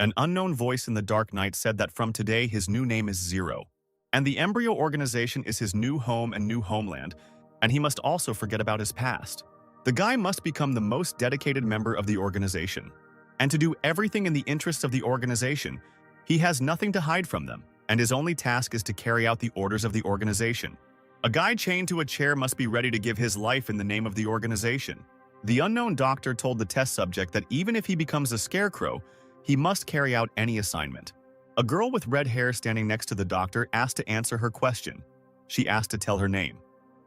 An unknown voice in the dark night said that from today his new name is Zero, and the embryo organization is his new home and new homeland, and he must also forget about his past. The guy must become the most dedicated member of the organization, and to do everything in the interests of the organization. He has nothing to hide from them, and his only task is to carry out the orders of the organization. A guy chained to a chair must be ready to give his life in the name of the organization. The unknown doctor told the test subject that even if he becomes a scarecrow, he must carry out any assignment. A girl with red hair standing next to the doctor asked to answer her question. She asked to tell her name.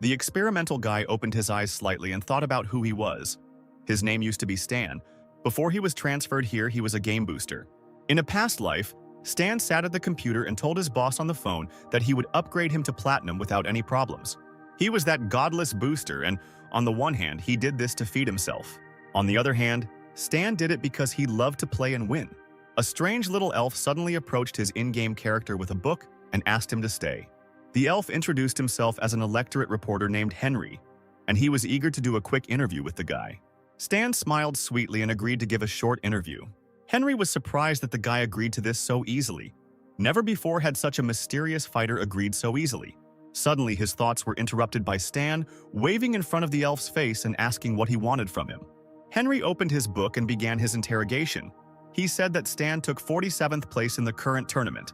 The experimental guy opened his eyes slightly and thought about who he was. His name used to be Stan. Before he was transferred here, he was a game booster. In a past life, Stan sat at the computer and told his boss on the phone that he would upgrade him to platinum without any problems. He was that godless booster, and on the one hand, he did this to feed himself. On the other hand, Stan did it because he loved to play and win. A strange little elf suddenly approached his in-game character with a book and asked him to stay. The elf introduced himself as an electorate reporter named Henry, and he was eager to do a quick interview with the guy. Stan smiled sweetly and agreed to give a short interview. Henry was surprised that the guy agreed to this so easily. Never before had such a mysterious fighter agreed so easily. Suddenly, his thoughts were interrupted by Stan waving in front of the elf's face and asking what he wanted from him. Henry opened his book and began his interrogation. He said that Stan took 47th place in the current tournament.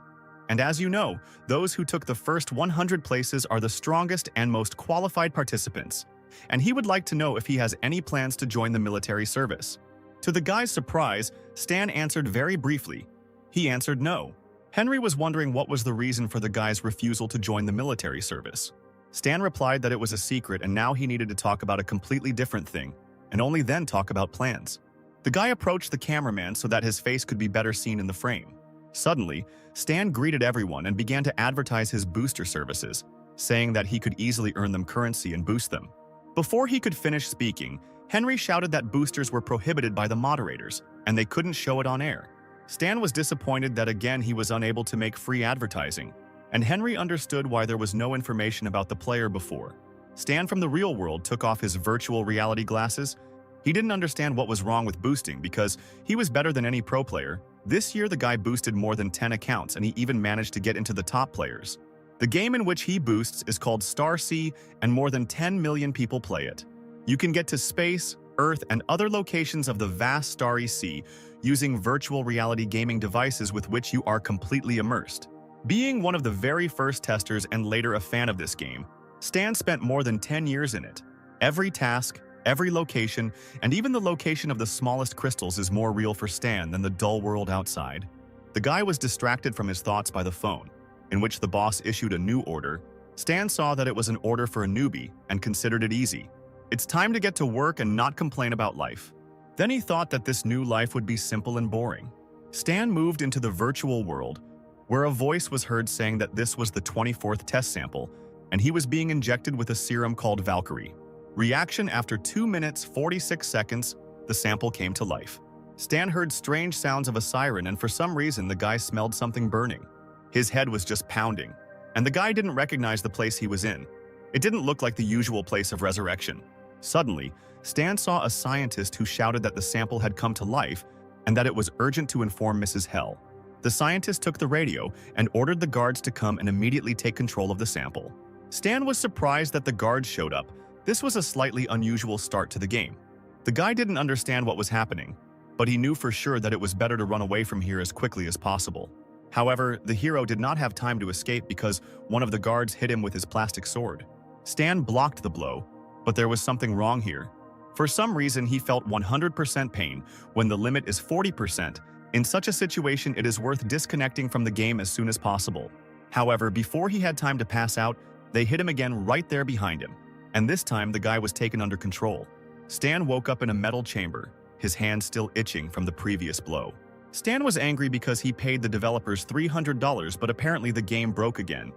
And as you know, those who took the first 100 places are the strongest and most qualified participants. And he would like to know if he has any plans to join the military service. To the guy's surprise, Stan answered very briefly. He answered no. Henry was wondering what was the reason for the guy's refusal to join the military service. Stan replied that it was a secret and now he needed to talk about a completely different thing, and only then talk about plans. The guy approached the cameraman so that his face could be better seen in the frame. Suddenly, Stan greeted everyone and began to advertise his booster services, saying that he could easily earn them currency and boost them. Before he could finish speaking, Henry shouted that boosters were prohibited by the moderators, and they couldn't show it on air. Stan was disappointed that again he was unable to make free advertising, and Henry understood why there was no information about the player before. Stan from the real world took off his virtual reality glasses. He didn't understand what was wrong with boosting because he was better than any pro player. This year the guy boosted more than 10 accounts and he even managed to get into the top players. The game in which he boosts is called Star Sea and more than 10 million people play it. You can get to space, Earth, and other locations of the vast starry sea using virtual reality gaming devices with which you are completely immersed. Being one of the very first testers and later a fan of this game, Stan spent more than 10 years in it. Every task, every location, and even the location of the smallest crystals is more real for Stan than the dull world outside. The guy was distracted from his thoughts by the phone, in which the boss issued a new order. Stan saw that it was an order for a newbie and considered it easy. It's time to get to work and not complain about life. Then he thought that this new life would be simple and boring. Stan moved into the virtual world, where a voice was heard saying that this was the 24th test sample, and he was being injected with a serum called Valkyrie. Reaction: after 2 minutes 46 seconds, the sample came to life. Stan heard strange sounds of a siren, and for some reason the guy smelled something burning. His head was just pounding, and the guy didn't recognize the place he was in. It didn't look like the usual place of resurrection. Suddenly, Stan saw a scientist who shouted that the sample had come to life and that it was urgent to inform Mrs. Hell. The scientist took the radio and ordered the guards to come and immediately take control of the sample. Stan was surprised that the guards showed up. This was a slightly unusual start to the game. The guy didn't understand what was happening, but he knew for sure that it was better to run away from here as quickly as possible. However, the hero did not have time to escape because one of the guards hit him with his plastic sword. Stan blocked the blow, but there was something wrong here. For some reason, he felt 100% pain when the limit is 40%. In such a situation, it is worth disconnecting from the game as soon as possible. However, before he had time to pass out, they hit him again right there behind him, and this time the guy was taken under control. Stan woke up in a metal chamber, his hand still itching from the previous blow. Stan was angry because he paid the developers $300, but apparently the game broke again.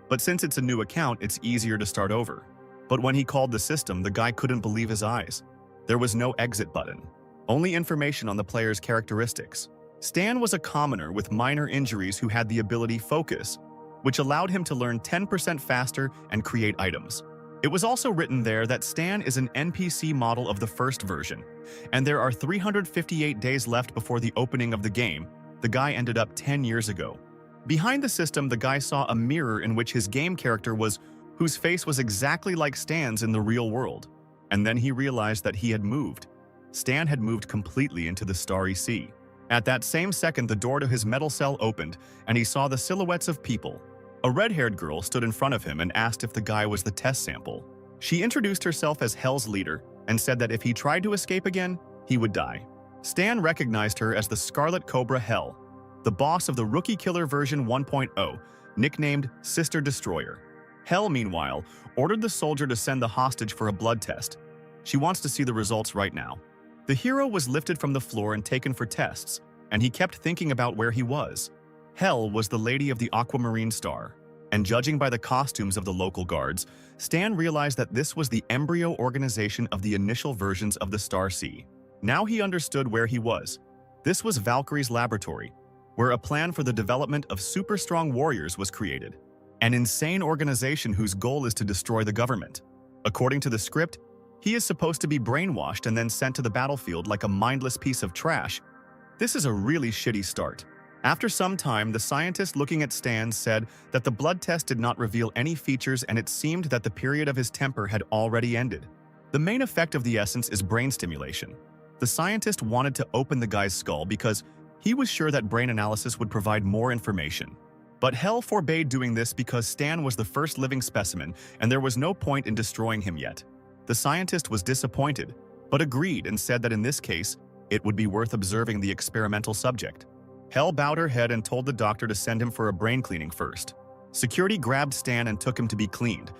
But since it's a new account, it's easier to start over. But when he called the system, the guy couldn't believe his eyes. There was no exit button, only information on the player's characteristics. Stan was a commoner with minor injuries who had the ability Focus, which allowed him to learn 10% faster and create items. It was also written there that Stan is an NPC model of the first version, and there are 358 days left before the opening of the game, the guy ended up 10 years ago. Behind the system, the guy saw a mirror in which his game character whose face was exactly like Stan's in the real world. And then he realized that he had moved. Stan had moved completely into the starry sea. At that same second, the door to his metal cell opened, and he saw the silhouettes of people. A red-haired girl stood in front of him and asked if the guy was the test sample. She introduced herself as Hell's leader and said that if he tried to escape again, he would die. Stan recognized her as the Scarlet Cobra Hell, the boss of the Rookie Killer version 1.0, nicknamed Sister Destroyer. Hell, meanwhile, ordered the soldier to send the hostage for a blood test. She wants to see the results right now. The hero was lifted from the floor and taken for tests, and he kept thinking about where he was. Hell was the lady of the aquamarine star, and judging by the costumes of the local guards, Stan realized that this was the embryo organization of the initial versions of the Star Sea. Now he understood where he was. This was Valkyrie's laboratory, where a plan for the development of super-strong warriors was created. An insane organization whose goal is to destroy the government. According to the script, he is supposed to be brainwashed and then sent to the battlefield like a mindless piece of trash. This is a really shitty start. After some time, the scientist looking at Stan said that the blood test did not reveal any features and it seemed that the period of his temper had already ended. The main effect of the essence is brain stimulation. The scientist wanted to open the guy's skull because he was sure that brain analysis would provide more information. But Hell forbade doing this because Stan was the first living specimen and there was no point in destroying him yet. The scientist was disappointed, but agreed and said that in this case, it would be worth observing the experimental subject. Hell bowed her head and told the doctor to send him for a brain cleaning first. Security grabbed Stan and took him to be cleaned.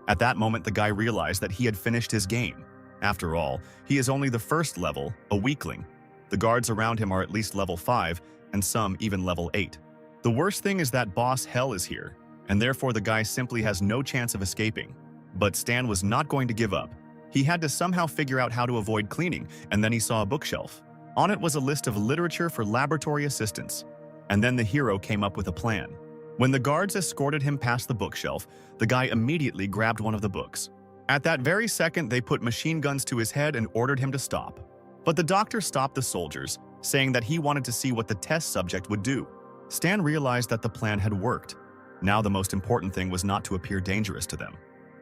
At that moment, the guy realized that he had finished his game. After all, he is only the first level, a weakling. The guards around him are at least level 5, and some even level 8. The worst thing is that boss Hell is here, and therefore the guy simply has no chance of escaping. But Stan was not going to give up. He had to somehow figure out how to avoid cleaning, and then he saw a bookshelf. On it was a list of literature for laboratory assistants. And then the hero came up with a plan. When the guards escorted him past the bookshelf, the guy immediately grabbed one of the books. At that very second, they put machine guns to his head and ordered him to stop. But the doctor stopped the soldiers, saying that he wanted to see what the test subject would do. Stan realized that the plan had worked. Now the most important thing was not to appear dangerous to them.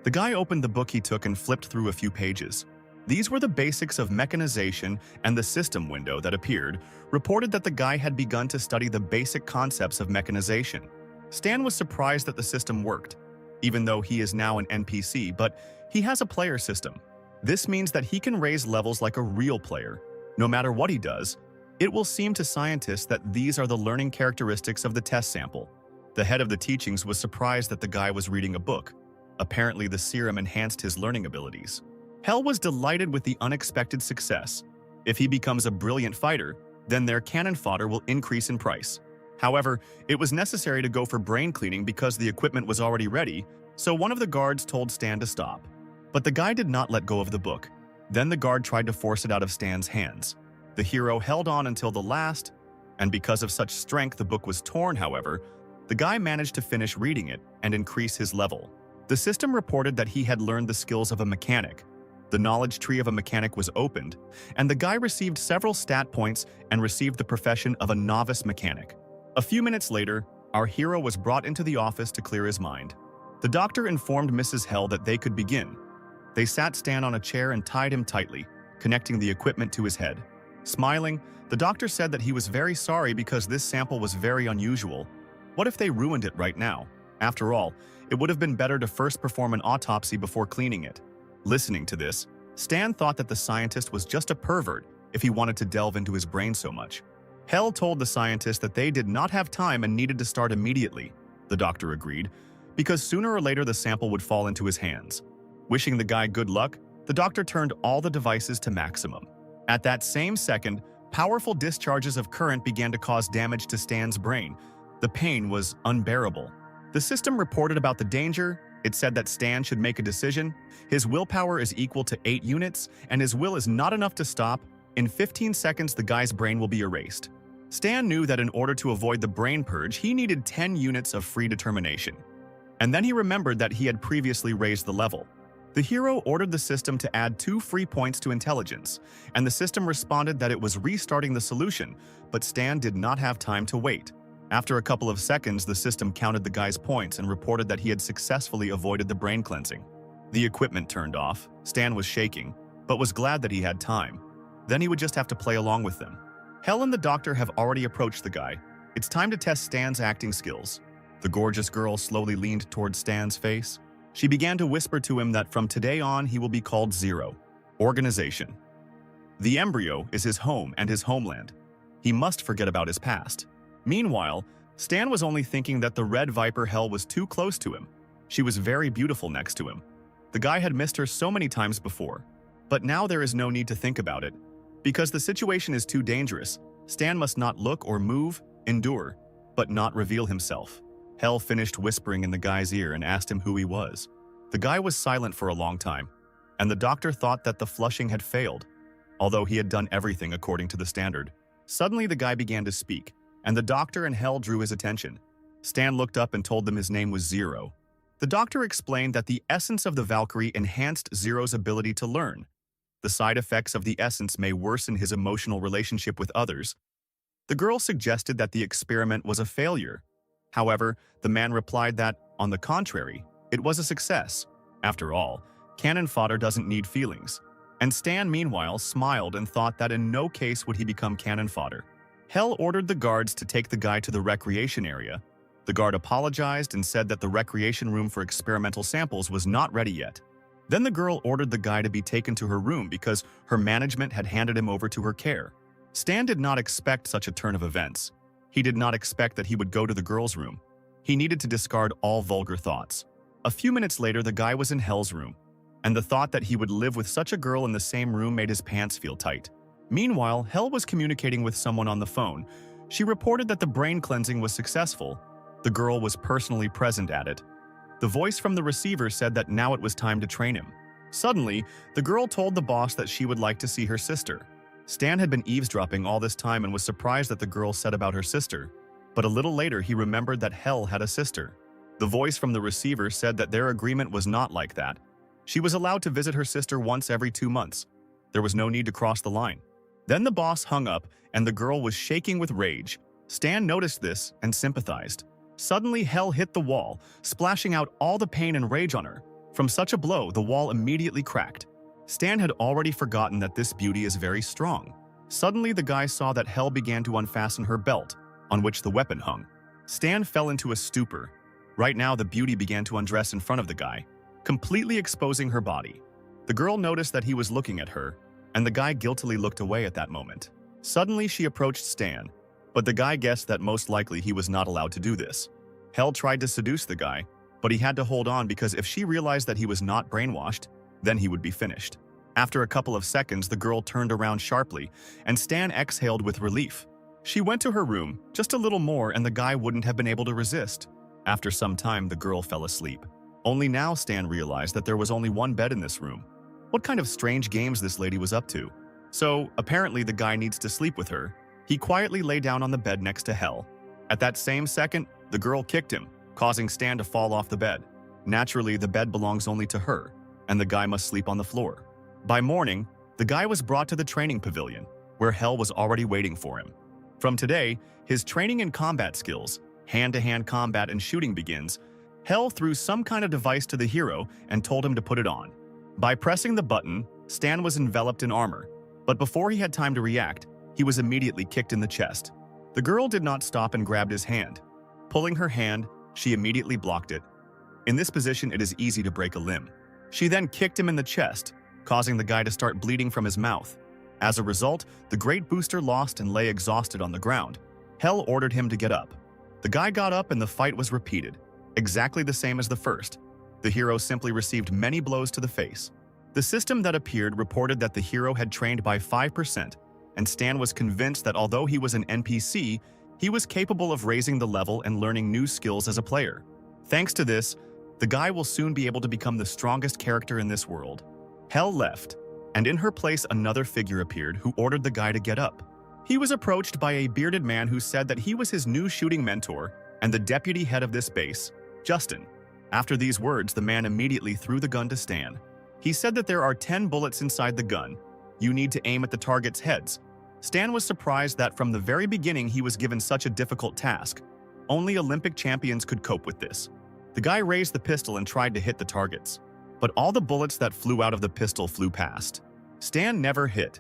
The guy opened the book he took and flipped through a few pages. These were the basics of mechanization, and the system window that appeared reported that the guy had begun to study the basic concepts of mechanization. Stan was surprised that the system worked, even though he is now an NPC, but he has a player system. This means that he can raise levels like a real player. No matter what he does, it will seem to scientists that these are the learning characteristics of the test sample. The head of the teachings was surprised that the guy was reading a book. Apparently, the serum enhanced his learning abilities. Hell was delighted with the unexpected success. If he becomes a brilliant fighter, then their cannon fodder will increase in price. However, it was necessary to go for brain cleaning because the equipment was already ready, so one of the guards told Stan to stop. But the guy did not let go of the book. Then the guard tried to force it out of Stan's hands. The hero held on until the last, and because of such strength the book was torn, however, the guy managed to finish reading it and increase his level. The system reported that he had learned the skills of a mechanic. The knowledge tree of a mechanic was opened, and the guy received several stat points and received the profession of a novice mechanic. A few minutes later, our hero was brought into the office to clear his mind. The doctor informed Mrs. Hell that they could begin. They sat Stan on a chair and tied him tightly, connecting the equipment to his head. Smiling, the doctor said that he was very sorry because this sample was very unusual. What if they ruined it right now? After all, it would have been better to first perform an autopsy before cleaning it. Listening to this, Stan thought that the scientist was just a pervert if he wanted to delve into his brain so much. Hell told the scientist that they did not have time and needed to start immediately. The doctor agreed, because sooner or later the sample would fall into his hands. Wishing the guy good luck, the doctor turned all the devices to maximum. At that same second, powerful discharges of current began to cause damage to Stan's brain. The pain was unbearable. The system reported about the danger. It said that Stan should make a decision. His willpower is equal to 8 units, and his will is not enough to stop. In 15 seconds, the guy's brain will be erased. Stan knew that in order to avoid the brain purge, he needed 10 units of free determination. And then he remembered that he had previously raised the level. The hero ordered the system to add 2 free points to intelligence, and the system responded that it was restarting the solution, but Stan did not have time to wait. After a couple of seconds, the system counted the guy's points and reported that he had successfully avoided the brain cleansing. The equipment turned off. Stan was shaking, but was glad that he had time. Then he would just have to play along with them. Hell and the doctor have already approached the guy. It's time to test Stan's acting skills. The gorgeous girl slowly leaned towards Stan's face. She began to whisper to him that from today on he will be called Zero. Organization. The embryo is his home and his homeland. He must forget about his past. Meanwhile, Stan was only thinking that the red viper Hell was too close to him. She was very beautiful next to him. The guy had missed her so many times before. But now there is no need to think about it. Because the situation is too dangerous, Stan must not look or move, endure, but not reveal himself. Hell finished whispering in the guy's ear and asked him who he was. The guy was silent for a long time, and the doctor thought that the flushing had failed, although he had done everything according to the standard. Suddenly the guy began to speak, and the doctor and Hell drew his attention. Stan looked up and told them his name was Zero. The doctor explained that the essence of the Valkyrie enhanced Zero's ability to learn. The side effects of the essence may worsen his emotional relationship with others. The girl suggested that the experiment was a failure. However, the man replied that, on the contrary, it was a success. After all, cannon fodder doesn't need feelings. And Stan, meanwhile, smiled and thought that in no case would he become cannon fodder. Hell ordered the guards to take the guy to the recreation area. The guard apologized and said that the recreation room for experimental samples was not ready yet. Then the girl ordered the guy to be taken to her room because her management had handed him over to her care. Stan did not expect such a turn of events. He did not expect that he would go to the girl's room. He needed to discard all vulgar thoughts. A few minutes later, the guy was in Hell's room, and the thought that he would live with such a girl in the same room made his pants feel tight. Meanwhile, Hell was communicating with someone on the phone. She reported that the brain cleansing was successful. The girl was personally present at it. The voice from the receiver said that now it was time to train him. Suddenly, the girl told the boss that she would like to see her sister. Stan had been eavesdropping all this time and was surprised that the girl said about her sister. But a little later, he remembered that Hell had a sister. The voice from the receiver said that their agreement was not like that. She was allowed to visit her sister once every 2 months. There was no need to cross the line. Then the boss hung up, and the girl was shaking with rage. Stan noticed this and sympathized. Suddenly, Hell hit the wall, splashing out all the pain and rage on her. From such a blow, the wall immediately cracked. Stan had already forgotten that this beauty is very strong. Suddenly, the guy saw that Hell began to unfasten her belt, on which the weapon hung. Stan fell into a stupor. Right now, the beauty began to undress in front of the guy, completely exposing her body. The girl noticed that he was looking at her, and the guy guiltily looked away at that moment. Suddenly, she approached Stan, but the guy guessed that most likely he was not allowed to do this. Hell tried to seduce the guy, but he had to hold on because if she realized that he was not brainwashed, then he would be finished. After a couple of seconds, the girl turned around sharply, and Stan exhaled with relief. She went to her room, just a little more, and the guy wouldn't have been able to resist. After some time, the girl fell asleep. Only now Stan realized that there was only one bed in this room. What kind of strange games this lady was up to? So, apparently the guy needs to sleep with her. He quietly lay down on the bed next to Hell. At that same second, the girl kicked him, causing Stan to fall off the bed. Naturally, the bed belongs only to her, and the guy must sleep on the floor. By morning, the guy was brought to the training pavilion, where Hell was already waiting for him. From today, his training in combat skills, hand-to-hand combat and shooting begins. Hell threw some kind of device to the hero and told him to put it on. By pressing the button, Stan was enveloped in armor, but before he had time to react, he was immediately kicked in the chest. The girl did not stop and grabbed his hand. Pulling her hand, she immediately blocked it. In this position, it is easy to break a limb. She then kicked him in the chest, causing the guy to start bleeding from his mouth. As a result, the great booster lost and lay exhausted on the ground. Hell ordered him to get up. The guy got up and the fight was repeated, exactly the same as the first. The hero simply received many blows to the face. The system that appeared reported that the hero had trained by 5%, and Stan was convinced that although he was an NPC, he was capable of raising the level and learning new skills as a player. Thanks to this, the guy will soon be able to become the strongest character in this world. Hell left, and in her place another figure appeared who ordered the guy to get up. He was approached by a bearded man who said that he was his new shooting mentor and the deputy head of this base, Justin. After these words, the man immediately threw the gun to Stan. He said that there are 10 bullets inside the gun. You need to aim at the target's heads. Stan was surprised that from the very beginning he was given such a difficult task. Only Olympic champions could cope with this. The guy raised the pistol and tried to hit the targets, but all the bullets that flew out of the pistol flew past. Stan never hit,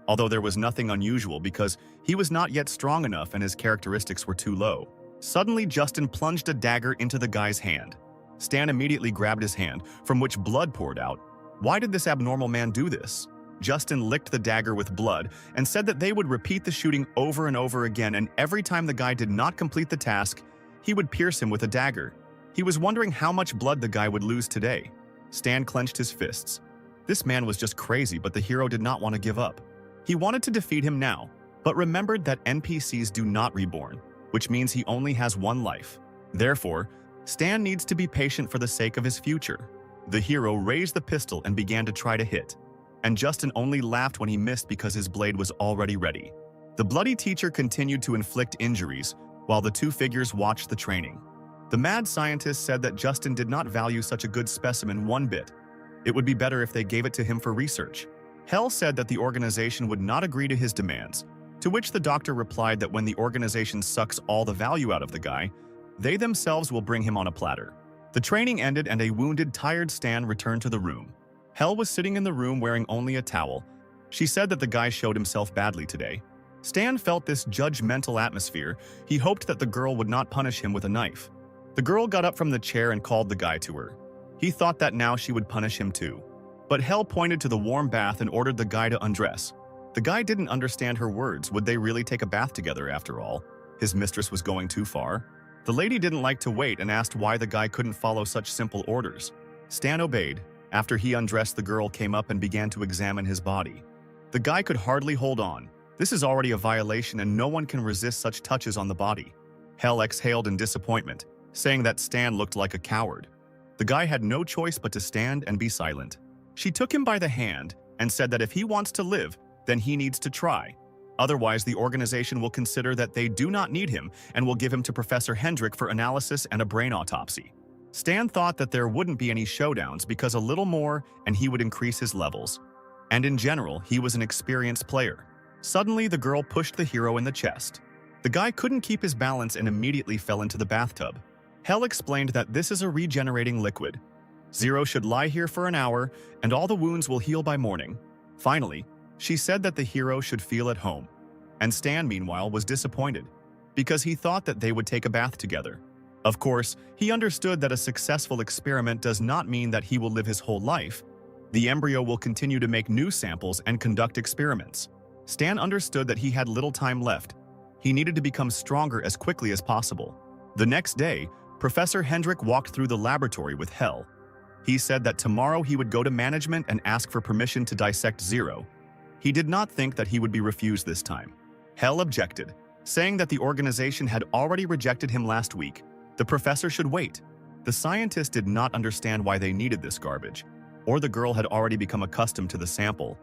although there was nothing unusual because he was not yet strong enough and his characteristics were too low. Suddenly, Justin plunged a dagger into the guy's hand. Stan immediately grabbed his hand, from which blood poured out. Why did this abnormal man do this? Justin licked the dagger with blood and said that they would repeat the shooting over and over again, and every time the guy did not complete the task, he would pierce him with a dagger. He was wondering how much blood the guy would lose today. Stan clenched his fists. This man was just crazy, but the hero did not want to give up. He wanted to defeat him now, but remembered that NPCs do not reborn, which means he only has one life. Therefore, Stan needs to be patient for the sake of his future. The hero raised the pistol and began to try to hit, and Justin only laughed when he missed because his blade was already ready. The bloody teacher continued to inflict injuries, while the two figures watched the training. The mad scientist said that Justin did not value such a good specimen one bit. It would be better if they gave it to him for research. Hell said that the organization would not agree to his demands, to which the doctor replied that when the organization sucks all the value out of the guy, they themselves will bring him on a platter. The training ended and a wounded, tired Stan returned to the room. Hell was sitting in the room wearing only a towel. She said that the guy showed himself badly today. Stan felt this judgmental atmosphere. He hoped that the girl would not punish him with a knife. The girl got up from the chair and called the guy to her. He thought that now she would punish him too. But Hell pointed to the warm bath and ordered the guy to undress. The guy didn't understand her words. Would they really take a bath together after all? His mistress was going too far. The lady didn't like to wait and asked why the guy couldn't follow such simple orders. Stan obeyed. After he undressed, the girl came up and began to examine his body. The guy could hardly hold on. This is already a violation and no one can resist such touches on the body. Hell exhaled in disappointment, saying that Stan looked like a coward. The guy had no choice but to stand and be silent. She took him by the hand and said that if he wants to live, then he needs to try. Otherwise, the organization will consider that they do not need him and will give him to Professor Hendrik for analysis and a brain autopsy. Stan thought that there wouldn't be any showdowns because a little more and he would increase his levels. And in general, he was an experienced player. Suddenly, the girl pushed the hero in the chest. The guy couldn't keep his balance and immediately fell into the bathtub. Hell explained that this is a regenerating liquid. Zero should lie here for an hour and all the wounds will heal by morning. Finally, she said that the hero should feel at home. And Stan, meanwhile, was disappointed because he thought that they would take a bath together. Of course, he understood that a successful experiment does not mean that he will live his whole life. The embryo will continue to make new samples and conduct experiments. Stan understood that he had little time left. He needed to become stronger as quickly as possible. The next day, Professor Hendrik walked through the laboratory with Hell. He said that tomorrow he would go to management and ask for permission to dissect Zero. He did not think that he would be refused this time. Hell objected, saying that the organization had already rejected him last week. The professor should wait. The scientist did not understand why they needed this garbage. Or the girl had already become accustomed to the sample.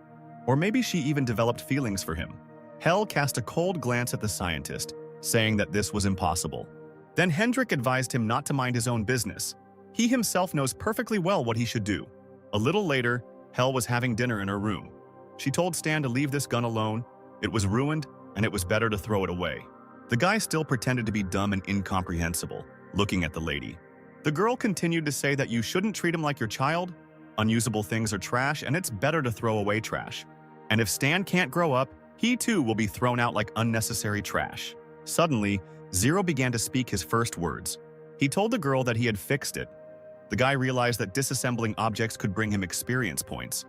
Or maybe she even developed feelings for him. Hell cast a cold glance at the scientist, saying that this was impossible. Then Hendrik advised him not to mind his own business. He himself knows perfectly well what he should do. A little later, Hell was having dinner in her room. She told Stan to leave this gun alone. It was ruined, and it was better to throw it away. The guy still pretended to be dumb and incomprehensible, looking at the lady. The girl continued to say that you shouldn't treat him like your child. Unusable things are trash, and it's better to throw away trash. And if Stan can't grow up, he too will be thrown out like unnecessary trash. Suddenly, Zero began to speak his first words. He told the girl that he had fixed it. The guy realized that disassembling objects could bring him experience points.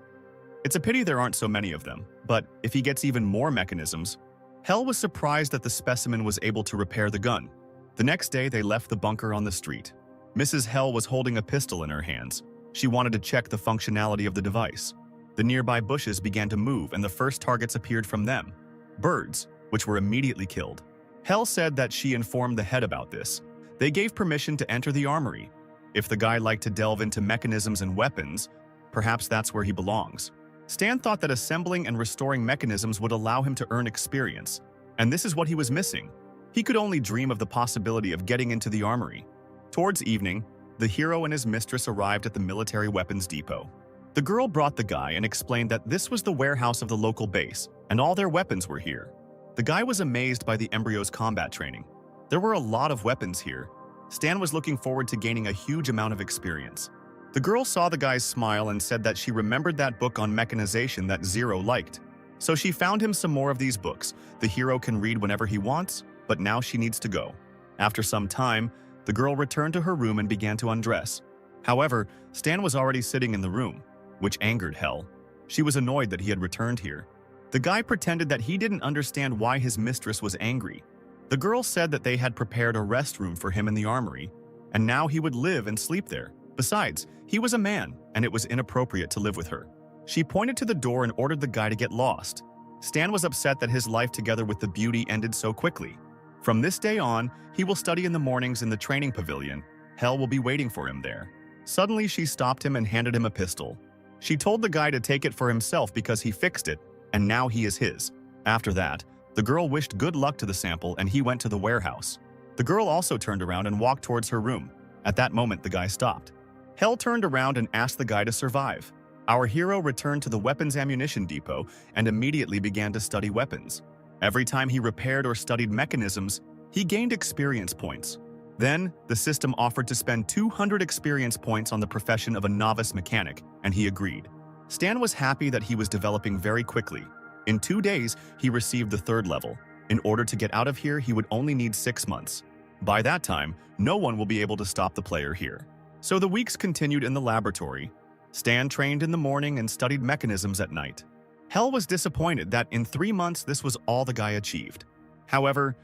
It's a pity there aren't so many of them, but if he gets even more mechanisms. Hell was surprised that the specimen was able to repair the gun. The next day, they left the bunker on the street. Mrs. Hell was holding a pistol in her hands. She wanted to check the functionality of the device. The nearby bushes began to move and the first targets appeared from them. Birds, which were immediately killed. Hell said that she informed the head about this. They gave permission to enter the armory. If the guy liked to delve into mechanisms and weapons, perhaps that's where he belongs. Stan thought that assembling and restoring mechanisms would allow him to earn experience, and this is what he was missing. He could only dream of the possibility of getting into the armory. Towards evening, the hero and his mistress arrived at the military weapons depot. The girl brought the guy and explained that this was the warehouse of the local base, and all their weapons were here. The guy was amazed by the embryo's combat training. There were a lot of weapons here. Stan was looking forward to gaining a huge amount of experience. The girl saw the guy's smile and said that she remembered that book on mechanization that Zero liked. So she found him some more of these books. The hero can read whenever he wants, but now she needs to go. After some time, the girl returned to her room and began to undress. However, Stan was already sitting in the room, which angered Hell. She was annoyed that he had returned here. The guy pretended that he didn't understand why his mistress was angry. The girl said that they had prepared a rest room for him in the armory, and now he would live and sleep there. Besides, he was a man, and it was inappropriate to live with her. She pointed to the door and ordered the guy to get lost. Stan was upset that his life together with the beauty ended so quickly. From this day on, he will study in the mornings in the training pavilion. Hell will be waiting for him there. Suddenly, she stopped him and handed him a pistol. She told the guy to take it for himself because he fixed it, and now he is his. After that, the girl wished good luck to the sample and he went to the warehouse. The girl also turned around and walked towards her room. At that moment, the guy stopped. Hell turned around and asked the guy to survive. Our hero returned to the weapons ammunition depot and immediately began to study weapons. Every time he repaired or studied mechanisms, he gained experience points. Then, the system offered to spend 200 experience points on the profession of a novice mechanic, and he agreed. Stan was happy that he was developing very quickly. In 2 days, he received the 3rd level. In order to get out of here, he would only need 6 months. By that time, no one will be able to stop the player here. So the weeks continued in the laboratory. Stan trained in the morning and studied mechanisms at night. Hell was disappointed that in 3 months this was all the guy achieved. However,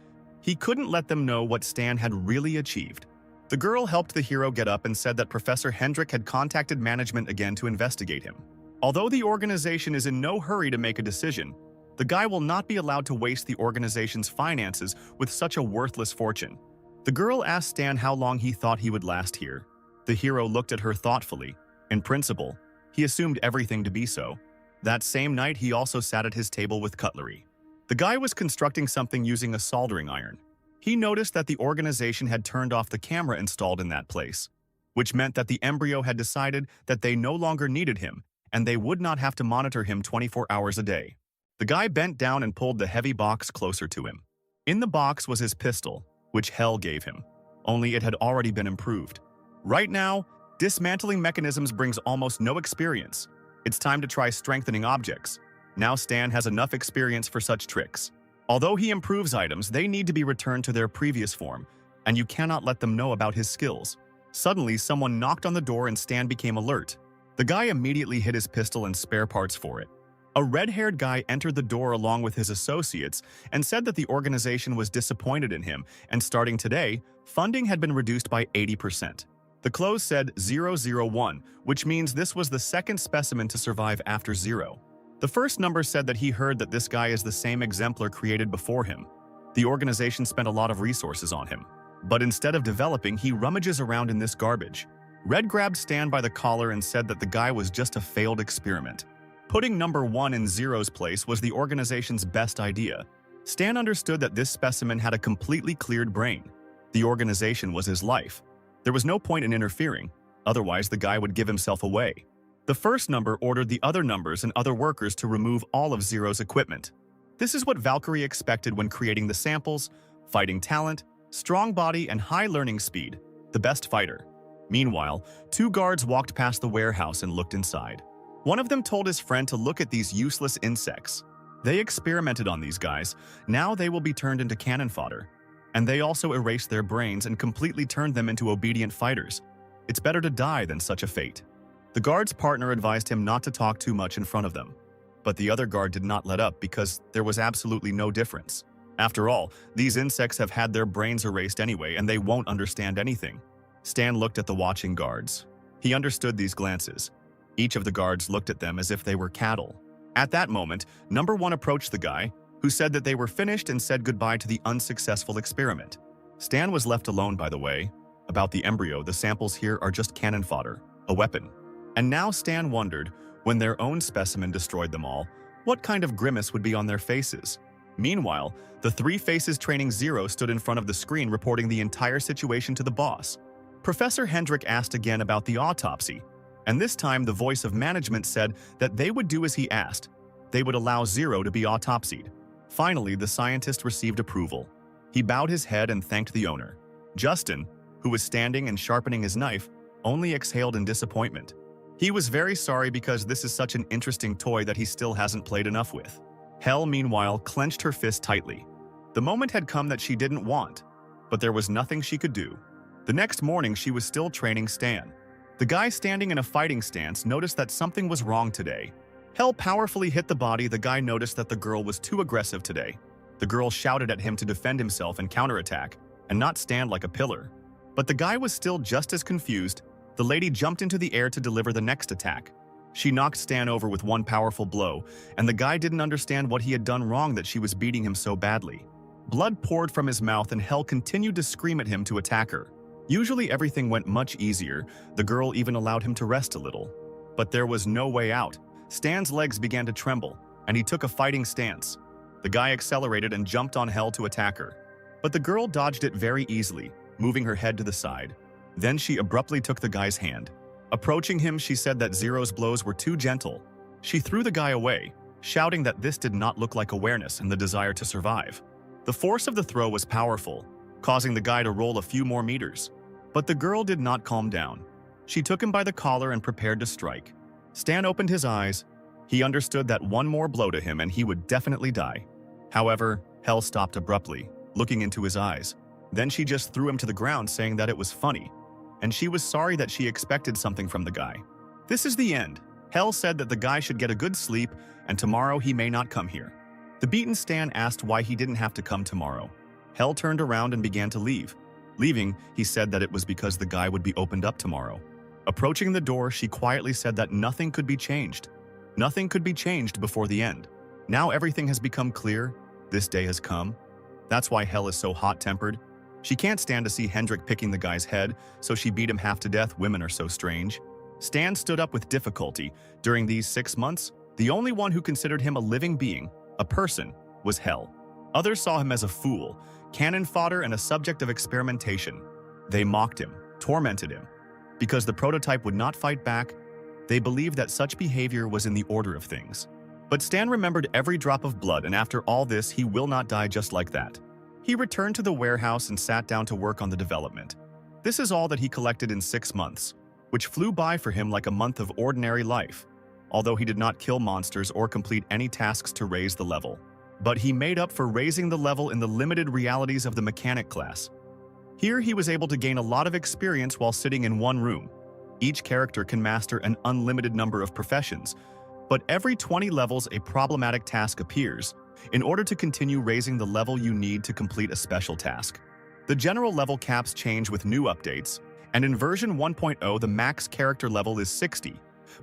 he couldn't let them know what Stan had really achieved. The girl helped the hero get up and said that Professor Hendrik had contacted management again to investigate him. Although the organization is in no hurry to make a decision, the guy will not be allowed to waste the organization's finances with such a worthless fortune. The girl asked Stan how long he thought he would last here. The hero looked at her thoughtfully. In principle, he assumed everything to be so. That same night, he also sat at his table with cutlery. The guy was constructing something using a soldering iron. He noticed that the organization had turned off the camera installed in that place, which meant that the embryo had decided that they no longer needed him, and they would not have to monitor him 24 hours a day. The guy bent down and pulled the heavy box closer to him. In the box was his pistol, which Hell gave him, only it had already been improved. Right now, dismantling mechanisms brings almost no experience. It's time to try strengthening objects. Now Stan has enough experience for such tricks. Although he improves items, they need to be returned to their previous form, and you cannot let them know about his skills. Suddenly, someone knocked on the door and Stan became alert. The guy immediately hid his pistol and spare parts for it. A red-haired guy entered the door along with his associates and said that the organization was disappointed in him, and starting today, funding had been reduced by 80%. The close said 001, which means this was the 2nd specimen to survive after 0. The first number said that he heard that this guy is the same exemplar created before him. The organization spent a lot of resources on him. But instead of developing, he rummages around in this garbage. Red grabbed Stan by the collar and said that the guy was just a failed experiment. Putting number 1 in Zero's place was the organization's best idea. Stan understood that this specimen had a completely cleared brain. The organization was his life. There was no point in interfering, otherwise the guy would give himself away. The first number ordered the other numbers and other workers to remove all of Zero's equipment. This is what Valkyrie expected when creating the samples: fighting talent, strong body, and high learning speed, the best fighter. Meanwhile, 2 guards walked past the warehouse and looked inside. One of them told his friend to look at these useless insects. They experimented on these guys. Now they will be turned into cannon fodder. And they also erased their brains and completely turned them into obedient fighters. It's better to die than such a fate. The guard's partner advised him not to talk too much in front of them. But the other guard did not let up because there was absolutely no difference. After all, these insects have had their brains erased anyway and they won't understand anything. Stan looked at the watching guards. He understood these glances. Each of the guards looked at them as if they were cattle. At that moment, number 1 approached the guy, who said that they were finished and said goodbye to the unsuccessful experiment. Stan was left alone, by the way. About the embryo, the samples here are just cannon fodder, a weapon. And now Stan wondered, when their own specimen destroyed them all, what kind of grimace would be on their faces. Meanwhile, the 3 faces training Zero stood in front of the screen reporting the entire situation to the boss. Professor Hendrik asked again about the autopsy, And this time, the voice of management said that they would do as he asked. They would allow Zero to be autopsied. Finally, the scientist received approval. He bowed his head and thanked the owner. Justin, who was standing and sharpening his knife, only exhaled in disappointment. He was very sorry because this is such an interesting toy that he still hasn't played enough with. Hel, meanwhile, clenched her fist tightly. The moment had come that she didn't want, but there was nothing she could do. The next morning, she was still training Stan. The guy standing in a fighting stance noticed that something was wrong today. Hel powerfully hit the body. The guy noticed that the girl was too aggressive today. The girl shouted at him to defend himself and counterattack, and not stand like a pillar. But the guy was still just as confused. The lady jumped into the air to deliver the next attack. She knocked Stan over with one powerful blow, and the guy didn't understand what he had done wrong that she was beating him so badly. Blood poured from his mouth and Hel continued to scream at him to attack her. Usually everything went much easier. The girl even allowed him to rest a little. But there was no way out. Stan's legs began to tremble, and he took a fighting stance. The guy accelerated and jumped on Hel to attack her. But the girl dodged it very easily, moving her head to the side. Then she abruptly took the guy's hand. Approaching him, she said that Zero's blows were too gentle. She threw the guy away, shouting that this did not look like awareness and the desire to survive. The force of the throw was powerful, causing the guy to roll a few more meters. But the girl did not calm down. She took him by the collar and prepared to strike. Stan opened his eyes. He understood that one more blow to him and he would definitely die. However, Hel stopped abruptly, looking into his eyes. Then she just threw him to the ground, saying that it was funny, and she was sorry that she expected something from the guy. This is the end. Hel said that the guy should get a good sleep, and tomorrow he may not come here. The beaten Stan asked why he didn't have to come tomorrow. Hel turned around and began to leave. Leaving, he said that it was because the guy would be opened up tomorrow. Approaching the door, she quietly said that nothing could be changed. Nothing could be changed before the end. Now everything has become clear. This day has come. That's why Hel is so hot-tempered. She can't stand to see Hendrik picking the guy's head, so she beat him half to death. Women are so strange. Stan stood up with difficulty. During these 6 months, the only one who considered him a living being, a person, was Hel. Others saw him as a fool, cannon fodder, and a subject of experimentation. They mocked him, tormented him. Because the prototype would not fight back, they believed that such behavior was in the order of things. But Stan remembered every drop of blood, and after all this, he will not die just like that. He returned to the warehouse and sat down to work on the development. This is all that he collected in 6 months, which flew by for him like a month of ordinary life, although he did not kill monsters or complete any tasks to raise the level. But he made up for raising the level in the limited realities of the mechanic class. Here he was able to gain a lot of experience while sitting in one room. Each character can master an unlimited number of professions, but every 20 levels a problematic task appears. In order to continue raising the level, you need to complete a special task. The general level caps change with new updates, and in version 1.0 the max character level is 60,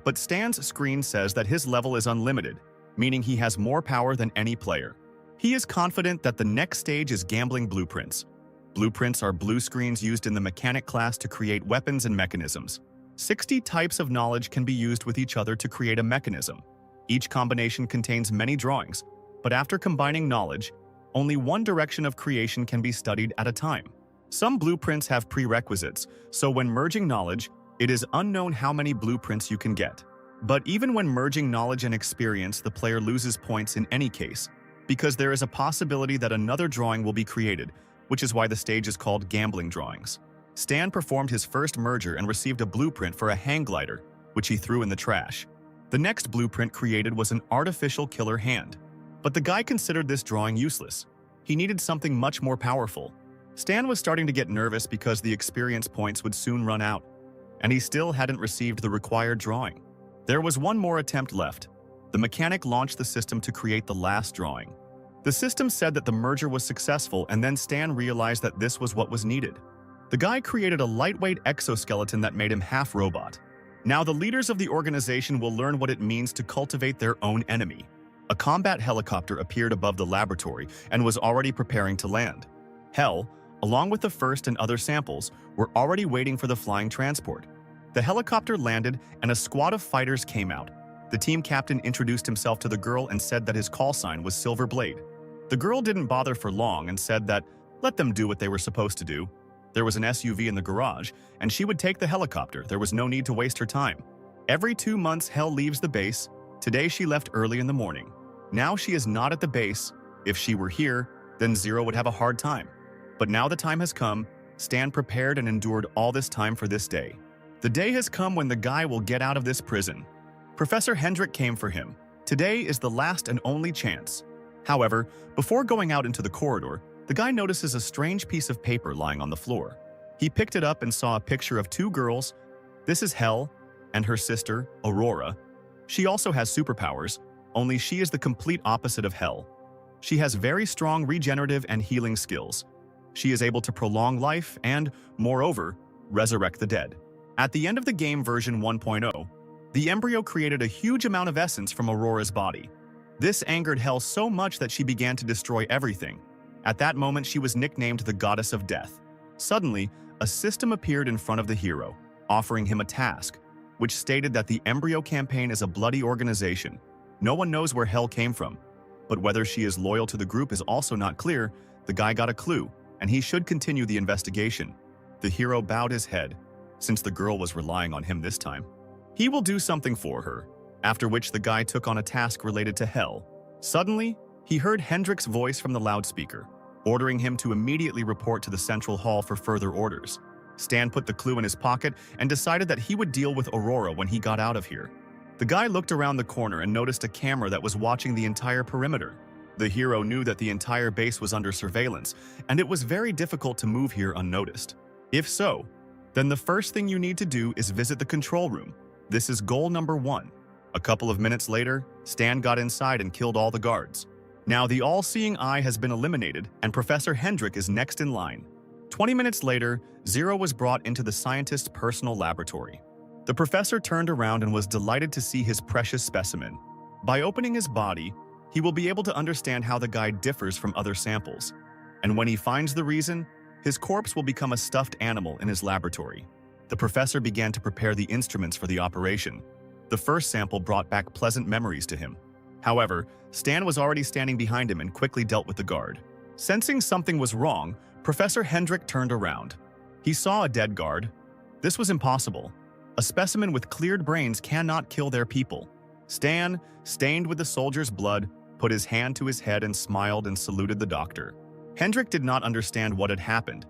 but Stan's screen says that his level is unlimited, meaning he has more power than any player. He is confident that the next stage is gambling blueprints. Blueprints are blue screens used in the mechanic class to create weapons and mechanisms. 60 types of knowledge can be used with each other to create a mechanism. Each combination contains many drawings, but after combining knowledge, only one direction of creation can be studied at a time. Some blueprints have prerequisites, so when merging knowledge, it is unknown how many blueprints you can get. But even when merging knowledge and experience, the player loses points in any case, because there is a possibility that another drawing will be created, which is why the stage is called gambling drawings. Stan performed his first merger and received a blueprint for a hang glider, which he threw in the trash. The next blueprint created was an artificial killer hand. But the guy considered this drawing useless. He needed something much more powerful. Stan was starting to get nervous because the experience points would soon run out, and he still hadn't received the required drawing. There was one more attempt left. The mechanic launched the system to create the last drawing. The system said that the merger was successful, and then Stan realized that this was what was needed. The guy created a lightweight exoskeleton that made him half robot. Now the leaders of the organization will learn what it means to cultivate their own enemy. A combat helicopter appeared above the laboratory and was already preparing to land. Hel, along with the first and other samples, were already waiting for the flying transport. The helicopter landed and a squad of fighters came out. The team captain introduced himself to the girl and said that his call sign was Silver Blade. The girl didn't bother for long and said that let them do what they were supposed to do. There was an SUV in the garage, and she would take the helicopter. There was no need to waste her time. Every 2 months, Hell leaves the base. Today she left early in the morning. Now she is not at the base. If she were here, then Zero would have a hard time. But now the time has come. Stan prepared and endured all this time for this day. The day has come when the guy will get out of this prison. Professor Hendrik came for him. Today is the last and only chance. However, before going out into the corridor, the guy notices a strange piece of paper lying on the floor. He picked it up and saw a picture of 2 girls. This is Hell and her sister, Aurora. She also has superpowers, only she is the complete opposite of Hell. She has very strong regenerative and healing skills. She is able to prolong life and, moreover, resurrect the dead. At the end of the game version 1.0, the embryo created a huge amount of essence from Aurora's body. This angered Hell so much that she began to destroy everything. At that moment, she was nicknamed the Goddess of Death. Suddenly, a system appeared in front of the hero, offering him a task, which stated that the embryo campaign is a bloody organization. No one knows where Hell came from, but whether she is loyal to the group is also not clear. The guy got a clue, and he should continue the investigation. The hero bowed his head, since the girl was relying on him this time. He will do something for her, after which the guy took on a task related to Hell. Suddenly, he heard Hendrik's voice from the loudspeaker, ordering him to immediately report to the central hall for further orders. Stan put the clue in his pocket and decided that he would deal with Aurora when he got out of here. The guy looked around the corner and noticed a camera that was watching the entire perimeter. The hero knew that the entire base was under surveillance, and it was very difficult to move here unnoticed. If so, then the first thing you need to do is visit the control room. This is goal number 1. A couple of minutes later, Stan got inside and killed all the guards. Now the all-seeing eye has been eliminated, and Professor Hendrik is next in line. 20 minutes later, Zero was brought into the scientist's personal laboratory. The professor turned around and was delighted to see his precious specimen. By opening his body, he will be able to understand how the guy differs from other samples. And when he finds the reason, his corpse will become a stuffed animal in his laboratory. The professor began to prepare the instruments for the operation. The first sample brought back pleasant memories to him. However, Stan was already standing behind him and quickly dealt with the guard. Sensing something was wrong, Professor Hendrik turned around. He saw a dead guard. This was impossible. A specimen with cleared brains cannot kill their people. Stan, stained with the soldier's blood, put his hand to his head and smiled and saluted the doctor. Hendrik did not understand what had happened.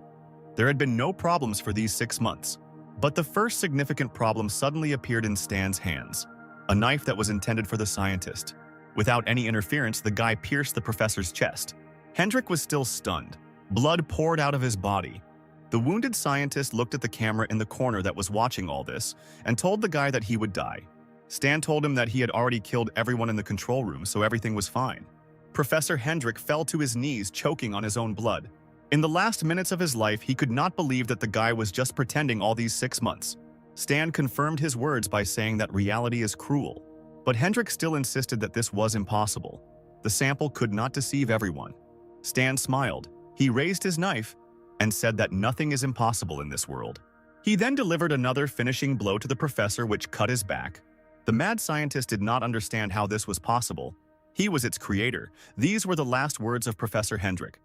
There had been no problems for these 6 months. But the first significant problem suddenly appeared in Stan's hands. A knife that was intended for the scientist. Without any interference, the guy pierced the professor's chest. Hendrik was still stunned. Blood poured out of his body. The wounded scientist looked at the camera in the corner that was watching all this and told the guy that he would die. Stan told him that he had already killed everyone in the control room, so everything was fine. Professor Hendrik fell to his knees, choking on his own blood. In the last minutes of his life, he could not believe that the guy was just pretending all these 6 months. Stan confirmed his words by saying that reality is cruel. But Hendrik still insisted that this was impossible. The sample could not deceive everyone. Stan smiled. He raised his knife and said that nothing is impossible in this world. He then delivered another finishing blow to the professor, which cut his back. The mad scientist did not understand how this was possible. He was its creator. These were the last words of Professor Hendrik.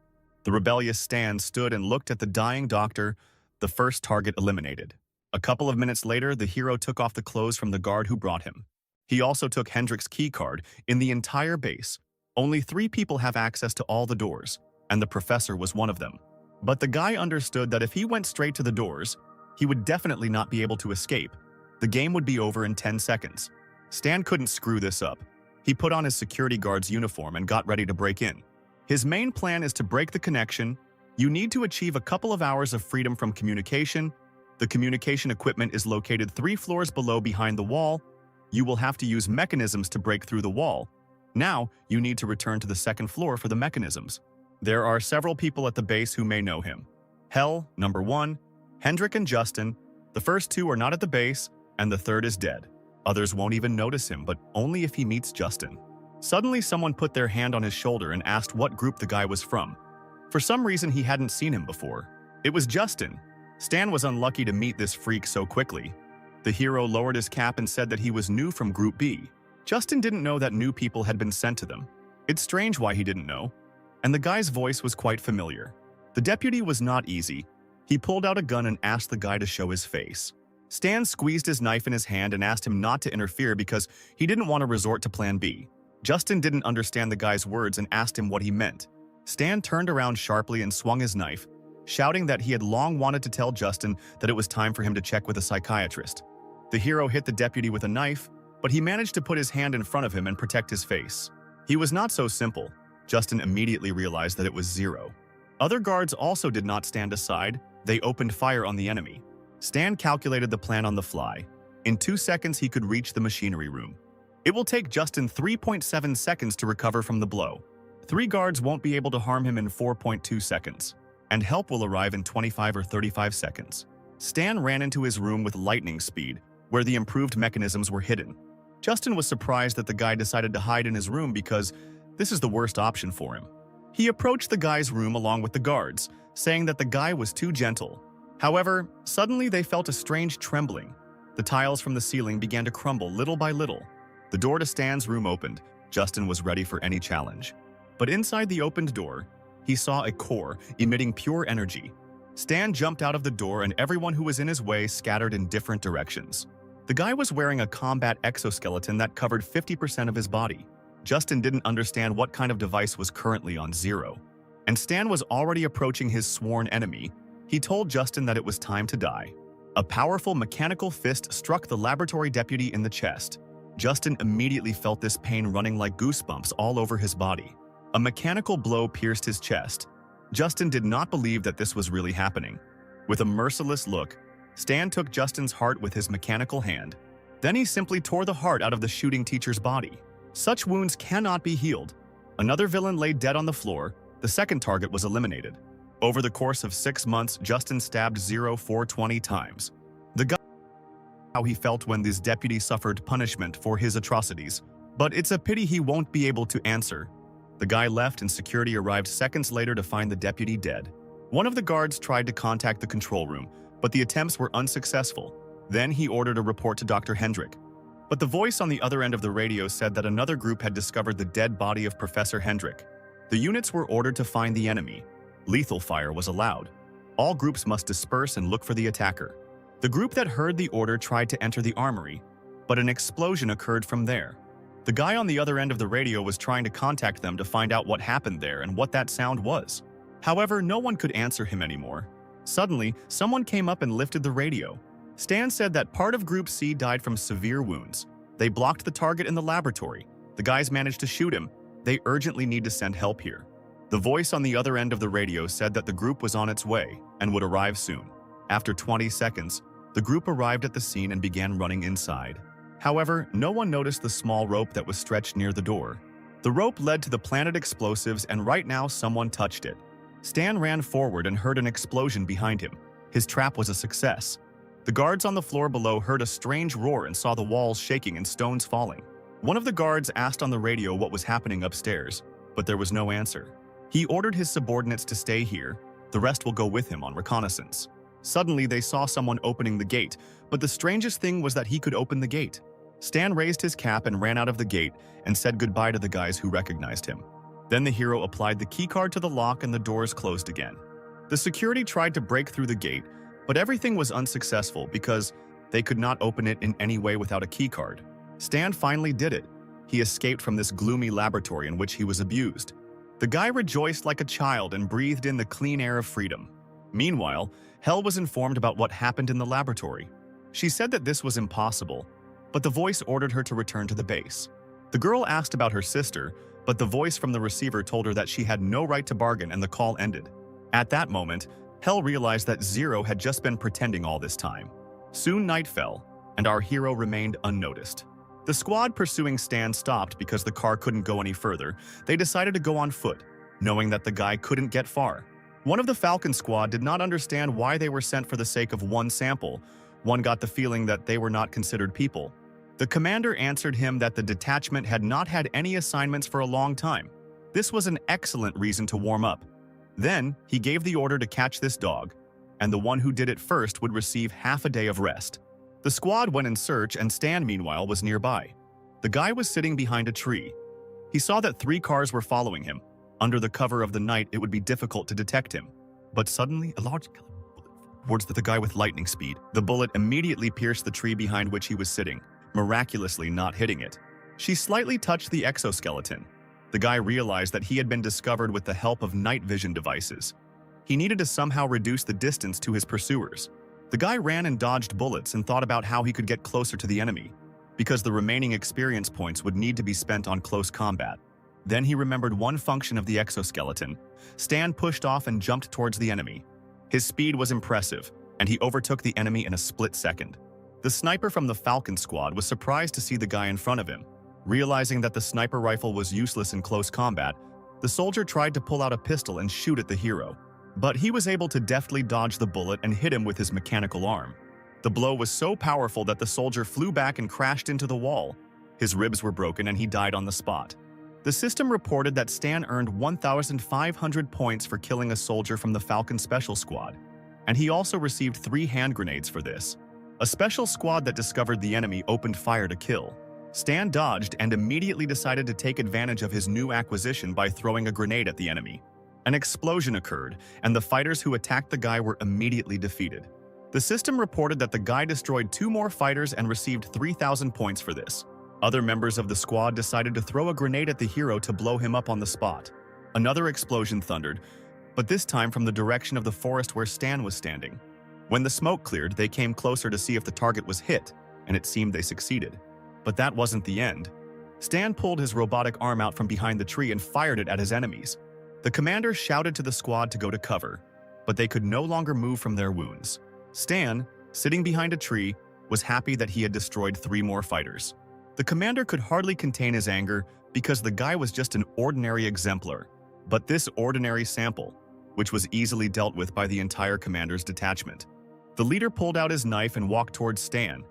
The rebellious Stan stood and looked at the dying doctor, the first target eliminated. A couple of minutes later, the hero took off the clothes from the guard who brought him. He also took Hendrik's keycard. In the entire base, only 3 people have access to all the doors, and the professor was one of them. But the guy understood that if he went straight to the doors, he would definitely not be able to escape. The game would be over in 10 seconds. Stan couldn't screw this up. He put on his security guard's uniform and got ready to break in. His main plan is to break the connection. You need to achieve a couple of hours of freedom from communication. The communication equipment is located 3 floors below behind the wall. You will have to use mechanisms to break through the wall. Now, you need to return to the 2nd floor for the mechanisms. There are several people at the base who may know him. Hell, number 1, Hendrik and Justin. The first 2 are not at the base, and the 3rd is dead. Others won't even notice him, but only if he meets Justin. Suddenly, someone put their hand on his shoulder and asked what group the guy was from. For some reason, he hadn't seen him before. It was Justin. Stan was unlucky to meet this freak so quickly. The hero lowered his cap and said that he was new from Group B. Justin didn't know that new people had been sent to them. It's strange why he didn't know. And the guy's voice was quite familiar. The deputy was not easy. He pulled out a gun and asked the guy to show his face. Stan squeezed his knife in his hand and asked him not to interfere because he didn't want to resort to Plan B. Justin didn't understand the guy's words and asked him what he meant. Stan turned around sharply and swung his knife, shouting that he had long wanted to tell Justin that it was time for him to check with a psychiatrist. The hero hit the deputy with a knife, but he managed to put his hand in front of him and protect his face. He was not so simple. Justin immediately realized that it was Zero. Other guards also did not stand aside. They opened fire on the enemy. Stan calculated the plan on the fly. In 2 seconds, he could reach the machinery room. It will take Justin 3.7 seconds to recover from the blow. 3 guards won't be able to harm him in 4.2 seconds, and help will arrive in 25 or 35 seconds. Stan ran into his room with lightning speed, where the improved mechanisms were hidden. Justin was surprised that the guy decided to hide in his room because this is the worst option for him. He approached the guy's room along with the guards, saying that the guy was too gentle. However, suddenly they felt a strange trembling. The tiles from the ceiling began to crumble little by little. The door to Stan's room opened. Justin was ready for any challenge. But inside the opened door, he saw a core emitting pure energy. Stan jumped out of the door and everyone who was in his way scattered in different directions. The guy was wearing a combat exoskeleton that covered 50% of his body. Justin didn't understand what kind of device was currently on Zero. And Stan was already approaching his sworn enemy. He told Justin that it was time to die. A powerful mechanical fist struck the laboratory deputy in the chest. Justin immediately felt this pain running like goosebumps all over his body. A mechanical blow pierced his chest. Justin did not believe that this was really happening. With a merciless look, Stan took Justin's heart with his mechanical hand. Then he simply tore the heart out of the shooting teacher's body. Such wounds cannot be healed. Another villain lay dead on the floor. The second target was eliminated. Over the course of 6 months, Justin stabbed Zero 420 times. The guy how he felt when this deputy suffered punishment for his atrocities. But it's a pity he won't be able to answer. The guy left and security arrived seconds later to find the deputy dead. One of the guards tried to contact the control room, but the attempts were unsuccessful. Then he ordered a report to Dr. Hendrik. But the voice on the other end of the radio said that another group had discovered the dead body of Professor Hendrik. The units were ordered to find the enemy. Lethal fire was allowed. All groups must disperse and look for the attacker. The group that heard the order tried to enter the armory, but an explosion occurred from there. The guy on the other end of the radio was trying to contact them to find out what happened there and what that sound was. However, no one could answer him anymore. Suddenly, someone came up and lifted the radio. Stan said that part of Group C died from severe wounds. They blocked the target in the laboratory. The guys managed to shoot him. They urgently need to send help here. The voice on the other end of the radio said that the group was on its way and would arrive soon. After 20 seconds, the group arrived at the scene and began running inside. However, no one noticed the small rope that was stretched near the door. The rope led to the planet explosives and right now someone touched it. Stan ran forward and heard an explosion behind him. His trap was a success. The guards on the floor below heard a strange roar and saw the walls shaking and stones falling. One of the guards asked on the radio what was happening upstairs, but there was no answer. He ordered his subordinates to stay here. The rest will go with him on reconnaissance. Suddenly, they saw someone opening the gate, but the strangest thing was that he could open the gate. Stan raised his cap and ran out of the gate and said goodbye to the guys who recognized him. Then the hero applied the keycard to the lock and the doors closed again. The security tried to break through the gate, but everything was unsuccessful because they could not open it in any way without a keycard. Stan finally did it. He escaped from this gloomy laboratory in which he was abused. The guy rejoiced like a child and breathed in the clean air of freedom. Meanwhile, Hel was informed about what happened in the laboratory. She said that this was impossible, but the voice ordered her to return to the base. The girl asked about her sister, but the voice from the receiver told her that she had no right to bargain and the call ended. At that moment, Hel realized that Zero had just been pretending all this time. Soon night fell, and our hero remained unnoticed. The squad pursuing Stan stopped because the car couldn't go any further. They decided to go on foot, knowing that the guy couldn't get far. One of the Falcon squad did not understand why they were sent for the sake of one sample. One got the feeling that they were not considered people. The commander answered him that the detachment had not had any assignments for a long time. This was an excellent reason to warm up. Then, he gave the order to catch this dog, and the one who did it first would receive half a day of rest. The squad went in search, and Stan, meanwhile, was nearby. The guy was sitting behind a tree. He saw that 3 cars were following him. Under the cover of the night, it would be difficult to detect him. But suddenly, a large bullet towards the guy with lightning speed. The bullet immediately pierced the tree behind which he was sitting, miraculously not hitting it. She slightly touched the exoskeleton. The guy realized that he had been discovered with the help of night vision devices. He needed to somehow reduce the distance to his pursuers. The guy ran and dodged bullets and thought about how he could get closer to the enemy, because the remaining experience points would need to be spent on close combat. Then he remembered one function of the exoskeleton. Stan pushed off and jumped towards the enemy. His speed was impressive, and he overtook the enemy in a split second. The sniper from the Falcon squad was surprised to see the guy in front of him. Realizing that the sniper rifle was useless in close combat, the soldier tried to pull out a pistol and shoot at the hero. But he was able to deftly dodge the bullet and hit him with his mechanical arm. The blow was so powerful that the soldier flew back and crashed into the wall. His ribs were broken and he died on the spot. The system reported that Stan earned 1,500 points for killing a soldier from the Falcon Special Squad, and he also received 3 hand grenades for this. A special squad that discovered the enemy opened fire to kill. Stan dodged and immediately decided to take advantage of his new acquisition by throwing a grenade at the enemy. An explosion occurred, and the fighters who attacked the guy were immediately defeated. The system reported that the guy destroyed 2 more fighters and received 3,000 points for this. Other members of the squad decided to throw a grenade at the hero to blow him up on the spot. Another explosion thundered, but this time from the direction of the forest where Stan was standing. When the smoke cleared, they came closer to see if the target was hit, and it seemed they succeeded. But that wasn't the end. Stan pulled his robotic arm out from behind the tree and fired it at his enemies. The commander shouted to the squad to go to cover, but they could no longer move from their wounds. Stan, sitting behind a tree, was happy that he had destroyed 3 more fighters. The commander could hardly contain his anger because the guy was just an ordinary exemplar. But this ordinary sample, which was easily dealt with by the entire commander's detachment. The leader pulled out his knife and walked towards Stan.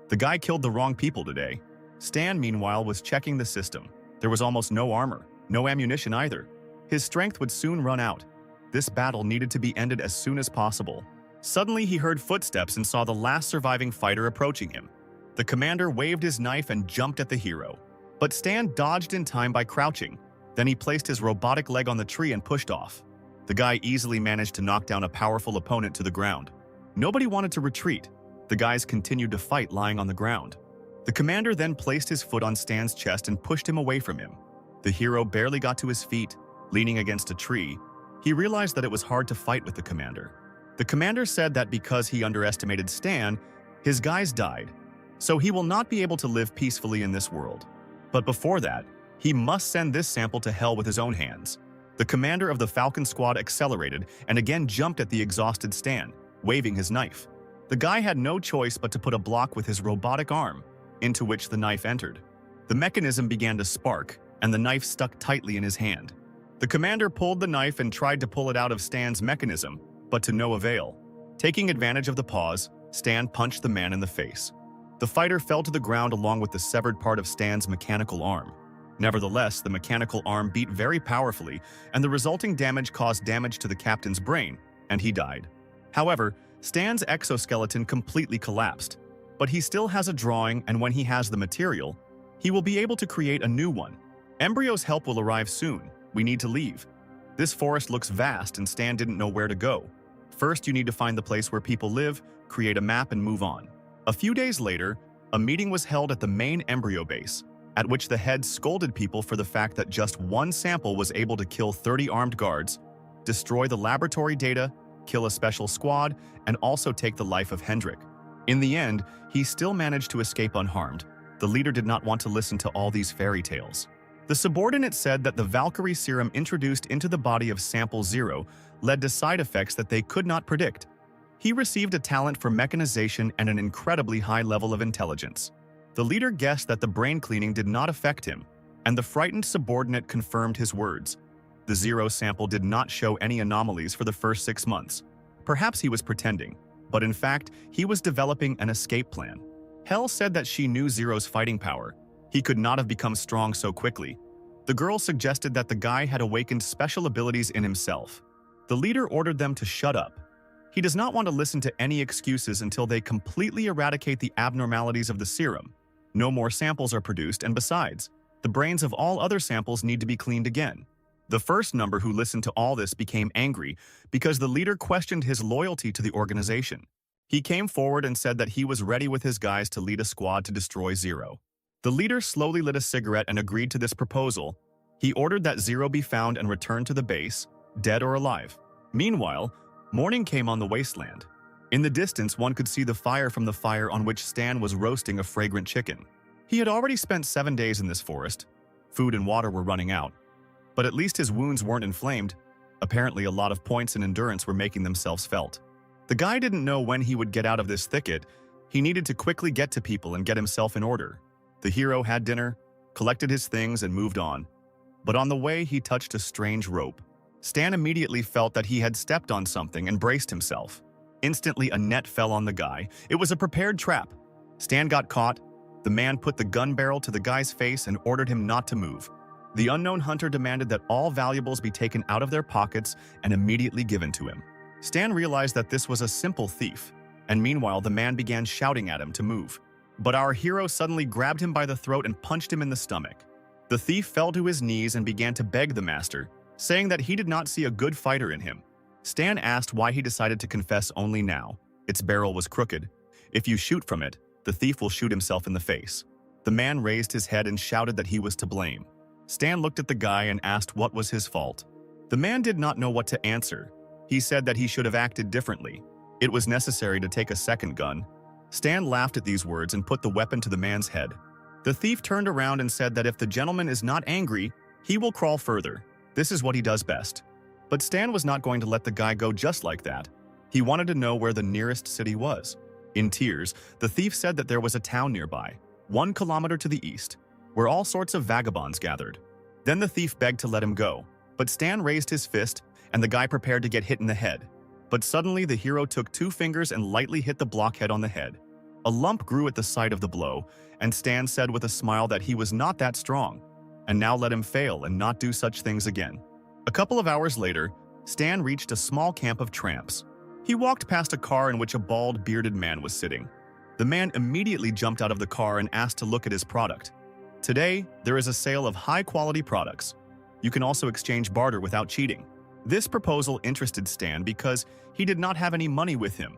The guy killed the wrong people today. Stan, meanwhile, was checking the system. There was almost no armor, no ammunition either. His strength would soon run out. This battle needed to be ended as soon as possible. Suddenly, he heard footsteps and saw the last surviving fighter approaching him. The commander waved his knife and jumped at the hero. But Stan dodged in time by crouching. Then he placed his robotic leg on the tree and pushed off. The guy easily managed to knock down a powerful opponent to the ground. Nobody wanted to retreat. The guys continued to fight lying on the ground. The commander then placed his foot on Stan's chest and pushed him away from him. The hero barely got to his feet, leaning against a tree. He realized that it was hard to fight with the commander. The commander said that because he underestimated Stan, his guys died. So he will not be able to live peacefully in this world. But before that, he must send this sample to hell with his own hands. The commander of the Falcon squad accelerated and again jumped at the exhausted Stan, waving his knife. The guy had no choice but to put a block with his robotic arm, into which the knife entered. The mechanism began to spark, and the knife stuck tightly in his hand. The commander pulled the knife and tried to pull it out of Stan's mechanism, but to no avail. Taking advantage of the pause, Stan punched the man in the face. The fighter fell to the ground along with the severed part of Stan's mechanical arm. Nevertheless, the mechanical arm beat very powerfully, and the resulting damage caused damage to the captain's brain, and he died. However, Stan's exoskeleton completely collapsed, but he still has a drawing, and when he has the material, he will be able to create a new one. Embryo's help will arrive soon. We need to leave. This forest looks vast, and Stan didn't know where to go. First, you need to find the place where people live, create a map, and move on. A few days later, a meeting was held at the main embryo base, at which the head scolded people for the fact that just one sample was able to kill 30 armed guards, destroy the laboratory data, kill a special squad, and also take the life of Hendrik. In the end, he still managed to escape unharmed. The leader did not want to listen to all these fairy tales. The subordinate said that the Valkyrie serum introduced into the body of Sample Zero led to side effects that they could not predict. He received a talent for mechanization and an incredibly high level of intelligence. The leader guessed that the brain cleaning did not affect him, and the frightened subordinate confirmed his words. The Zero sample did not show any anomalies for the first 6 months. Perhaps he was pretending, but in fact, he was developing an escape plan. Hell said that she knew Zero's fighting power. He could not have become strong so quickly. The girl suggested that the guy had awakened special abilities in himself. The leader ordered them to shut up. He does not want to listen to any excuses until they completely eradicate the abnormalities of the serum. No more samples are produced, and besides, the brains of all other samples need to be cleaned again. The first number who listened to all this became angry because the leader questioned his loyalty to the organization. He came forward and said that he was ready with his guys to lead a squad to destroy Zero. The leader slowly lit a cigarette and agreed to this proposal. He ordered that Zero be found and returned to the base, dead or alive. Meanwhile, morning came on the wasteland. In the distance, one could see the fire from the fire on which Stan was roasting a fragrant chicken. He had already spent 7 days in this forest. Food and water were running out. But at least his wounds weren't inflamed. Apparently, a lot of points and endurance were making themselves felt. The guy didn't know when he would get out of this thicket. He needed to quickly get to people and get himself in order. The hero had dinner, collected his things, and moved on. But on the way, he touched a strange rope. Stan immediately felt that he had stepped on something and braced himself. Instantly, a net fell on the guy. It was a prepared trap. Stan got caught. The man put the gun barrel to the guy's face and ordered him not to move. The unknown hunter demanded that all valuables be taken out of their pockets and immediately given to him. Stan realized that this was a simple thief, and meanwhile the man began shouting at him to move. But our hero suddenly grabbed him by the throat and punched him in the stomach. The thief fell to his knees and began to beg the master, saying that he did not see a good fighter in him. Stan asked why he decided to confess only now. Its barrel was crooked. If you shoot from it, the thief will shoot himself in the face. The man raised his head and shouted that he was to blame. Stan looked at the guy and asked what was his fault. The man did not know what to answer. He said that he should have acted differently. It was necessary to take a second gun. Stan laughed at these words and put the weapon to the man's head. The thief turned around and said that if the gentleman is not angry, he will crawl further. This is what he does best. But Stan was not going to let the guy go just like that. He wanted to know where the nearest city was. In tears, the thief said that there was a town nearby, 1 kilometer to the east, where all sorts of vagabonds gathered. Then the thief begged to let him go, but Stan raised his fist and the guy prepared to get hit in the head. But suddenly the hero took 2 fingers and lightly hit the blockhead on the head. A lump grew at the sight of the blow, and Stan said with a smile that he was not that strong, and now let him fail and not do such things again. A couple of hours later, Stan reached a small camp of tramps. He walked past a car in which a bald, bearded man was sitting. The man immediately jumped out of the car and asked to look at his product. Today, there is a sale of high-quality products. You can also exchange barter without cheating. This proposal interested Stan because he did not have any money with him.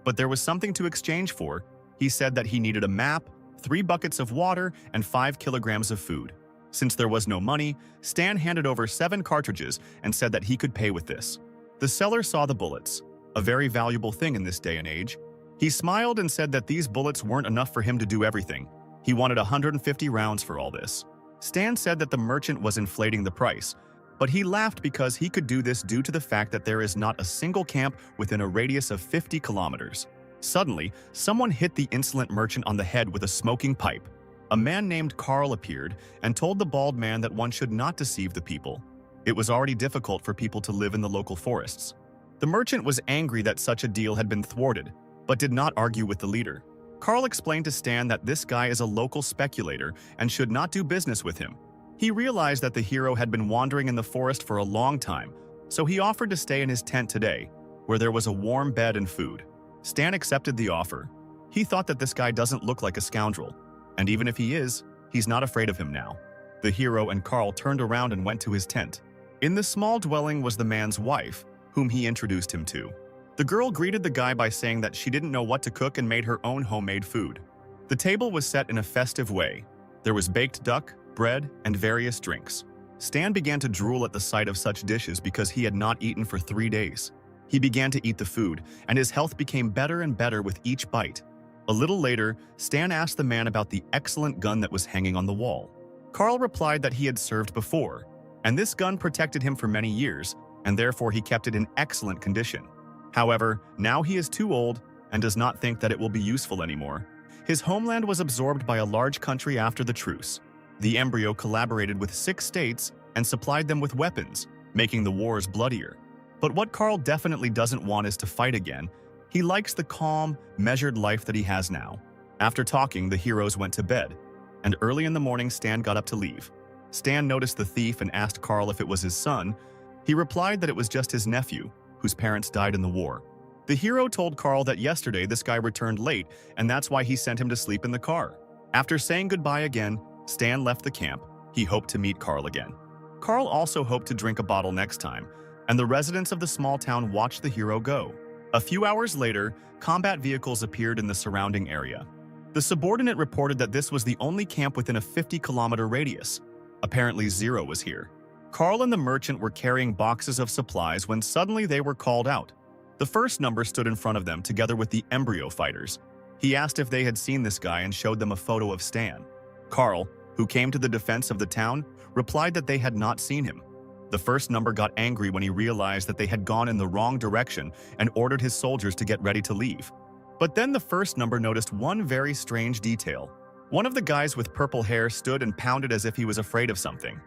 But there was something to exchange for. He said that he needed a map, 3 buckets of water, and 5 kilograms of food. Since there was no money, Stan handed over 7 cartridges and said that he could pay with this. The seller saw the bullets, a very valuable thing in this day and age. He smiled and said that these bullets weren't enough for him to do everything. He wanted 150 rounds for all this. Stan said that the merchant was inflating the price, but he laughed because he could do this due to the fact that there is not a single camp within a radius of 50 kilometers. Suddenly, someone hit the insolent merchant on the head with a smoking pipe. A man named Carl appeared and told the bald man that one should not deceive the people. It was already difficult for people to live in the local forests. The merchant was angry that such a deal had been thwarted, but did not argue with the leader. Carl explained to Stan that this guy is a local speculator and should not do business with him. He realized that the hero had been wandering in the forest for a long time, so he offered to stay in his tent today, where there was a warm bed and food. Stan accepted the offer. He thought that this guy doesn't look like a scoundrel. And even if he is, he's not afraid of him now. The hero and Carl turned around and went to his tent. In the small dwelling was the man's wife, whom he introduced him to. The girl greeted the guy by saying that she didn't know what to cook and made her own homemade food. The table was set in a festive way. There was baked duck, bread, and various drinks. Stan began to drool at the sight of such dishes because he had not eaten for 3 days. He began to eat the food, and his health became better and better with each bite. A little later, Stan asked the man about the excellent gun that was hanging on the wall. Carl replied that he had served before, and this gun protected him for many years, and therefore he kept it in excellent condition. However, now he is too old and does not think that it will be useful anymore. His homeland was absorbed by a large country after the truce. The embryo collaborated with 6 states and supplied them with weapons, making the wars bloodier. But what Carl definitely doesn't want is to fight again. He likes the calm, measured life that he has now. After talking, the heroes went to bed, and early in the morning Stan got up to leave. Stan noticed the thief and asked Carl if it was his son. He replied that it was just his nephew, whose parents died in the war. The hero told Carl that yesterday this guy returned late, and that's why he sent him to sleep in the car. After saying goodbye again, Stan left the camp. He hoped to meet Carl again. Carl also hoped to drink a bottle next time, and the residents of the small town watched the hero go. A few hours later, combat vehicles appeared in the surrounding area. The subordinate reported that this was the only camp within a 50-kilometer radius. Apparently, Zero was here. Carl and the merchant were carrying boxes of supplies when suddenly they were called out. The first number stood in front of them together with the embryo fighters. He asked if they had seen this guy and showed them a photo of Stan. Carl, who came to the defense of the town, replied that they had not seen him. The first number got angry when he realized that they had gone in the wrong direction and ordered his soldiers to get ready to leave. But then the first number noticed one very strange detail. One of the guys with purple hair stood and pounded as if he was afraid of something.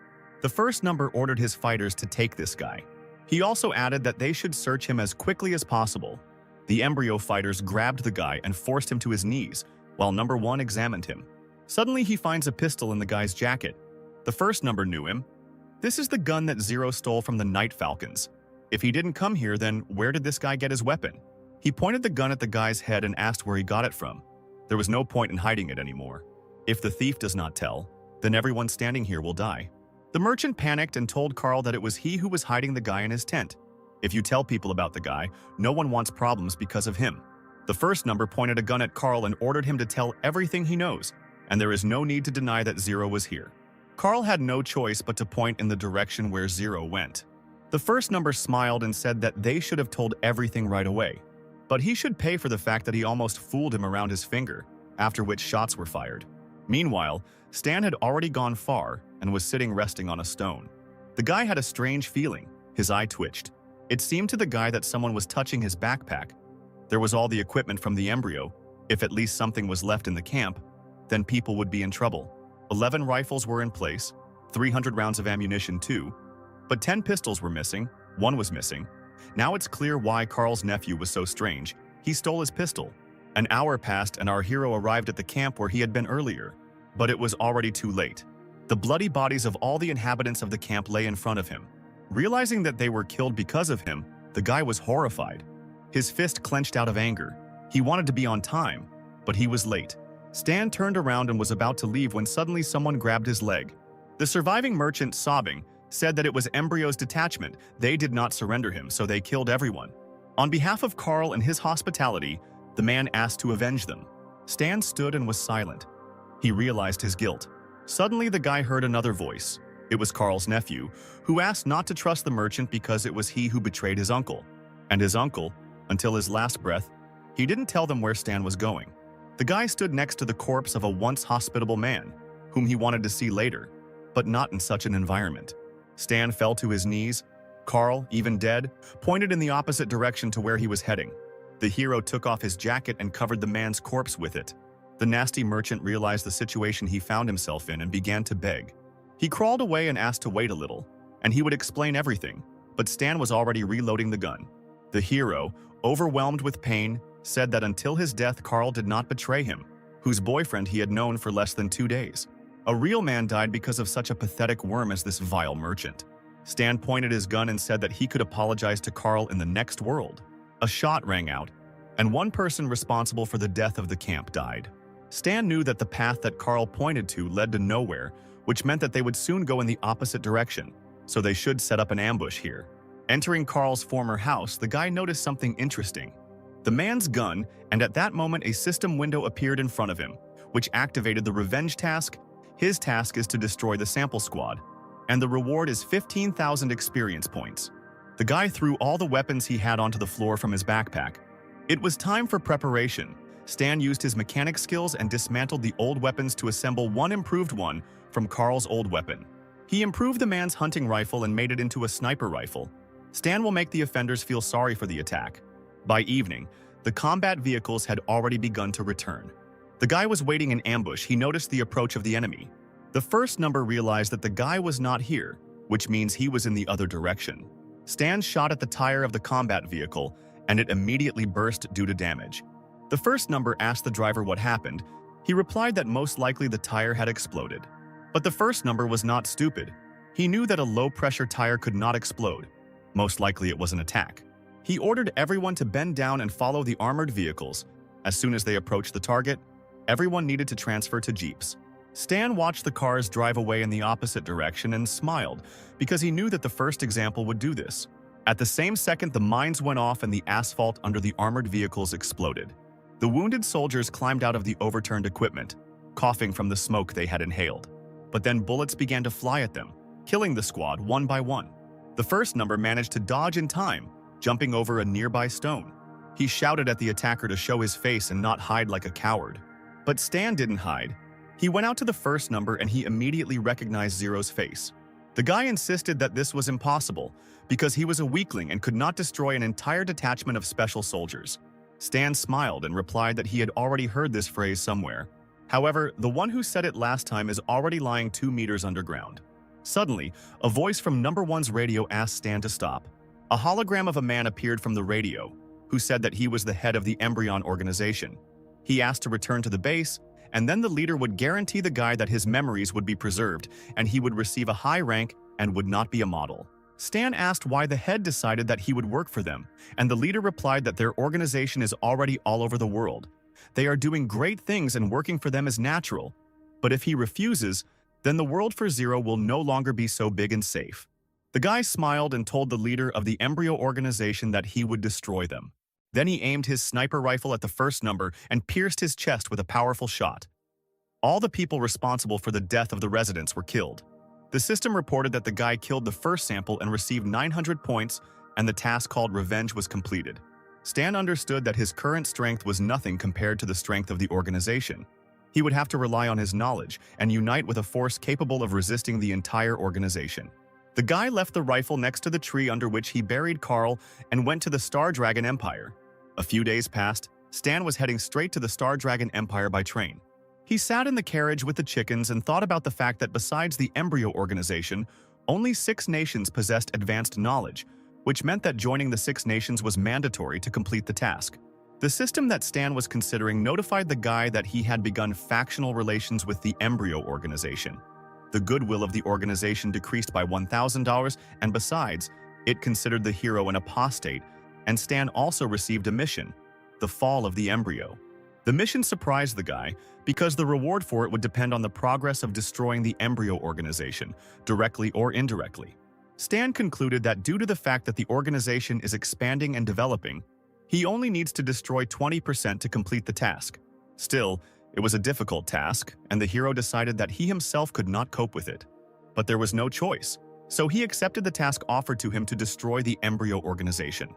The first number ordered his fighters to take this guy. He also added that they should search him as quickly as possible. The embryo fighters grabbed the guy and forced him to his knees, while number 1 examined him. Suddenly he finds a pistol in the guy's jacket. The first number knew him. This is the gun that Zero stole from the Night Falcons. If he didn't come here, then where did this guy get his weapon? He pointed the gun at the guy's head and asked where he got it from. There was no point in hiding it anymore. If the thief does not tell, then everyone standing here will die. The merchant panicked and told Carl that it was he who was hiding the guy in his tent. If you tell people about the guy, no one wants problems because of him. The first number pointed a gun at Carl and ordered him to tell everything he knows, and there is no need to deny that Zero was here. Carl had no choice but to point in the direction where Zero went. The first number smiled and said that they should have told everything right away, but he should pay for the fact that he almost fooled him around his finger, after which shots were fired. Meanwhile, Stan had already gone far and was sitting resting on a stone. The guy had a strange feeling. His eye twitched. It seemed to the guy that someone was touching his backpack. There was all the equipment from the embryo. If at least something was left in the camp, then people would be in trouble. 11 rifles were in place, 300 rounds of ammunition too, but 10 pistols were missing, 1 was missing. Now it's clear why Carl's nephew was so strange. He stole his pistol. An hour passed and our hero arrived at the camp where he had been earlier, but it was already too late. The bloody bodies of all the inhabitants of the camp lay in front of him. Realizing that they were killed because of him, the guy was horrified. His fist clenched out of anger. He wanted to be on time, but he was late. Stan turned around and was about to leave when suddenly someone grabbed his leg. The surviving merchant, sobbing, said that it was Embryo's detachment. They did not surrender him, so they killed everyone. On behalf of Carl and his hospitality, the man asked to avenge them. Stan stood and was silent. He realized his guilt. Suddenly, the guy heard another voice. It was Carl's nephew, who asked not to trust the merchant because it was he who betrayed his uncle. And his uncle, until his last breath, he didn't tell them where Stan was going. The guy stood next to the corpse of a once hospitable man, whom he wanted to see later, but not in such an environment. Stan fell to his knees. Carl, even dead, pointed in the opposite direction to where he was heading. The hero took off his jacket and covered the man's corpse with it. The nasty merchant realized the situation he found himself in and began to beg. He crawled away and asked to wait a little, and he would explain everything, but Stan was already reloading the gun. The hero, overwhelmed with pain, said that until his death Carl did not betray him, whose boyfriend he had known for less than 2 days. A real man died because of such a pathetic worm as this vile merchant. Stan pointed his gun and said that he could apologize to Carl in the next world. A shot rang out, and one person responsible for the death of the camp died. Stan knew that the path that Carl pointed to led to nowhere, which meant that they would soon go in the opposite direction, so they should set up an ambush here. Entering Carl's former house, the guy noticed something interesting. The man's gun, and at that moment a system window appeared in front of him, which activated the revenge task. His task is to destroy the sample squad, and the reward is 15,000 experience points. The guy threw all the weapons he had onto the floor from his backpack. It was time for preparation. Stan used his mechanic skills and dismantled the old weapons to assemble one improved one from Carl's old weapon. He improved the man's hunting rifle and made it into a sniper rifle. Stan will make the offenders feel sorry for the attack. By evening, the combat vehicles had already begun to return. The guy was waiting in ambush. He noticed the approach of the enemy. The first number realized that the guy was not here, which means he was in the other direction. Stan shot at the tire of the combat vehicle, and it immediately burst due to damage. The first number asked the driver what happened. He replied that most likely the tire had exploded. But the first number was not stupid. He knew that a low-pressure tire could not explode. Most likely it was an attack. He ordered everyone to bend down and follow the armored vehicles. As soon as they approached the target, everyone needed to transfer to jeeps. Stan watched the cars drive away in the opposite direction and smiled because he knew that the first example would do this. At the same second, the mines went off and the asphalt under the armored vehicles exploded. The wounded soldiers climbed out of the overturned equipment, coughing from the smoke they had inhaled. But then bullets began to fly at them, killing the squad one by one. The first number managed to dodge in time, jumping over a nearby stone. He shouted at the attacker to show his face and not hide like a coward. But Stan didn't hide. He went out to the first number and he immediately recognized Zero's face. The guy insisted that this was impossible because he was a weakling and could not destroy an entire detachment of special soldiers. Stan smiled and replied that he had already heard this phrase somewhere. However, the one who said it last time is already lying 2 meters underground. Suddenly, a voice from number one's radio asked Stan to stop. A hologram of a man appeared from the radio, who said that he was the head of the Embryon organization. He asked to return to the base, and then the leader would guarantee the guy that his memories would be preserved, and he would receive a high rank and would not be a model. Stan asked why the head decided that he would work for them, and the leader replied that their organization is already all over the world. They are doing great things and working for them is natural. But if he refuses, then the world for Zero will no longer be so big and safe. The guy smiled and told the leader of the embryo organization that he would destroy them. Then he aimed his sniper rifle at the first number and pierced his chest with a powerful shot. All the people responsible for the death of the residents were killed. The system reported that the guy killed the first sample and received 900 points, and the task called Revenge was completed. Stan understood that his current strength was nothing compared to the strength of the organization. He would have to rely on his knowledge and unite with a force capable of resisting the entire organization. The guy left the rifle next to the tree under which he buried Carl and went to the Star Dragon Empire. A few days passed. Stan was heading straight to the Star Dragon Empire by train. He sat in the carriage with the chickens and thought about the fact that besides the embryo organization, only 6 nations possessed advanced knowledge, which meant that joining the 6 nations was mandatory to complete the task. The system that Stan was considering notified the guy that he had begun factional relations with the embryo organization. The goodwill of the organization decreased by $1,000, and besides, it considered the hero an apostate, and Stan also received a mission, the fall of the embryo. The mission surprised the guy because the reward for it would depend on the progress of destroying the embryo organization, directly or indirectly. Stan concluded that due to the fact that the organization is expanding and developing, he only needs to destroy 20% to complete the task. Still, it was a difficult task, and the hero decided that he himself could not cope with it. But there was no choice, so he accepted the task offered to him to destroy the embryo organization.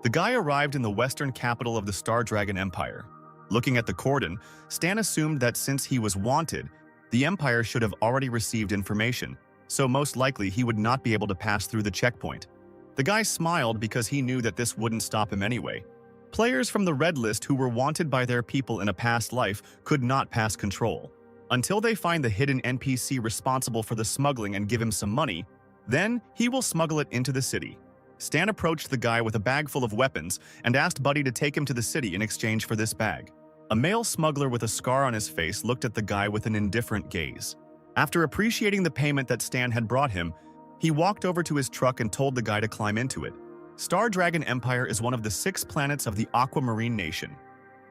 The guy arrived in the western capital of the Star Dragon Empire. Looking at the cordon, Stan assumed that since he was wanted, the Empire should have already received information, so most likely he would not be able to pass through the checkpoint. The guy smiled because he knew that this wouldn't stop him anyway. Players from the Red List who were wanted by their people in a past life could not pass control. Until they find the hidden NPC responsible for the smuggling and give him some money, then he will smuggle it into the city. Stan approached the guy with a bag full of weapons and asked Buddy to take him to the city in exchange for this bag. A male smuggler with a scar on his face looked at the guy with an indifferent gaze. After appreciating the payment that Stan had brought him, he walked over to his truck and told the guy to climb into it. Star Dragon Empire is one of the 6 planets of the Aquamarine Nation.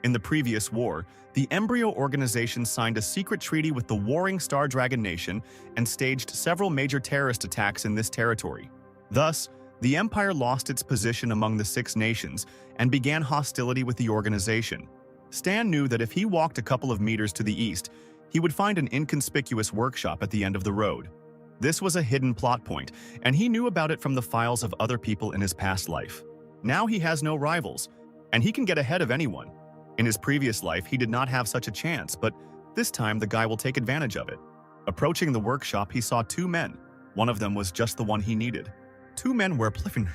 In the previous war, the embryo organization signed a secret treaty with the warring Star Dragon Nation and staged several major terrorist attacks in this territory. Thus, the Empire lost its position among the 6 nations and began hostility with the organization. Stan knew that if he walked a couple of meters to the east, he would find an inconspicuous workshop at the end of the road. This was a hidden plot point, and he knew about it from the files of other people in his past life. Now he has no rivals, and he can get ahead of anyone. In his previous life, he did not have such a chance, but this time the guy will take advantage of it. Approaching the workshop, he saw 2 men. One of them was just the one he needed. 2 men were playing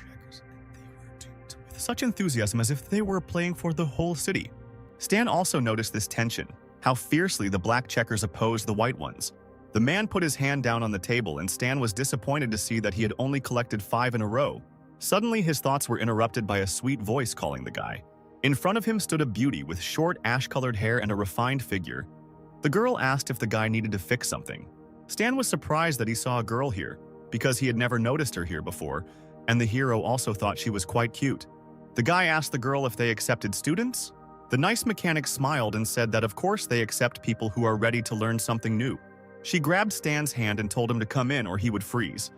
with such enthusiasm as if they were playing for the whole city. Stan also noticed this tension, how fiercely the black checkers opposed the white ones. The man put his hand down on the table, and Stan was disappointed to see that he had only collected 5 in a row. Suddenly, his thoughts were interrupted by a sweet voice calling the guy. In front of him stood a beauty with short, ash-colored hair and a refined figure. The girl asked if the guy needed to fix something. Stan was surprised that he saw a girl here, because he had never noticed her here before, and the hero also thought she was quite cute. The guy asked the girl if they accepted students. The nice mechanic smiled and said that of course they accept people who are ready to learn something new. She grabbed Stan's hand and told him to come in or he would freeze.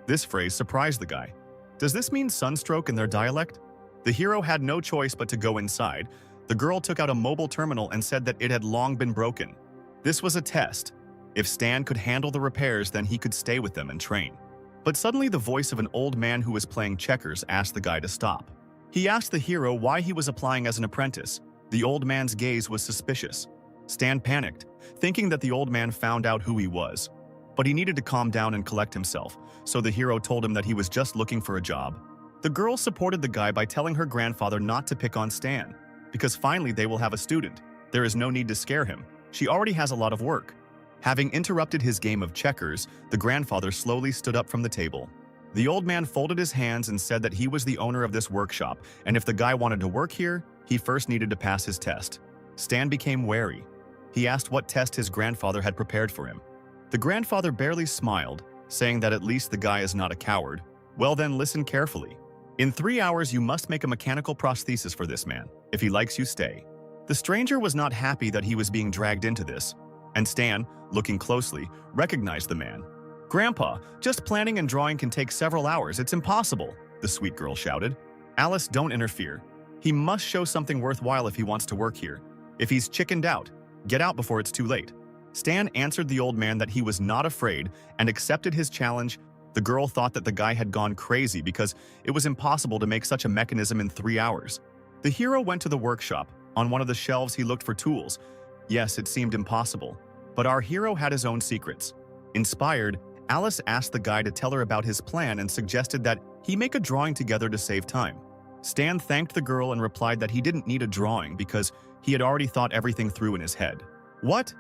This phrase surprised the guy. Does this mean sunstroke in their dialect? The hero had no choice but to go inside. The girl took out a mobile terminal and said that it had long been broken. This was a test. If Stan could handle the repairs, then he could stay with them and train. But suddenly the voice of an old man who was playing checkers asked the guy to stop. He asked the hero why he was applying as an apprentice. The old man's gaze was suspicious. Stan panicked, thinking that the old man found out who he was. But he needed to calm down and collect himself, so the hero told him that he was just looking for a job. The girl supported the guy by telling her grandfather not to pick on Stan, because finally they will have a student. There is no need to scare him. She already has a lot of work. Having interrupted his game of checkers, the grandfather slowly stood up from the table. The old man folded his hands and said that he was the owner of this workshop, and if the guy wanted to work here, he first needed to pass his test. Stan became wary. He asked what test his grandfather had prepared for him. The grandfather barely smiled, saying that at least the guy is not a coward. Well then, listen carefully. In 3 hours, you must make a mechanical prosthesis for this man. If he likes you, stay. The stranger was not happy that he was being dragged into this, and Stan, looking closely, recognized the man. Grandpa, just planning and drawing can take several hours. It's impossible, the sweet girl shouted. Alice, don't interfere. He must show something worthwhile if he wants to work here. If he's chickened out, get out before it's too late. Stan answered the old man that he was not afraid and accepted his challenge. The girl thought that the guy had gone crazy because it was impossible to make such a mechanism in 3 hours. The hero went to the workshop. On one of the shelves, he looked for tools. Yes, it seemed impossible, but our hero had his own secrets. Inspired, Alice asked the guy to tell her about his plan and suggested that he make a drawing together to save time. Stan thanked the girl and replied that he didn't need a drawing because he had already thought everything through in his head. What?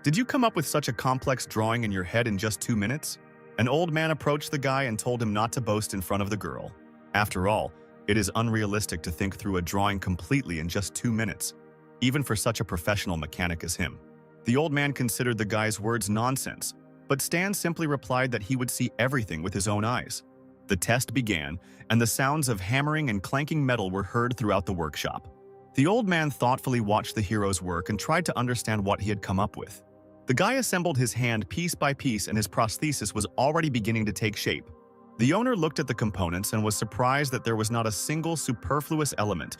Did you come up with such a complex drawing in your head in just 2 minutes? An old man approached the guy and told him not to boast in front of the girl. After all, it is unrealistic to think through a drawing completely in just 2 minutes, even for such a professional mechanic as him. The old man considered the guy's words nonsense, but Stan simply replied that he would see everything with his own eyes. The test began, and the sounds of hammering and clanking metal were heard throughout the workshop. The old man thoughtfully watched the hero's work and tried to understand what he had come up with. The guy assembled his hand piece by piece and his prosthesis was already beginning to take shape. The owner looked at the components and was surprised that there was not a single superfluous element.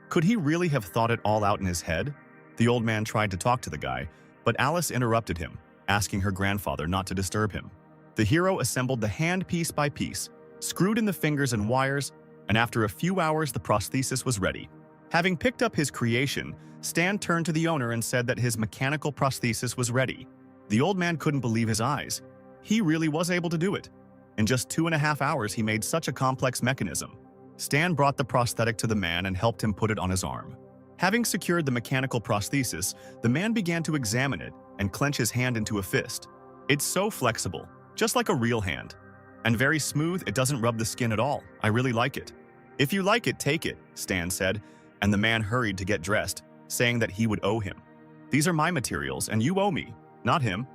Could he really have thought it all out in his head? The old man tried to talk to the guy, but Alice interrupted him, asking her grandfather not to disturb him. The hero assembled the hand piece by piece, screwed in the fingers and wires, and after a few hours the prosthesis was ready. Having picked up his creation, Stan turned to the owner and said that his mechanical prosthesis was ready. The old man couldn't believe his eyes. He really was able to do it. In just 2.5 hours, he made such a complex mechanism. Stan brought the prosthetic to the man and helped him put it on his arm. Having secured the mechanical prosthesis, the man began to examine it and clench his hand into a fist. It's so flexible, just like a real hand. And very smooth, it doesn't rub the skin at all. I really like it. If you like it, take it, Stan said, and the man hurried to get dressed, saying that he would owe him. These are my materials, and you owe me, not him.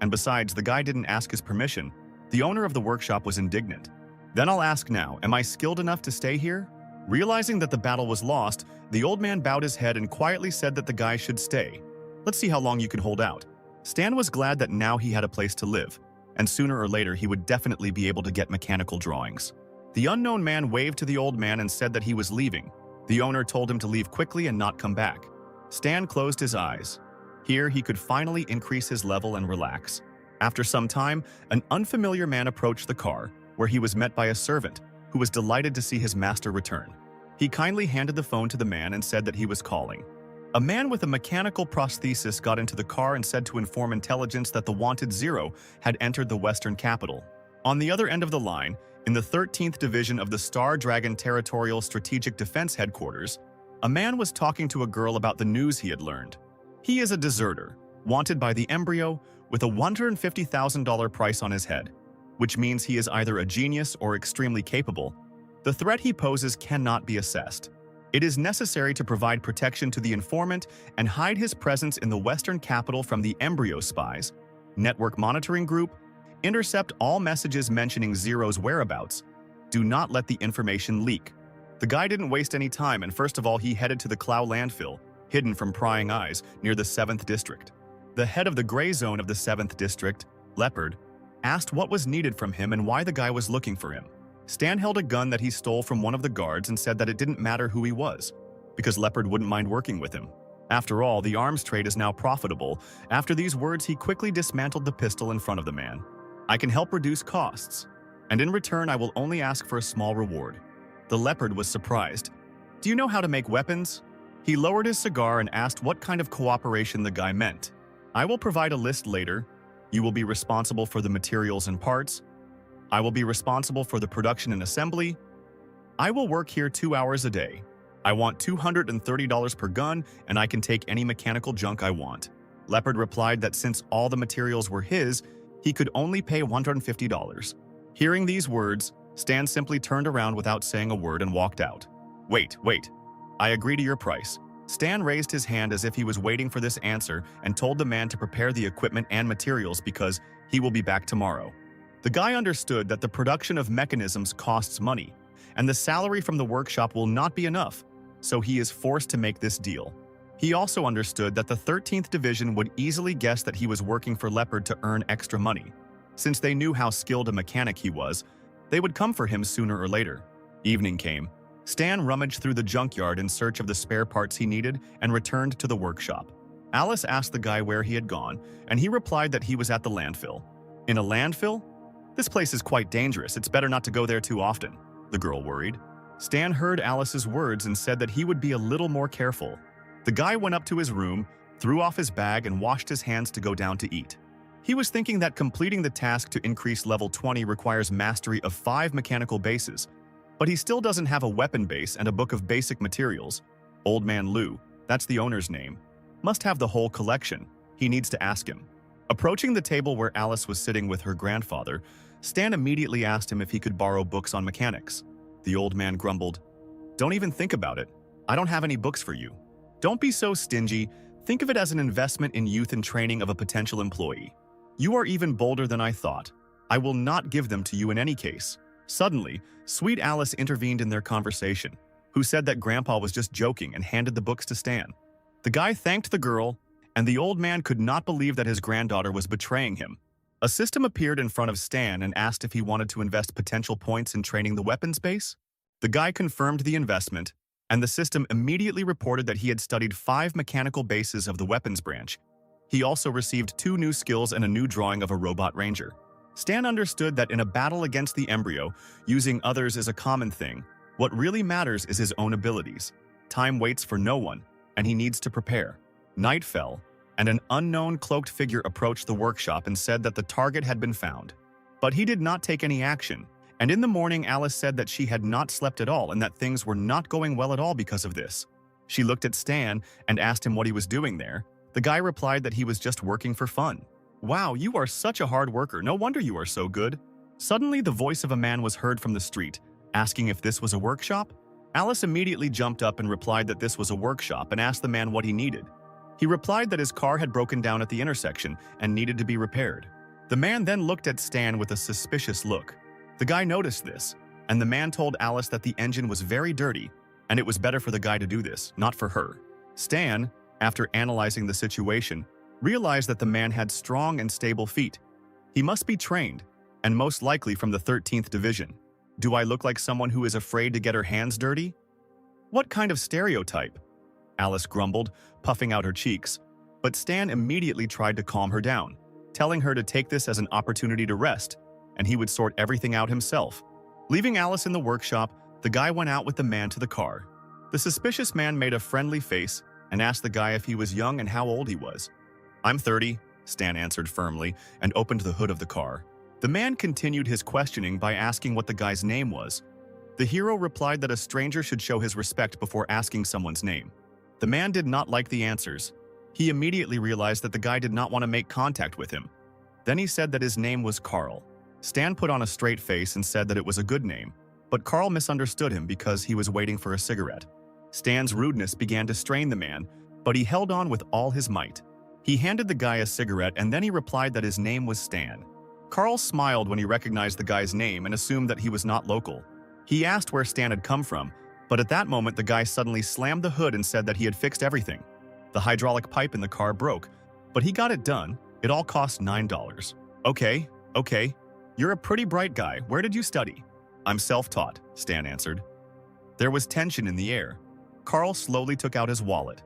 And besides, the guy didn't ask his permission. The owner of the workshop was indignant. Then I'll ask now, am I skilled enough to stay here? Realizing that the battle was lost, the old man bowed his head and quietly said that the guy should stay. Let's see how long you can hold out. Stan was glad that now he had a place to live, and sooner or later he would definitely be able to get mechanical drawings. The unknown man waved to the old man and said that he was leaving. The owner told him to leave quickly and not come back. Stan closed his eyes. Here he could finally increase his level and relax. After some time, an unfamiliar man approached the car, where he was met by a servant, who was delighted to see his master return. He kindly handed the phone to the man and said that he was calling. A man with a mechanical prosthesis got into the car and said to inform intelligence that the wanted Zero had entered the western capital. On the other end of the line, in the 13th Division of the Star Dragon Territorial Strategic Defense Headquarters, a man was talking to a girl about the news he had learned. He is a deserter, wanted by the embryo, with a $150,000 price on his head, which means he is either a genius or extremely capable. The threat he poses cannot be assessed. It is necessary to provide protection to the informant and hide his presence in the western capital from the embryo spies, network monitoring group, intercept all messages mentioning Zero's whereabouts. Do not let the information leak. The guy didn't waste any time, and first of all he headed to the Clow landfill, hidden from prying eyes, near the 7th district. The head of the gray zone of the 7th district, Leopard, asked what was needed from him and why the guy was looking for him. Stan held a gun that he stole from one of the guards and said that it didn't matter who he was, because Leopard wouldn't mind working with him. After all, the arms trade is now profitable. After these words, he quickly dismantled the pistol in front of the man. I can help reduce costs, and in return I will only ask for a small reward. The Leopard was surprised. Do you know how to make weapons? He lowered his cigar and asked what kind of cooperation the guy meant. I will provide a list later. You will be responsible for the materials and parts. I will be responsible for the production and assembly. I will work here 2 hours a day. I want $230 per gun, and I can take any mechanical junk I want. Leopard replied that since all the materials were his, he could only pay $150. Hearing these words, Stan simply turned around without saying a word and walked out. Wait. I agree to your price. Stan raised his hand as if he was waiting for this answer and told the man to prepare the equipment and materials because he will be back tomorrow. The guy understood that the production of mechanisms costs money, and the salary from the workshop will not be enough, so he is forced to make this deal. He also understood that the 13th Division would easily guess that he was working for Leopard to earn extra money. Since they knew how skilled a mechanic he was, they would come for him sooner or later. Evening came. Stan rummaged through the junkyard in search of the spare parts he needed and returned to the workshop. Alice asked the guy where he had gone, and he replied that he was at the landfill. In a landfill? This place is quite dangerous. It's better not to go there too often, the girl worried. Stan heard Alice's words and said that he would be a little more careful. The guy went up to his room, threw off his bag, and washed his hands to go down to eat. He was thinking that completing the task to increase level 20 requires mastery of 5 mechanical bases, but he still doesn't have a weapon base and a book of basic materials. Old Man Lou, that's the owner's name, must have the whole collection. He needs to ask him. Approaching the table where Alice was sitting with her grandfather, Stan immediately asked him if he could borrow books on mechanics. The old man grumbled, "Don't even think about it. I don't have any books for you. Don't be so stingy. Think of it as an investment in youth and training of a potential employee. You are even bolder than I thought. I will not give them to you in any case." Suddenly, sweet Alice intervened in their conversation, who said that Grandpa was just joking and handed the books to Stan. The guy thanked the girl, and the old man could not believe that his granddaughter was betraying him. A system appeared in front of Stan and asked if he wanted to invest potential points in training the weapons base. The guy confirmed the investment, and the system immediately reported that he had studied 5 mechanical bases of the weapons branch. He also received 2 new skills and a new drawing of a robot ranger. Stan understood that in a battle against the embryo, using others is a common thing. What really matters is his own abilities. Time waits for no one, and he needs to prepare. Night fell, and an unknown cloaked figure approached the workshop and said that the target had been found. But he did not take any action, and in the morning Alice said that she had not slept at all and that things were not going well at all because of this. She looked at Stan and asked him what he was doing there. The guy replied that he was just working for fun. "Wow, you are such a hard worker. No wonder you are so good." Suddenly, the voice of a man was heard from the street, asking if this was a workshop. Alice immediately jumped up and replied that this was a workshop and asked the man what he needed. He replied that his car had broken down at the intersection and needed to be repaired. The man then looked at Stan with a suspicious look. The guy noticed this, and the man told Alice that the engine was very dirty, and it was better for the guy to do this, not for her. Stan, after analyzing the situation, realized that the man had strong and stable feet. He must be trained, and most likely from the 13th Division. Do I look like someone who is afraid to get her hands dirty? What kind of stereotype? Alice grumbled, puffing out her cheeks, but Stan immediately tried to calm her down, telling her to take this as an opportunity to rest, and he would sort everything out himself. Leaving Alice in the workshop, the guy went out with the man to the car. The suspicious man made a friendly face and asked the guy if he was young and how old he was. "I'm 30, Stan answered firmly and opened the hood of the car. The man continued his questioning by asking what the guy's name was. The hero replied that a stranger should show his respect before asking someone's name. The man did not like the answers. He immediately realized that the guy did not want to make contact with him. Then he said that his name was Carl. Stan put on a straight face and said that it was a good name, but Carl misunderstood him because he was waiting for a cigarette. Stan's rudeness began to strain the man, but he held on with all his might. He handed the guy a cigarette and then he replied that his name was Stan. Carl smiled when he recognized the guy's name and assumed that he was not local. He asked where Stan had come from, but at that moment the guy suddenly slammed the hood and said that he had fixed everything. The hydraulic pipe in the car broke, But he got it done. It all cost $9. Okay. You're a pretty bright guy. Where did you study? I'm self-taught, Stan answered. There was tension in the air. Carl slowly took out his wallet.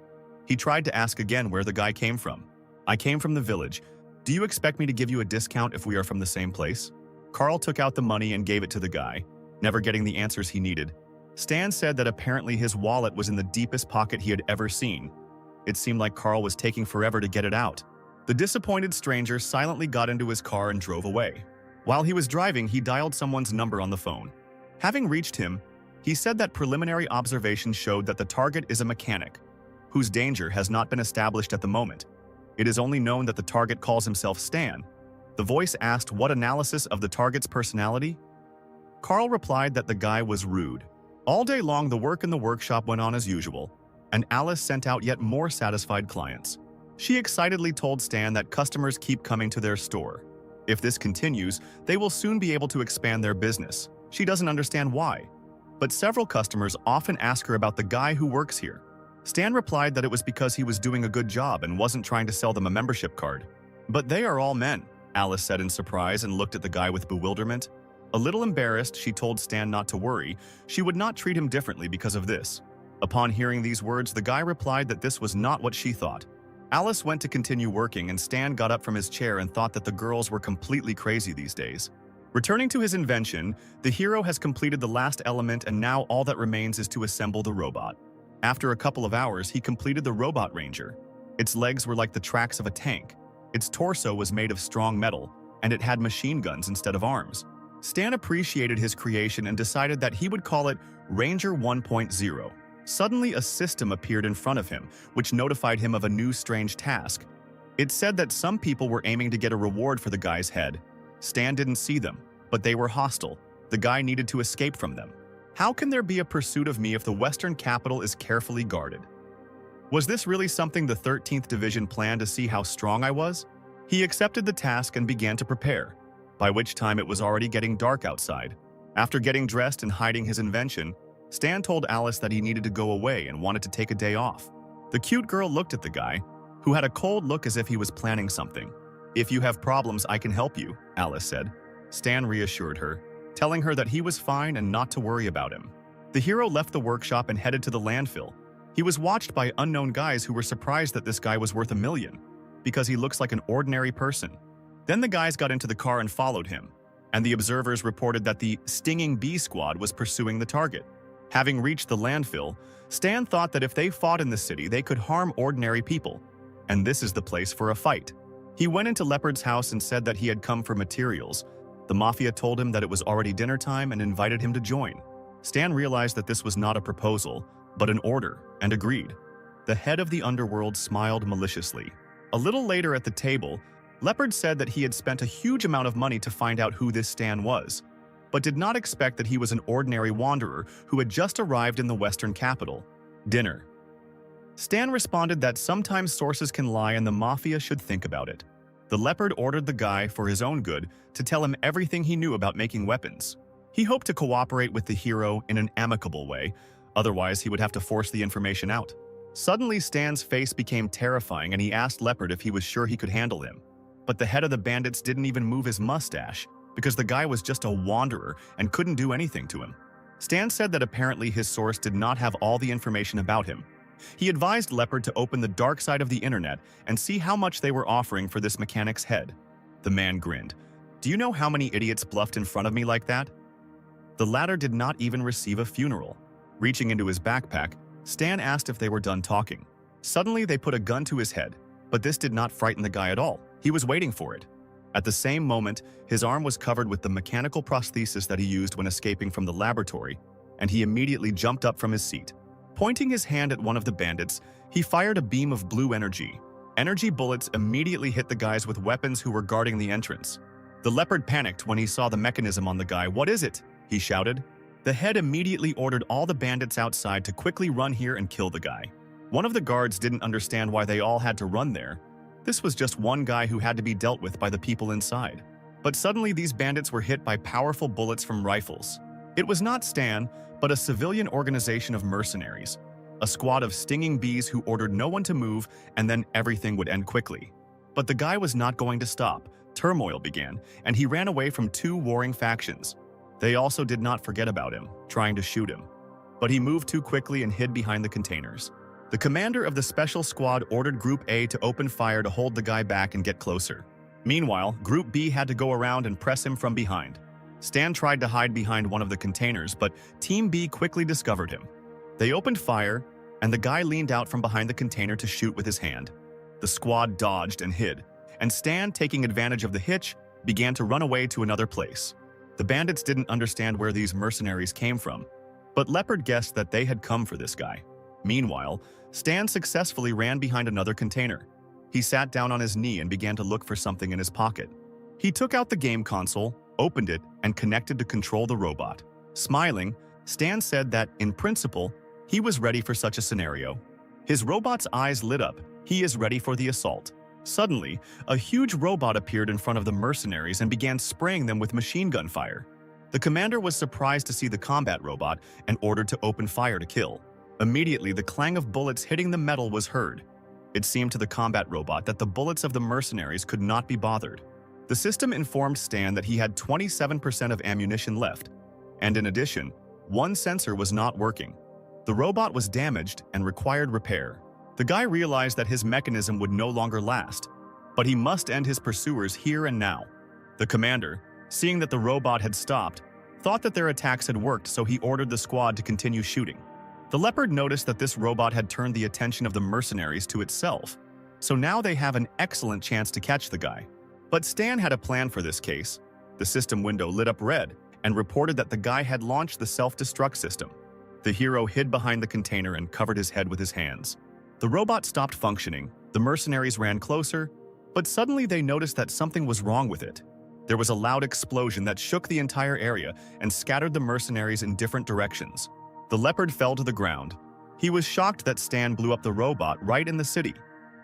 He tried to ask again where the guy came from. I came from the village. Do you expect me to give you a discount if we are from the same place? Carl took out the money and gave it to the guy, never getting the answers he needed. Stan said that apparently his wallet was in the deepest pocket he had ever seen. It seemed like Carl was taking forever to get it out. The disappointed stranger silently got into his car and drove away. While he was driving, he dialed someone's number on the phone. Having reached him, he said that preliminary observations showed that the target is a mechanic, whose danger has not been established at the moment. It is only known that the target calls himself Stan. The voice asked what analysis of the target's personality? Carl replied that the guy was rude. All day long, the work in the workshop went on as usual, and Alice sent out yet more satisfied clients. She excitedly told Stan that customers keep coming to their store. If this continues, they will soon be able to expand their business. She doesn't understand why. But several customers often ask her about the guy who works here. Stan replied that it was because he was doing a good job and wasn't trying to sell them a membership card. But they are all men, Alice said in surprise and looked at the guy with bewilderment. A little embarrassed, she told Stan not to worry. She would not treat him differently because of this. Upon hearing these words, the guy replied that this was not what she thought. Alice went to continue working, and Stan got up from his chair and thought that the girls were completely crazy these days. Returning to his invention, the hero has completed the last element, and now all that remains is to assemble the robot. After a couple of hours, he completed the robot ranger. Its legs were like the tracks of a tank. Its torso was made of strong metal, and it had machine guns instead of arms. Stan appreciated his creation and decided that he would call it Ranger 1.0. Suddenly, a system appeared in front of him, which notified him of a new strange task. It said that some people were aiming to get a reward for the guy's head. Stan didn't see them, but they were hostile. The guy needed to escape from them. How can there be a pursuit of me if the Western capital is carefully guarded? Was this really something the 13th Division planned to see how strong I was? He accepted the task and began to prepare, by which time it was already getting dark outside. After getting dressed and hiding his invention, Stan told Alice that he needed to go away and wanted to take a day off. The cute girl looked at the guy, who had a cold look as if he was planning something. If you have problems, I can help you, Alice said. Stan reassured her, telling her that he was fine and not to worry about him. The hero left the workshop and headed to the landfill. He was watched by unknown guys who were surprised that this guy was worth $1 million, because he looks like an ordinary person. Then the guys got into the car and followed him, and the observers reported that the Stinging Bee Squad was pursuing the target. Having reached the landfill, Stan thought that if they fought in the city, they could harm ordinary people, and this is the place for a fight. He went into Leopard's house and said that he had come for materials. The Mafia told him that it was already dinner time and invited him to join. Stan realized that this was not a proposal, but an order, and agreed. The head of the underworld smiled maliciously. A little later at the table, Leopard said that he had spent a huge amount of money to find out who this Stan was, but did not expect that he was an ordinary wanderer who had just arrived in the Western capital. Dinner. Stan responded that sometimes sources can lie and the Mafia should think about it. The Leopard ordered the guy, for his own good, to tell him everything he knew about making weapons. He hoped to cooperate with the hero in an amicable way, otherwise he would have to force the information out. Suddenly, Stan's face became terrifying and he asked Leopard if he was sure he could handle him. But the head of the bandits didn't even move his mustache, because the guy was just a wanderer and couldn't do anything to him. Stan said that apparently his source did not have all the information about him. He advised Leopard to open the dark side of the internet and see how much they were offering for this mechanic's head. The man grinned. Do you know how many idiots bluffed in front of me like that? The latter did not even receive a funeral. Reaching into his backpack, Stan asked if they were done talking. Suddenly, they put a gun to his head, but this did not frighten the guy at all. He was waiting for it. At the same moment, his arm was covered with the mechanical prosthesis that he used when escaping from the laboratory, and he immediately jumped up from his seat. Pointing his hand at one of the bandits, he fired a beam of blue energy. Energy bullets immediately hit the guys with weapons who were guarding the entrance. The Leopard panicked when he saw the mechanism on the guy. "What is it?" he shouted. The head immediately ordered all the bandits outside to quickly run here and kill the guy. One of the guards didn't understand why they all had to run there. This was just one guy who had to be dealt with by the people inside. But suddenly these bandits were hit by powerful bullets from rifles. It was not Stan, but a civilian organization of mercenaries. A squad of stinging bees who ordered no one to move, and then everything would end quickly. But the guy was not going to stop. Turmoil began, and he ran away from two warring factions. They also did not forget about him, trying to shoot him. But he moved too quickly and hid behind the containers. The commander of the special squad ordered Group A to open fire to hold the guy back and get closer. Meanwhile, Group B had to go around and press him from behind. Stan tried to hide behind one of the containers, but Team B quickly discovered him. They opened fire, and the guy leaned out from behind the container to shoot with his hand. The squad dodged and hid, and Stan, taking advantage of the hitch, began to run away to another place. The bandits didn't understand where these mercenaries came from, but Leopard guessed that they had come for this guy. Meanwhile, Stan successfully ran behind another container. He sat down on his knee and began to look for something in his pocket. He took out the game console, opened it, and connected to control the robot. Smiling, Stan said that, in principle, he was ready for such a scenario. His robot's eyes lit up. He is ready for the assault. Suddenly, a huge robot appeared in front of the mercenaries and began spraying them with machine gun fire. The commander was surprised to see the combat robot and ordered to open fire to kill. Immediately, the clang of bullets hitting the metal was heard. It seemed to the combat robot that the bullets of the mercenaries could not be bothered. The system informed Stan that he had 27% of ammunition left, and in addition, one sensor was not working. The robot was damaged and required repair. The guy realized that his mechanism would no longer last, but he must end his pursuers here and now. The commander, seeing that the robot had stopped, thought that their attacks had worked, so he ordered the squad to continue shooting. The Leopard noticed that this robot had turned the attention of the mercenaries to itself, so now they have an excellent chance to catch the guy. But Stan had a plan for this case. The system window lit up red and reported that the guy had launched the self-destruct system. The hero hid behind the container and covered his head with his hands. The robot stopped functioning. The mercenaries ran closer, but suddenly they noticed that something was wrong with it. There was a loud explosion that shook the entire area and scattered the mercenaries in different directions. The Leopard fell to the ground. He was shocked that Stan blew up the robot right in the city.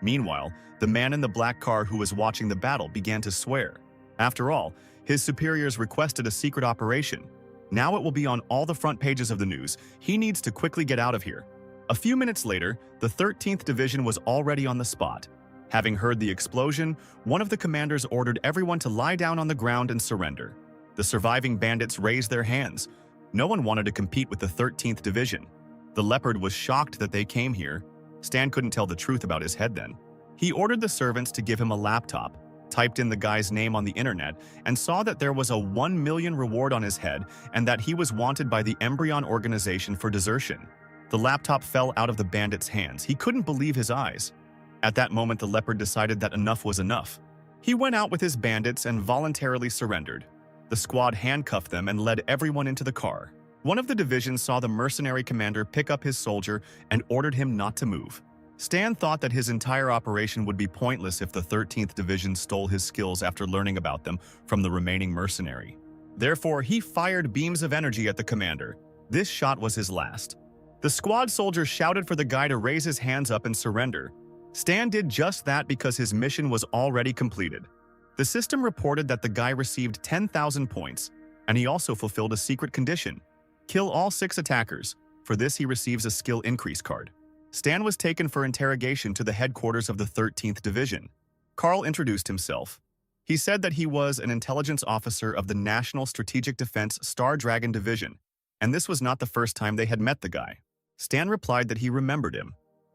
Meanwhile, the man in the black car who was watching the battle began to swear. After all, his superiors requested a secret operation. Now it will be on all the front pages of the news. He needs to quickly get out of here. A few minutes later, the 13th Division was already on the spot. Having heard the explosion, one of the commanders ordered everyone to lie down on the ground and surrender. The surviving bandits raised their hands. No one wanted to compete with the 13th Division. The Leopard was shocked that they came here. Stan couldn't tell the truth about his head then. He ordered the servants to give him a laptop, typed in the guy's name on the internet, and saw that there was a 1 million reward on his head and that he was wanted by the Embryon organization for desertion. The laptop fell out of the bandit's hands. He couldn't believe his eyes. At that moment, the Leopard decided that enough was enough. He went out with his bandits and voluntarily surrendered. The squad handcuffed them and led everyone into the car. One of the divisions saw the mercenary commander pick up his soldier and ordered him not to move. Stan thought that his entire operation would be pointless if the 13th Division stole his skills after learning about them from the remaining mercenary. Therefore, he fired beams of energy at the commander. This shot was his last. The squad soldier shouted for the guy to raise his hands up and surrender. Stan did just that because his mission was already completed. The system reported that the guy received 10,000 points, and he also fulfilled a secret condition. Kill all 6 attackers. For this, he receives a skill increase card. Stan was taken for interrogation to the headquarters of the 13th Division. Carl introduced himself. He said that he was an intelligence officer of the National Strategic Defense Star Dragon Division, and this was not the first time they had met the guy. Stan replied that he remembered him.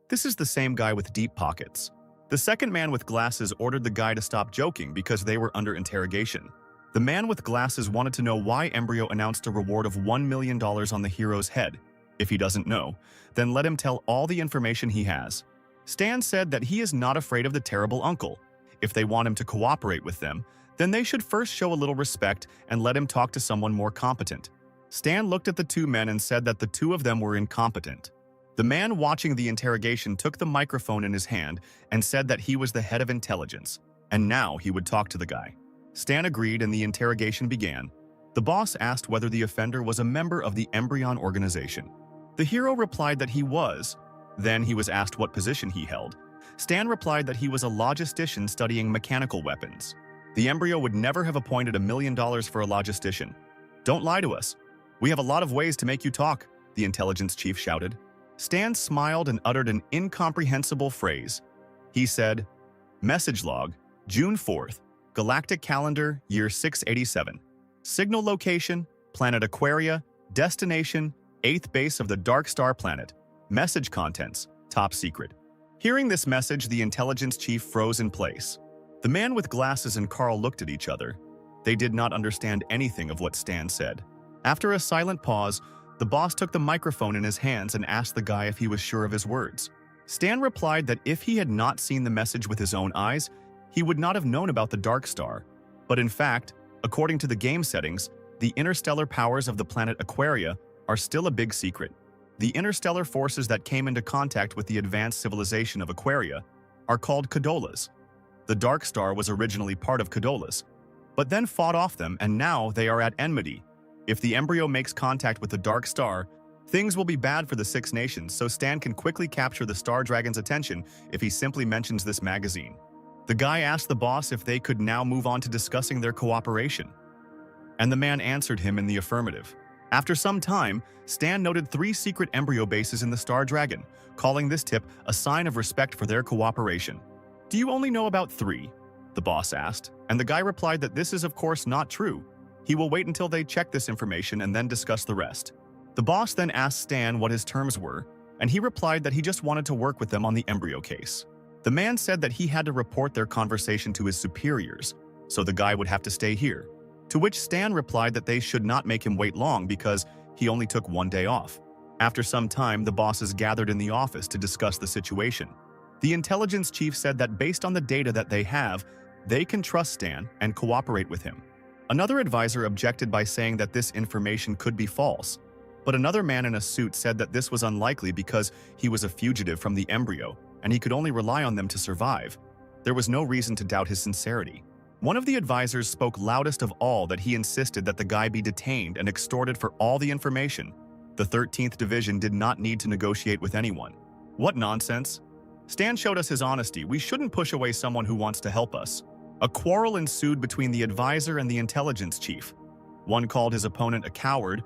This is the same guy with deep pockets. The second man with glasses ordered the guy to stop joking because they were under interrogation. The man with glasses wanted to know why Embryo announced a reward of $1 million on the hero's head. If he doesn't know, then let him tell all the information he has. Stan said that he is not afraid of the terrible uncle. If they want him to cooperate with them, then they should first show a little respect and let him talk to someone more competent. Stan looked at the two men and said that the two of them were incompetent. The man watching the interrogation took the microphone in his hand and said that he was the head of intelligence, and now he would talk to the guy. Stan agreed and the interrogation began. The boss asked whether the offender was a member of the Embryon organization. The hero replied that he was. Then he was asked what position he held. Stan replied that he was a logistician studying mechanical weapons. The Embryo would never have appointed $1 million for a logistician. "Don't lie to us. We have a lot of ways to make you talk," the intelligence chief shouted. Stan smiled and uttered an incomprehensible phrase. He said, "Message log, June 4th, Galactic Calendar, Year 687. Signal location, Planet Aquaria, destination, 8th base of the Dark Star Planet. Message contents, top secret. Hearing this message, the intelligence chief froze in place. The man with glasses and Carl looked at each other. They did not understand anything of what Stan said. After a silent pause, the boss took the microphone in his hands and asked the guy if he was sure of his words. Stan replied that if he had not seen the message with his own eyes, he would not have known about the Dark Star. But in fact, according to the game settings, the interstellar powers of the planet Aquaria are still a big secret. The interstellar forces that came into contact with the advanced civilization of Aquaria are called Cadolas. The Dark Star was originally part of Cadolas, but then fought off them, and now they are at enmity. If the embryo makes contact with the Dark Star, things will be bad for the Six Nations, so Stan can quickly capture the Star Dragon's attention if he simply mentions this magazine. The guy asked the boss if they could now move on to discussing their cooperation, and the man answered him in the affirmative. After some time, Stan noted 3 secret embryo bases in the Star Dragon, calling this tip a sign of respect for their cooperation. "Do you only know about 3? The boss asked, and the guy replied that this is of course not true. He will wait until they check this information and then discuss the rest. The boss then asked Stan what his terms were, and he replied that he just wanted to work with them on the embryo case. The man said that he had to report their conversation to his superiors, so the guy would have to stay here. To which Stan replied that they should not make him wait long because he only took 1 day off. After some time, the bosses gathered in the office to discuss the situation. The intelligence chief said that based on the data that they have, they can trust Stan and cooperate with him. Another advisor objected by saying that this information could be false, but another man in a suit said that this was unlikely because he was a fugitive from the embryo and he could only rely on them to survive. There was no reason to doubt his sincerity. One of the advisors spoke loudest of all that he insisted that the guy be detained and extorted for all the information. The 13th Division did not need to negotiate with anyone. What nonsense! Stan showed us his honesty. We shouldn't push away someone who wants to help us. A quarrel ensued between the advisor and the intelligence chief. One called his opponent a coward,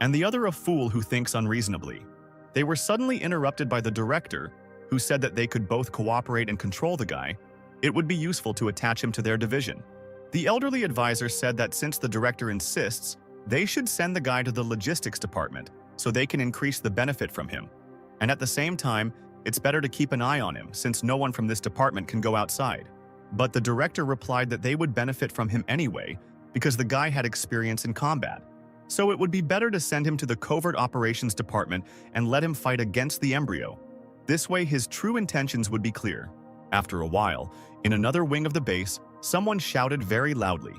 and the other a fool who thinks unreasonably. They were suddenly interrupted by the director, who said that they could both cooperate and control the guy. It would be useful to attach him to their division. The elderly advisor said that since the director insists, they should send the guy to the logistics department so they can increase the benefit from him. And at the same time, it's better to keep an eye on him since no one from this department can go outside. But the director replied that they would benefit from him anyway because the guy had experience in combat. So it would be better to send him to the covert operations department and let him fight against the embryo. This way his true intentions would be clear. After a while, in another wing of the base, someone shouted very loudly.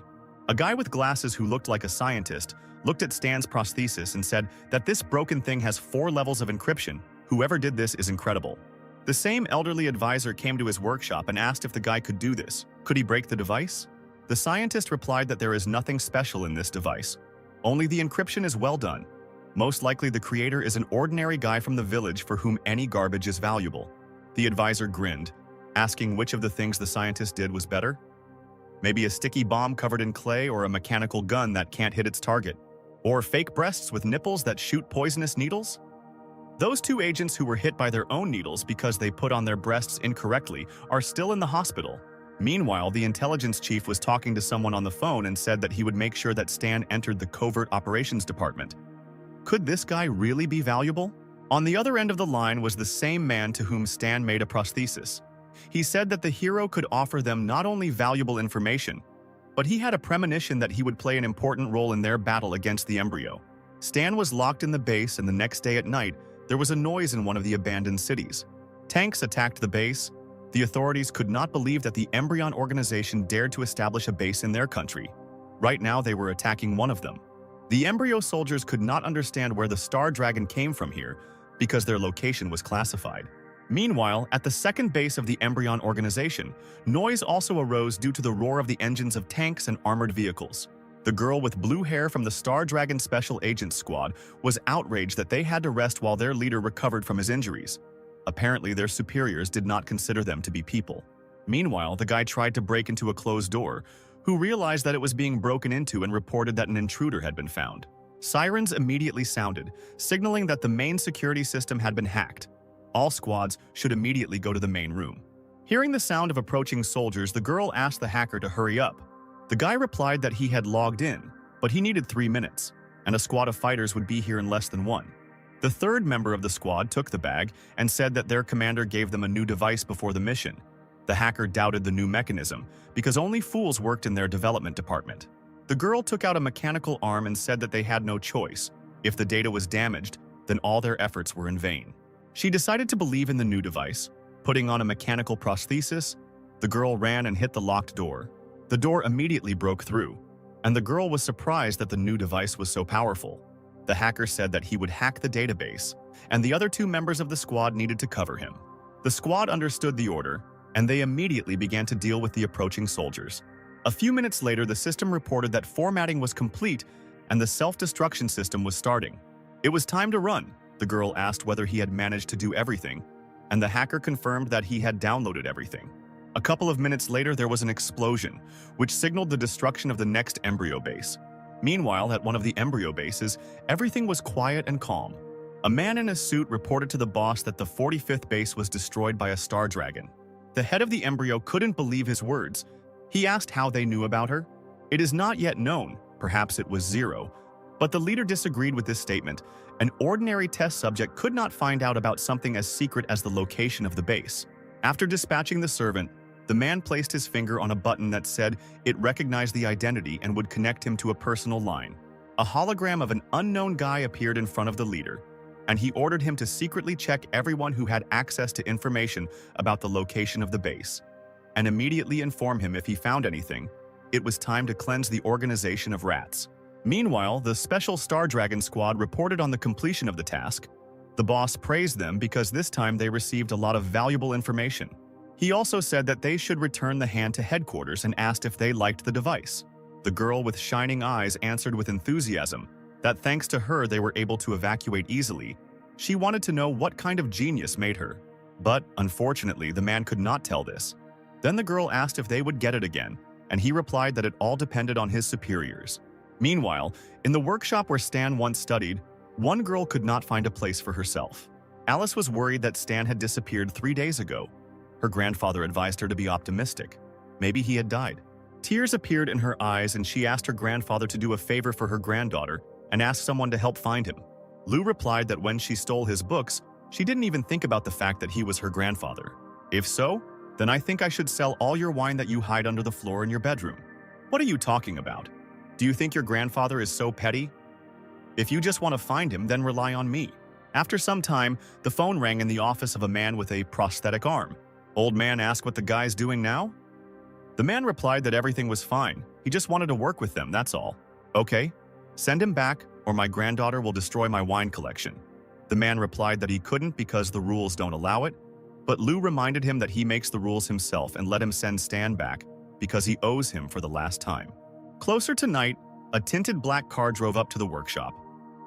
A guy with glasses who looked like a scientist looked at Stan's prosthesis and said that this broken thing has 4 levels of encryption. Whoever did this is incredible. The same elderly advisor came to his workshop and asked if the guy could do this. Could he break the device? The scientist replied that there is nothing special in this device. Only the encryption is well done. Most likely the creator is an ordinary guy from the village for whom any garbage is valuable. The advisor grinned, asking which of the things the scientist did was better. Maybe a sticky bomb covered in clay or a mechanical gun that can't hit its target. Or fake breasts with nipples that shoot poisonous needles? Those 2 agents who were hit by their own needles because they put on their breasts incorrectly are still in the hospital. Meanwhile, the intelligence chief was talking to someone on the phone and said that he would make sure that Stan entered the covert operations department. Could this guy really be valuable? On the other end of the line was the same man to whom Stan made a prosthesis. He said that the hero could offer them not only valuable information, but he had a premonition that he would play an important role in their battle against the embryo. Stan was locked in the base, and the next day at night, there was a noise in one of the abandoned cities. Tanks attacked the base. The authorities could not believe that the Embryon organization dared to establish a base in their country. Right now, they were attacking one of them. The embryo soldiers could not understand where the Star Dragon came from here because their location was classified. Meanwhile, at the second base of the Embryon organization, noise also arose due to the roar of the engines of tanks and armored vehicles. The girl with blue hair from the Star Dragon Special Agents Squad was outraged that they had to rest while their leader recovered from his injuries. Apparently, their superiors did not consider them to be people. Meanwhile, the guy tried to break into a closed door, who realized that it was being broken into and reported that an intruder had been found. Sirens immediately sounded, signaling that the main security system had been hacked. All squads should immediately go to the main room. Hearing the sound of approaching soldiers, the girl asked the hacker to hurry up. The guy replied that he had logged in, but he needed 3 minutes, and a squad of fighters would be here in less than 1. The third member of the squad took the bag and said that their commander gave them a new device before the mission. The hacker doubted the new mechanism, because only fools worked in their development department. The girl took out a mechanical arm and said that they had no choice. If the data was damaged, then all their efforts were in vain. She decided to believe in the new device. Putting on a mechanical prosthesis, the girl ran and hit the locked door. The door immediately broke through, and the girl was surprised that the new device was so powerful. The hacker said that he would hack the database, and the other 2 members of the squad needed to cover him. The squad understood the order, and they immediately began to deal with the approaching soldiers. A few minutes later, the system reported that formatting was complete and the self-destruction system was starting. It was time to run. The girl asked whether he had managed to do everything, and the hacker confirmed that he had downloaded everything. A couple of minutes later, there was an explosion, which signaled the destruction of the next embryo base. Meanwhile, at one of the embryo bases, everything was quiet and calm. A man in a suit reported to the boss that the 45th base was destroyed by a star dragon. The head of the embryo couldn't believe his words. He asked how they knew about her. It is not yet known, perhaps it was Zero. But the leader disagreed with this statement. An ordinary test subject could not find out about something as secret as the location of the base. After dispatching the servant, the man placed his finger on a button that said it recognized the identity and would connect him to a personal line. A hologram of an unknown guy appeared in front of the leader, and he ordered him to secretly check everyone who had access to information about the location of the base, and immediately inform him if he found anything. It was time to cleanse the organization of rats. Meanwhile, the Special Star Dragon Squad reported on the completion of the task. The boss praised them because this time they received a lot of valuable information. He also said that they should return the hand to headquarters and asked if they liked the device. The girl with shining eyes answered with enthusiasm that thanks to her they were able to evacuate easily. She wanted to know what kind of genius made her. But, unfortunately, the man could not tell this. Then the girl asked if they would get it again, and he replied that it all depended on his superiors. Meanwhile, in the workshop where Stan once studied, one girl could not find a place for herself. Alice was worried that Stan had disappeared 3 days ago. Her grandfather advised her to be optimistic. Maybe he had died. Tears appeared in her eyes and she asked her grandfather to do a favor for her granddaughter and asked someone to help find him. Lou replied that when she stole his books, she didn't even think about the fact that he was her grandfather. If so, then I think I should sell all your wine that you hide under the floor in your bedroom. What are you talking about? Do you think your grandfather is so petty? If you just want to find him, then rely on me. After some time, the phone rang in the office of a man with a prosthetic arm. Old man asked what the guy's doing now. The man replied that everything was fine. He just wanted to work with them, that's all. Okay, send him back or my granddaughter will destroy my wine collection. The man replied that he couldn't because the rules don't allow it, but Lou reminded him that he makes the rules himself and let him send Stan back because he owes him for the last time. Closer to night, a tinted black car drove up to the workshop.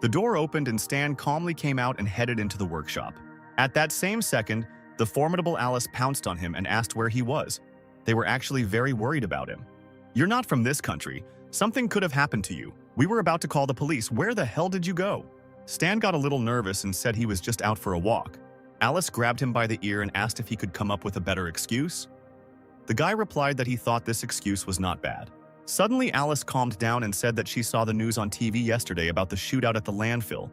The door opened and Stan calmly came out and headed into the workshop. At that same second, the formidable Alice pounced on him and asked where he was. They were actually very worried about him. You're not from this country. Something could have happened to you. We were about to call the police. Where the hell did you go? Stan got a little nervous and said he was just out for a walk. Alice grabbed him by the ear and asked if he could come up with a better excuse. The guy replied that he thought this excuse was not bad. Suddenly, Alice calmed down and said that she saw the news on TV yesterday about the shootout at the landfill.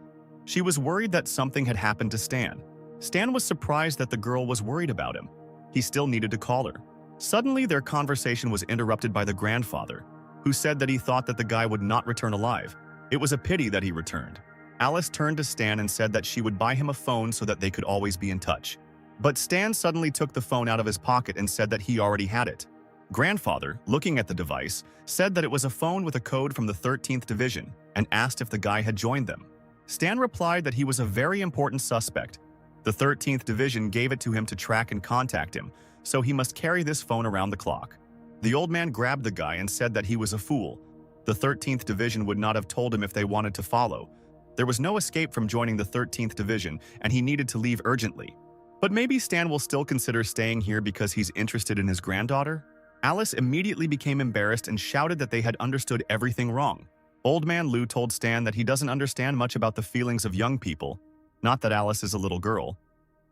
She was worried that something had happened to Stan. Stan was surprised that the girl was worried about him. He still needed to call her. Suddenly, their conversation was interrupted by the grandfather, who said that he thought that the guy would not return alive. It was a pity that he returned. Alice turned to Stan and said that she would buy him a phone so that they could always be in touch. But Stan suddenly took the phone out of his pocket and said that he already had it. Grandfather, looking at the device, said that it was a phone with a code from the 13th Division and asked if the guy had joined them. Stan replied that he was a very important suspect. The 13th Division gave it to him to track and contact him, so he must carry this phone around the clock. The old man grabbed the guy and said that he was a fool. The 13th Division would not have told him if they wanted to follow. There was no escape from joining the 13th Division, and he needed to leave urgently. But maybe Stan will still consider staying here because he's interested in his granddaughter? Alice immediately became embarrassed and shouted that they had understood everything wrong. Old man Lou told Stan that he doesn't understand much about the feelings of young people. Not that Alice is a little girl.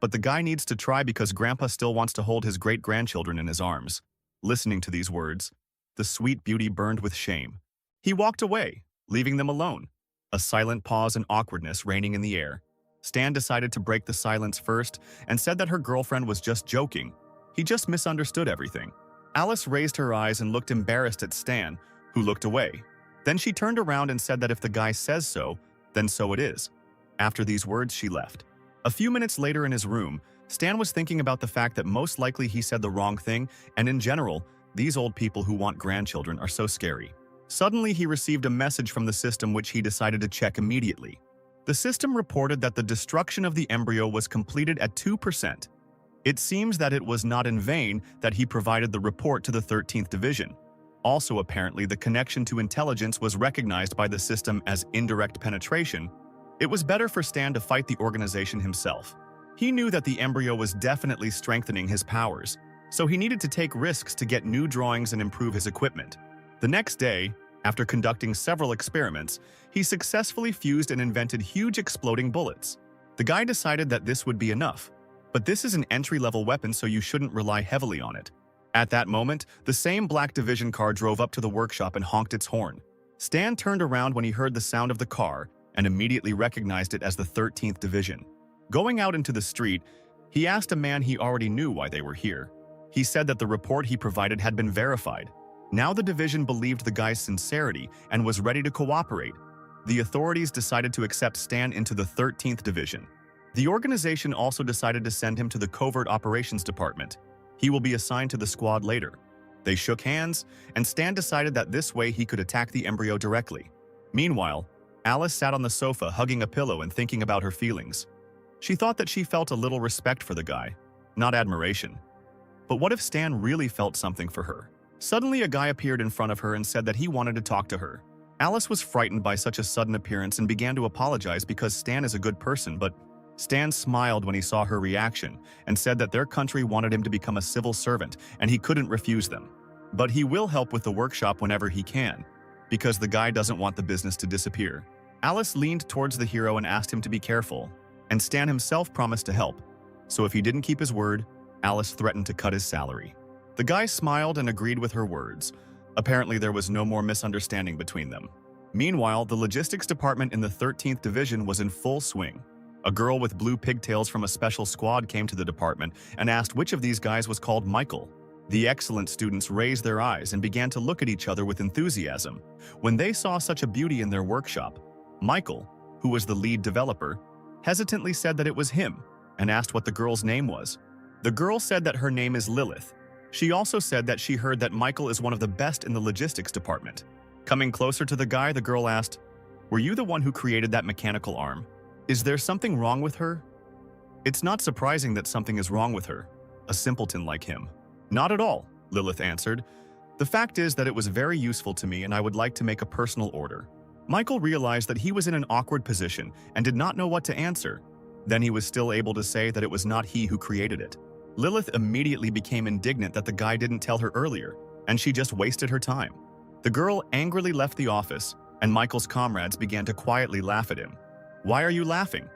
but the guy needs to try because Grandpa still wants to hold his great-grandchildren in his arms. Listening to these words, the sweet beauty burned with shame. He walked away, leaving them alone. A silent pause and awkwardness reigning in the air. Stan decided to break the silence first and said that her girlfriend was just joking. He just misunderstood everything. Alice raised her eyes and looked embarrassed at Stan, who looked away. Then she turned around and said that if the guy says so, then so it is. After these words, she left. A few minutes later in his room, Stan was thinking about the fact that most likely he said the wrong thing, and in general, these old people who want grandchildren are so scary. Suddenly, he received a message from the system which he decided to check immediately. The system reported that the destruction of the embryo was completed at 2%. It seems that it was not in vain that he provided the report to the 13th Division. Also, apparently, the connection to intelligence was recognized by the system as indirect penetration. It was better for Stan to fight the organization himself. He knew that the embryo was definitely strengthening his powers, so he needed to take risks to get new drawings and improve his equipment. The next day, after conducting several experiments, he successfully fused and invented huge exploding bullets. The guy decided that this would be enough, but this is an entry-level weapon, so you shouldn't rely heavily on it. At that moment, the same black division car drove up to the workshop and honked its horn. Stan turned around when he heard the sound of the car and immediately recognized it as the 13th Division. Going out into the street, he asked a man he already knew why they were here. He said that the report he provided had been verified. Now the division believed the guy's sincerity and was ready to cooperate. The authorities decided to accept Stan into the 13th Division. The organization also decided to send him to the Covert Operations Department. He will be assigned to the squad later. They shook hands, and Stan decided that this way he could attack the embryo directly. Meanwhile, Alice sat on the sofa hugging a pillow and thinking about her feelings. She thought that she felt a little respect for the guy, not admiration. But what if Stan really felt something for her? Suddenly, a guy appeared in front of her and said that he wanted to talk to her. Alice was frightened by such a sudden appearance and began to apologize because Stan is a good person, but Stan smiled when he saw her reaction and said that their country wanted him to become a civil servant and he couldn't refuse them. But he will help with the workshop whenever he can, because the guy doesn't want the business to disappear. Alice leaned towards the hero and asked him to be careful, and Stan himself promised to help. So if he didn't keep his word, Alice threatened to cut his salary. The guy smiled and agreed with her words. Apparently, there was no more misunderstanding between them. Meanwhile, the logistics department in the 13th Division was in full swing. A girl with blue pigtails from a special squad came to the department and asked which of these guys was called Michael. The excellent students raised their eyes and began to look at each other with enthusiasm. When they saw such a beauty in their workshop, Michael, who was the lead developer, hesitantly said that it was him and asked what the girl's name was. The girl said that her name is Lilith. She also said that she heard that Michael is one of the best in the logistics department. Coming closer to the guy, the girl asked, "Were you the one who created that mechanical arm? Is there something wrong with her?" "It's not surprising that something is wrong with her, a simpleton like him." "Not at all," Lilith answered. "The fact is that it was very useful to me and I would like to make a personal order." Michael realized that he was in an awkward position and did not know what to answer. Then he was still able to say that it was not he who created it. Lilith immediately became indignant that the guy didn't tell her earlier, and she just wasted her time. The girl angrily left the office, and Michael's comrades began to quietly laugh at him. "Why are you laughing?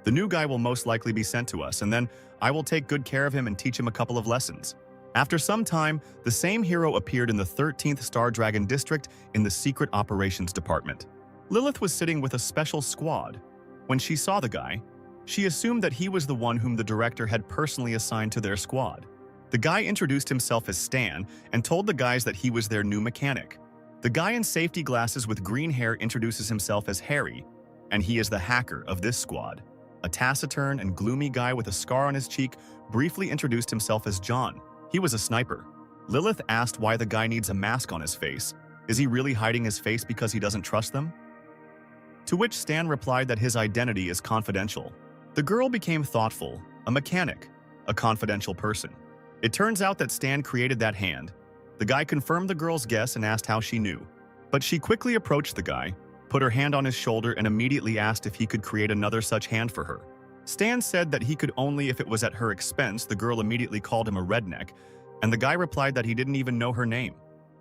The new guy will most likely be sent to us, and then I will take good care of him and teach him a couple of lessons." After some time, the same hero appeared in the 13th Star Dragon District in the Secret Operations Department. Lilith was sitting with a special squad. When she saw the guy, she assumed that he was the one whom the director had personally assigned to their squad. The guy introduced himself as Stan and told the guys that he was their new mechanic. The guy in safety glasses with green hair introduces himself as Harry, and he is the hacker of this squad. A taciturn and gloomy guy with a scar on his cheek briefly introduced himself as John. He was a sniper. Lilith asked why the guy needs a mask on his face. Is he really hiding his face because he doesn't trust them? To which Stan replied that his identity is confidential. The girl became thoughtful, a mechanic, a confidential person. It turns out that Stan created that hand. The guy confirmed the girl's guess and asked how she knew. But she quickly approached the guy, put her hand on his shoulder, and immediately asked if he could create another such hand for her. Stan said that he could only if it was at her expense. The girl immediately called him a redneck, and the guy replied that he didn't even know her name.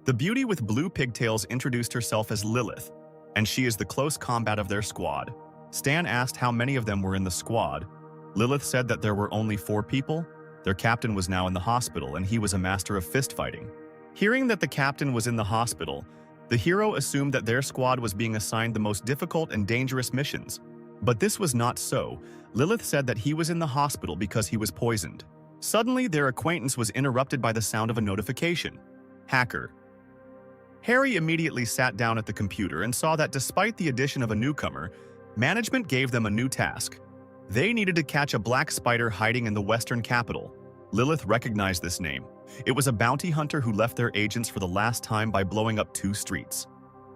The beauty with blue pigtails introduced herself as Lilith, and she is the close combat of their squad. Stan asked how many of them were in the squad. Lilith said that there were only 4 people. Their captain was now in the hospital, and he was a master of fist fighting. Hearing that the captain was in the hospital, the hero assumed that their squad was being assigned the most difficult and dangerous missions. But this was not so. Lilith said that he was in the hospital because he was poisoned. Suddenly, their acquaintance was interrupted by the sound of a notification. Hacker. Harry immediately sat down at the computer and saw that despite the addition of a newcomer, management gave them a new task. They needed to catch a black spider hiding in the western capital. Lilith recognized this name. It was a bounty hunter who left their agents for the last time by blowing up 2 streets.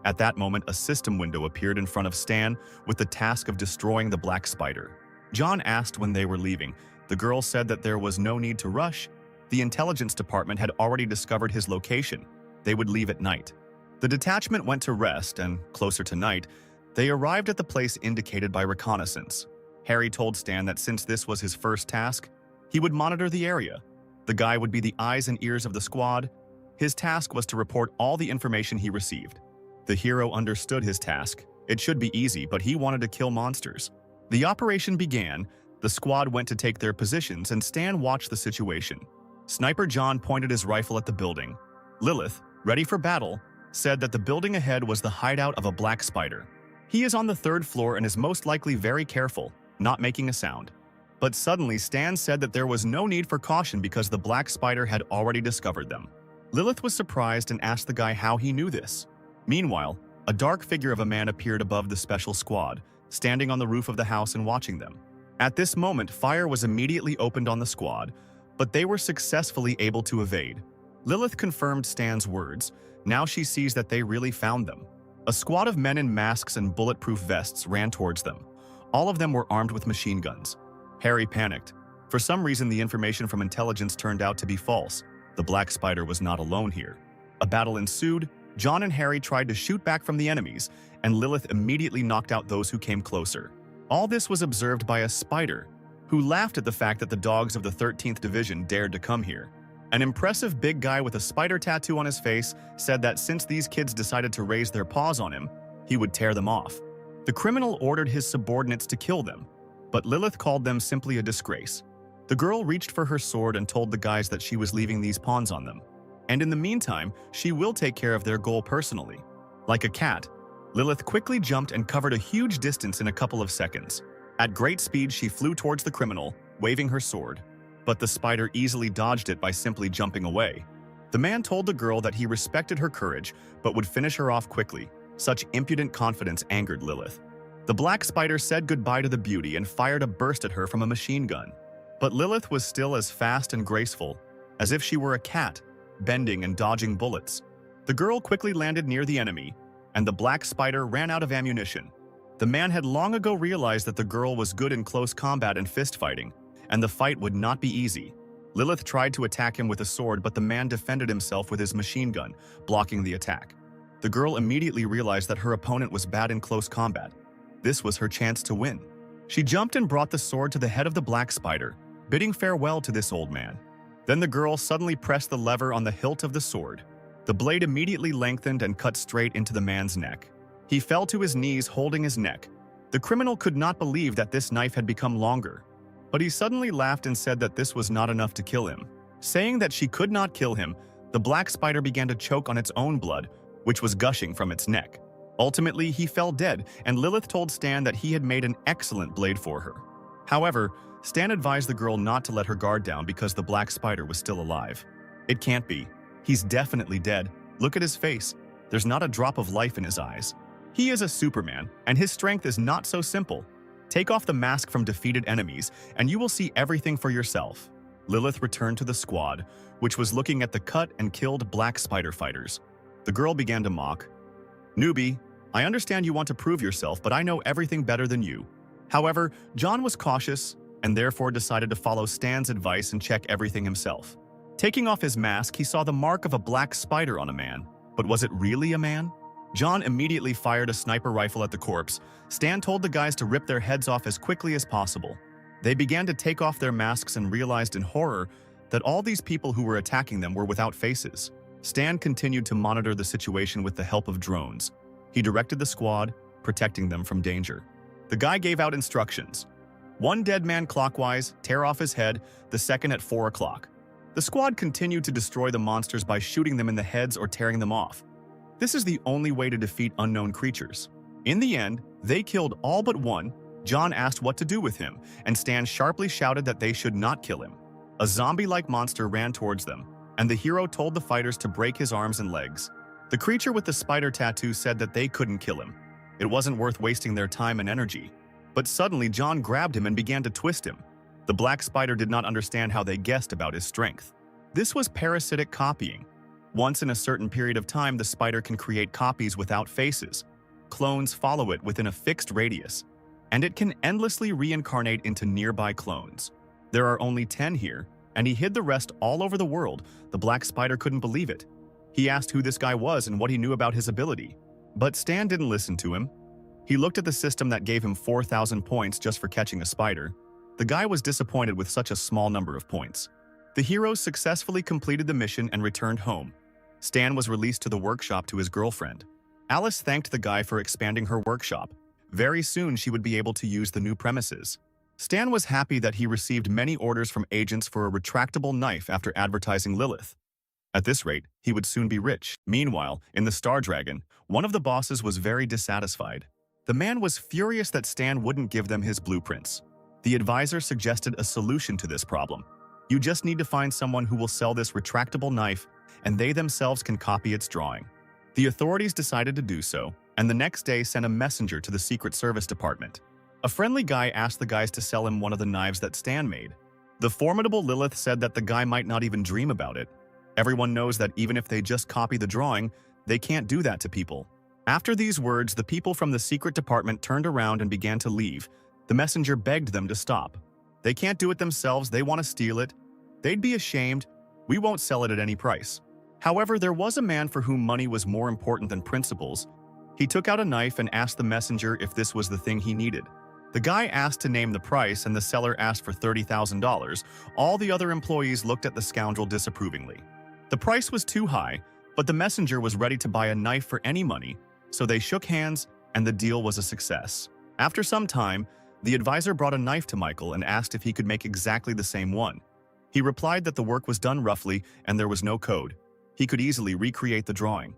At that moment, a system window appeared in front of Stan with the task of destroying the black spider. John asked when they were leaving. The girl said that there was no need to rush. The intelligence department had already discovered his location. They would leave at night. The detachment went to rest, and closer to night, they arrived at the place indicated by reconnaissance. Harry told Stan that since this was his first task, he would monitor the area. The guy would be the eyes and ears of the squad. His task was to report all the information he received. The hero understood his task. It should be easy, but he wanted to kill monsters. The operation began. The squad went to take their positions, and Stan watched the situation. Sniper John pointed his rifle at the building. Lilith, ready for battle, said that the building ahead was the hideout of a black spider. He is on the 3rd floor and is most likely very careful, not making a sound. But suddenly Stan said that there was no need for caution because the black spider had already discovered them. Lilith was surprised and asked the guy how he knew this. Meanwhile, a dark figure of a man appeared above the special squad, standing on the roof of the house and watching them. At this moment, fire was immediately opened on the squad, but they were successfully able to evade. Lilith confirmed Stan's words. Now she sees that they really found them. A squad of men in masks and bulletproof vests ran towards them. All of them were armed with machine guns. Harry panicked. For some reason, the information from intelligence turned out to be false. The black spider was not alone here. A battle ensued. John and Harry tried to shoot back from the enemies, and Lilith immediately knocked out those who came closer. All this was observed by a spider, who laughed at the fact that the dogs of the 13th Division dared to come here. An impressive big guy with a spider tattoo on his face said that since these kids decided to raise their paws on him, he would tear them off. The criminal ordered his subordinates to kill them, but Lilith called them simply a disgrace. The girl reached for her sword and told the guys that she was leaving these pawns on them. And in the meantime, she will take care of their goal personally. Like a cat, Lilith quickly jumped and covered a huge distance in a couple of seconds. At great speed, she flew towards the criminal, waving her sword. But the spider easily dodged it by simply jumping away. The man told the girl that he respected her courage, but would finish her off quickly. Such impudent confidence angered Lilith. The black spider said goodbye to the beauty and fired a burst at her from a machine gun. But Lilith was still as fast and graceful, as if she were a cat, bending and dodging bullets. The girl quickly landed near the enemy, and the black spider ran out of ammunition. The man had long ago realized that the girl was good in close combat and fist fighting, and the fight would not be easy. Lilith tried to attack him with a sword, but the man defended himself with his machine gun, blocking the attack. The girl immediately realized that her opponent was bad in close combat. This was her chance to win. She jumped and brought the sword to the head of the black spider, bidding farewell to this old man. Then the girl suddenly pressed the lever on the hilt of the sword. The blade immediately lengthened and cut straight into the man's neck. He fell to his knees, holding his neck. The criminal could not believe that this knife had become longer, but he suddenly laughed and said that this was not enough to kill him. Saying that she could not kill him, the black spider began to choke on its own blood, which was gushing from its neck. Ultimately, he fell dead, and Lilith told Stan that he had made an excellent blade for her. However, Stan advised the girl not to let her guard down because the black spider was still alive. It can't be. He's definitely dead. Look at his face. There's not a drop of life in his eyes. He is a Superman, and his strength is not so simple. Take off the mask from defeated enemies, and you will see everything for yourself. Lilith returned to the squad, which was looking at the cut and killed black spider fighters. The girl began to mock. Newbie, I understand you want to prove yourself, but I know everything better than you. However, John was cautious and therefore decided to follow Stan's advice and check everything himself. Taking off his mask, he saw the mark of a black spider on a man. But was it really a man? John immediately fired a sniper rifle at the corpse. Stan told the guys to rip their heads off as quickly as possible. They began to take off their masks and realized in horror that all these people who were attacking them were without faces. Stan continued to monitor the situation with the help of drones. He directed the squad, protecting them from danger. The guy gave out instructions. One dead man clockwise, tear off his head, the second at 4 o'clock. The squad continued to destroy the monsters by shooting them in the heads or tearing them off. This is the only way to defeat unknown creatures. In the end, they killed all but one. John asked what to do with him, and Stan sharply shouted that they should not kill him. A zombie-like monster ran towards them, and the hero told the fighters to break his arms and legs. The creature with the spider tattoo said that they couldn't kill him. It wasn't worth wasting their time and energy. But suddenly John grabbed him and began to twist him. The black spider did not understand how they guessed about his strength. This was parasitic copying. Once in a certain period of time, the spider can create copies without faces. Clones follow it within a fixed radius, and it can endlessly reincarnate into nearby clones. There are only 10 here, and he hid the rest all over the world. The black spider couldn't believe it. He asked who this guy was and what he knew about his ability. But Stan didn't listen to him. He looked at the system that gave him 4,000 points just for catching a spider. The guy was disappointed with such a small number of points. The heroes successfully completed the mission and returned home. Stan was released to the workshop to his girlfriend. Alice thanked the guy for expanding her workshop. Very soon she would be able to use the new premises. Stan was happy that he received many orders from agents for a retractable knife after advertising Lilith. At this rate, he would soon be rich. Meanwhile, in the Star Dragon, one of the bosses was very dissatisfied. The man was furious that Stan wouldn't give them his blueprints. The advisor suggested a solution to this problem. You just need to find someone who will sell this retractable knife, and they themselves can copy its drawing. The authorities decided to do so, and the next day sent a messenger to the Secret Service Department. A friendly guy asked the guys to sell him one of the knives that Stan made. The formidable Lilith said that the guy might not even dream about it. Everyone knows that even if they just copy the drawing, they can't do that to people. After these words, the people from the secret department turned around and began to leave. The messenger begged them to stop. They can't do it themselves, they want to steal it. They'd be ashamed. We won't sell it at any price. However, there was a man for whom money was more important than principles. He took out a knife and asked the messenger if this was the thing he needed. The guy asked to name the price and the seller asked for $30,000. All the other employees looked at the scoundrel disapprovingly. The price was too high, but the messenger was ready to buy a knife for any money, so they shook hands and the deal was a success. After some time, the advisor brought a knife to Michael and asked if he could make exactly the same one. He replied that the work was done roughly and there was no code. He could easily recreate the drawing.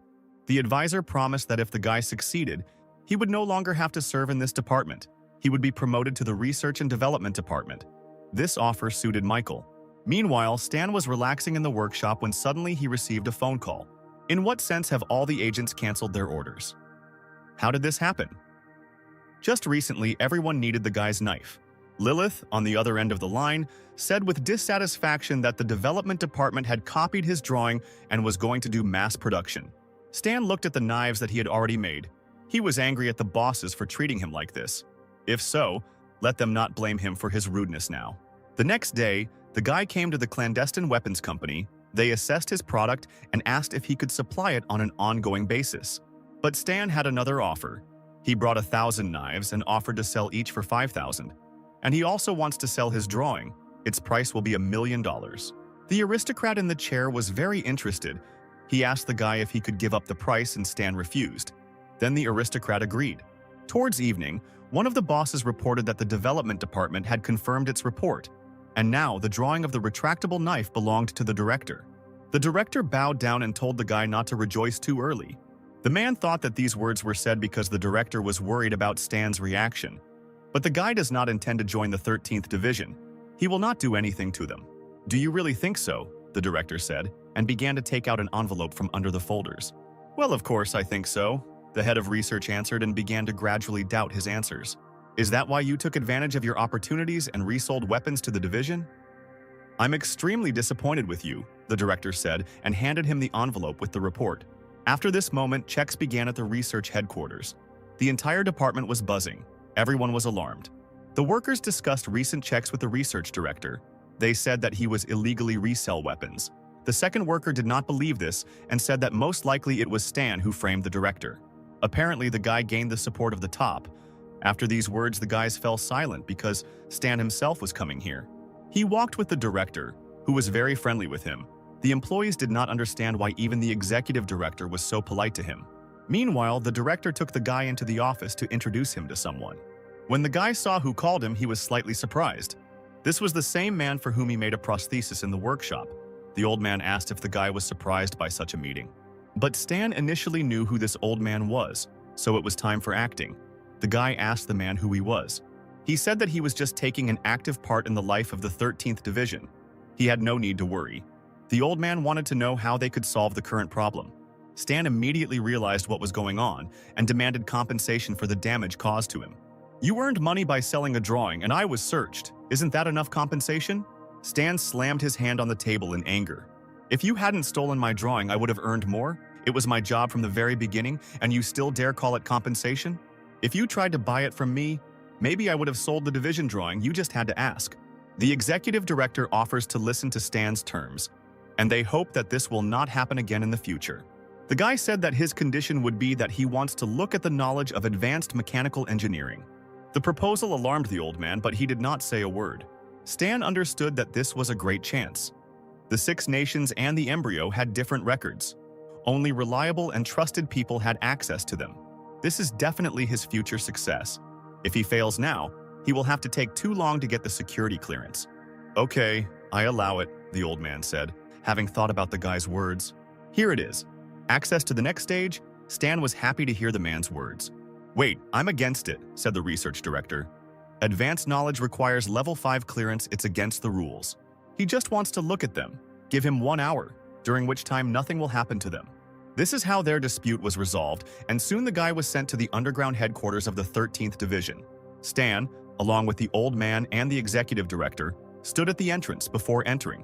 The advisor promised that if the guy succeeded, he would no longer have to serve in this department. He would be promoted to the Research and Development Department. This offer suited Michael. Meanwhile, Stan was relaxing in the workshop when suddenly he received a phone call. In what sense have all the agents canceled their orders? How did this happen? Just recently, everyone needed the guy's knife. Lilith, on the other end of the line, said with dissatisfaction that the development department had copied his drawing and was going to do mass production. Stan looked at the knives that he had already made. He was angry at the bosses for treating him like this. If so, let them not blame him for his rudeness now. The next day, the guy came to the clandestine weapons company. They assessed his product and asked if he could supply it on an ongoing basis. But Stan had another offer. He brought 1,000 knives and offered to sell each for 5,000. And he also wants to sell his drawing. Its price will be $1 million. The aristocrat in the chair was very interested. He asked the guy if he could give up the price and Stan refused. Then the aristocrat agreed. Towards evening, one of the bosses reported that the development department had confirmed its report, and now the drawing of the retractable knife belonged to the director. The director bowed down and told the guy not to rejoice too early. The man thought that these words were said because the director was worried about Stan's reaction. But the guy does not intend to join the 13th Division. He will not do anything to them. Do you really think so? The director said, and began to take out an envelope from under the folders. Well, of course I think so, the head of research answered and began to gradually doubt his answers. Is that why you took advantage of your opportunities and resold weapons to the division? I'm extremely disappointed with you, the director said, and handed him the envelope with the report. After this moment, checks began at the research headquarters. The entire department was buzzing. Everyone was alarmed. The workers discussed recent checks with the research director. They said that he was illegally resell weapons. The second worker did not believe this and said that most likely it was Stan who framed the director. Apparently, the guy gained the support of the top. After these words, the guys fell silent because Stan himself was coming here. He walked with the director, who was very friendly with him. The employees did not understand why even the executive director was so polite to him. Meanwhile, the director took the guy into the office to introduce him to someone. When the guy saw who called him, he was slightly surprised. This was the same man for whom he made a prosthesis in the workshop. The old man asked if the guy was surprised by such a meeting. But Stan initially knew who this old man was, so it was time for acting. The guy asked the man who he was. He said that he was just taking an active part in the life of the 13th Division. He had no need to worry. The old man wanted to know how they could solve the current problem. Stan immediately realized what was going on and demanded compensation for the damage caused to him. "You earned money by selling a drawing and I was searched. Isn't that enough compensation?" Stan slammed his hand on the table in anger. "If you hadn't stolen my drawing, I would have earned more. It was my job from the very beginning, and you still dare call it compensation? If you tried to buy it from me, maybe I would have sold the division drawing, you just had to ask." The executive director offers to listen to Stan's terms, and they hope that this will not happen again in the future. The guy said that his condition would be that he wants to look at the knowledge of advanced mechanical engineering. The proposal alarmed the old man, but he did not say a word. Stan understood that this was a great chance. The 6 nations and the embryo had different records. Only reliable and trusted people had access to them. This is definitely his future success. If he fails now, he will have to take too long to get the security clearance. "Okay, I allow it," the old man said, having thought about the guy's words. Here it is. Access to the next stage? Stan was happy to hear the man's words. "Wait, I'm against it," said the research director. "Advanced knowledge requires level 5 clearance. It's against the rules. He just wants to look at them. Give him 1 hour, during which time nothing will happen to them." This is how their dispute was resolved, and soon the guy was sent to the underground headquarters of the 13th Division. Stan, along with the old man and the executive director, stood at the entrance before entering.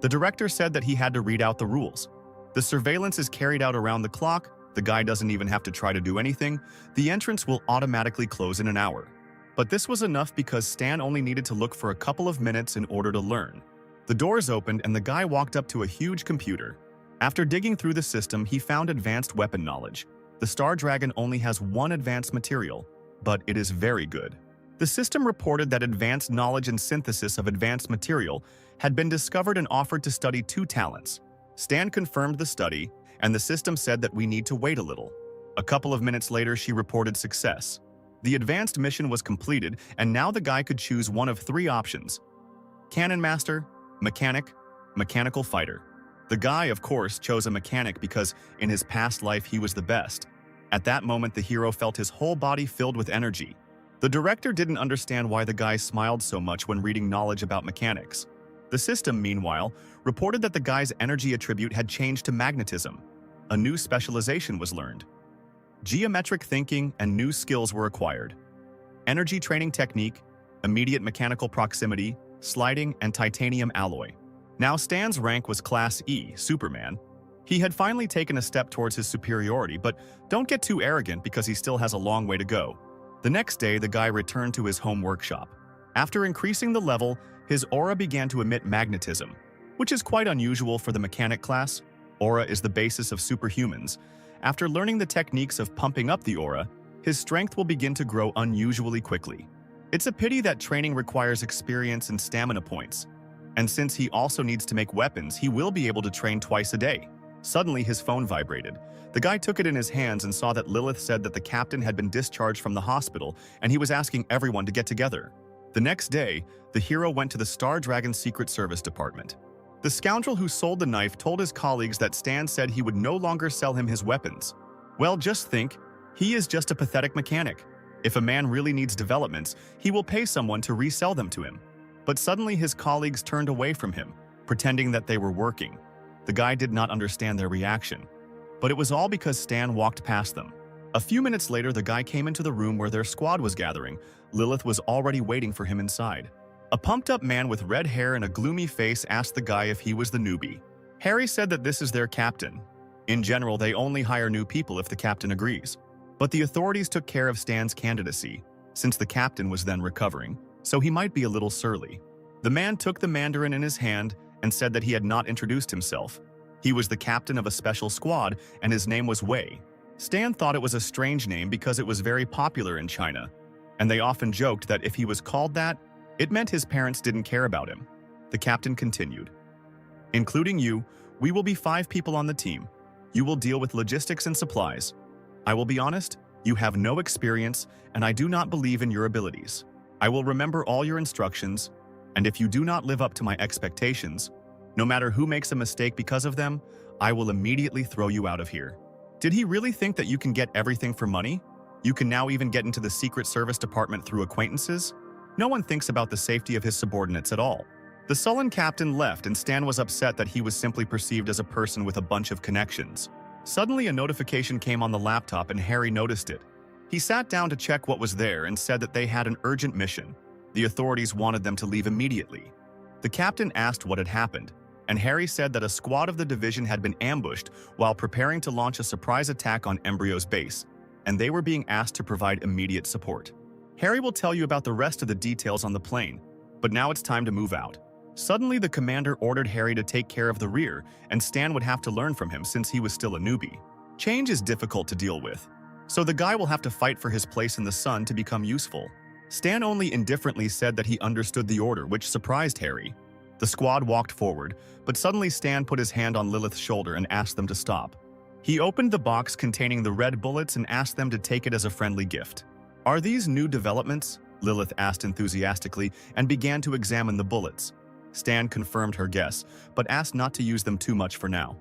The director said that he had to read out the rules. The surveillance is carried out around the clock. The guy doesn't even have to try to do anything. The entrance will automatically close in an hour. But this was enough because Stan only needed to look for a couple of minutes in order to learn. The doors opened and the guy walked up to a huge computer. After digging through the system, he found advanced weapon knowledge. The Star Dragon only has 1 advanced material, but it is very good. The system reported that advanced knowledge and synthesis of advanced material had been discovered and offered to study 2 talents. Stan confirmed the study, and the system said that we need to wait a little. A couple of minutes later, she reported success. The advanced mission was completed, and now the guy could choose one of 3 options: Cannon Master, Mechanic, Mechanical Fighter. The guy, of course, chose a mechanic because in his past life he was the best. At that moment, the hero felt his whole body filled with energy. The director didn't understand why the guy smiled so much when reading knowledge about mechanics. The system, meanwhile, reported that the guy's energy attribute had changed to magnetism. A new specialization was learned. Geometric thinking and new skills were acquired. Energy training technique, immediate mechanical proximity, sliding, and titanium alloy. Now Stan's rank was Class E, Superman. He had finally taken a step towards his superiority, but don't get too arrogant because he still has a long way to go. The next day, the guy returned to his home workshop. After increasing the level, his aura began to emit magnetism, which is quite unusual for the mechanic class. Aura is the basis of superhumans. After learning the techniques of pumping up the aura, his strength will begin to grow unusually quickly. It's a pity that training requires experience and stamina points. And since he also needs to make weapons, he will be able to train twice a day. Suddenly, his phone vibrated. The guy took it in his hands and saw that Lilith said that the captain had been discharged from the hospital and he was asking everyone to get together. The next day, the hero went to the Star Dragon Secret Service Department. The scoundrel who sold the knife told his colleagues that Stan said he would no longer sell him his weapons. Well, just think, he is just a pathetic mechanic. If a man really needs developments, he will pay someone to resell them to him. But suddenly his colleagues turned away from him, pretending that they were working. The guy did not understand their reaction, but it was all because Stan walked past them. A few minutes later, the guy came into the room where their squad was gathering. Lilith was already waiting for him inside. A pumped-up man with red hair and a gloomy face asked the guy if he was the newbie. Harry said that this is their captain. In general, they only hire new people if the captain agrees. But the authorities took care of Stan's candidacy, since the captain was then recovering, so he might be a little surly. The man took the Mandarin in his hand and said that he had not introduced himself. He was the captain of a special squad, and his name was Wei. Stan thought it was a strange name because it was very popular in China, and they often joked that if he was called that, it meant his parents didn't care about him. The captain continued, "Including you, we will be 5 people on the team. You will deal with logistics and supplies. I will be honest, You have no experience, and I do not believe in your abilities. I will remember all your instructions, and if you do not live up to my expectations, no matter who makes a mistake because of them, I will immediately throw you out of here." Did he really think that you can get everything for money? You can now even get into the Secret Service department through acquaintances? No one thinks about the safety of his subordinates at all. The sullen captain left, and Stan was upset that he was simply perceived as a person with a bunch of connections. Suddenly, a notification came on the laptop and Harry noticed it. He sat down to check what was there and said that they had an urgent mission. The authorities wanted them to leave immediately. The captain asked what had happened, and Harry said that a squad of the division had been ambushed while preparing to launch a surprise attack on Embryo's base, and they were being asked to provide immediate support. Harry will tell you about the rest of the details on the plane, but now it's time to move out. Suddenly, the commander ordered Harry to take care of the rear, and Stan would have to learn from him since he was still a newbie. Change is difficult to deal with, so the guy will have to fight for his place in the sun to become useful. Stan only indifferently said that he understood the order, which surprised Harry. The squad walked forward, but suddenly Stan put his hand on Lilith's shoulder and asked them to stop. He opened the box containing the red bullets and asked them to take it as a friendly gift. "Are these new developments?" Lilith asked enthusiastically and began to examine the bullets. Stan confirmed her guess, but asked not to use them too much for now.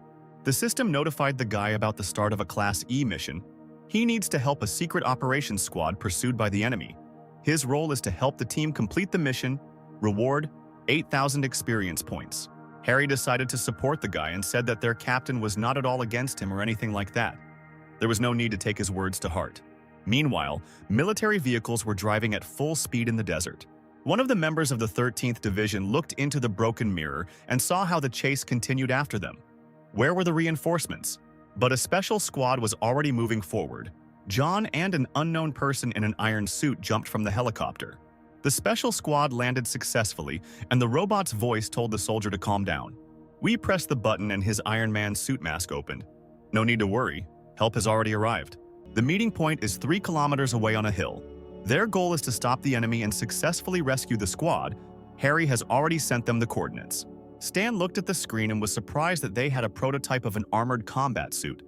The system notified the guy about the start of a Class E mission. He needs to help a secret operations squad pursued by the enemy. His role is to help the team complete the mission. Reward: 8,000 experience points. Harry decided to support the guy and said that their captain was not at all against him or anything like that. There was no need to take his words to heart. Meanwhile, military vehicles were driving at full speed in the desert. One of the members of the 13th Division looked into the broken mirror and saw how the chase continued after them. Where were the reinforcements? But a special squad was already moving forward. John and an unknown person in an iron suit jumped from the helicopter. The special squad landed successfully, and the robot's voice told the soldier to calm down. We pressed the button and his Iron Man suit mask opened. "No need to worry, help has already arrived. The meeting point is 3 kilometers away on a hill. Their goal is to stop the enemy and successfully rescue the squad. Harry has already sent them the coordinates." Stan looked at the screen and was surprised that they had a prototype of an armored combat suit.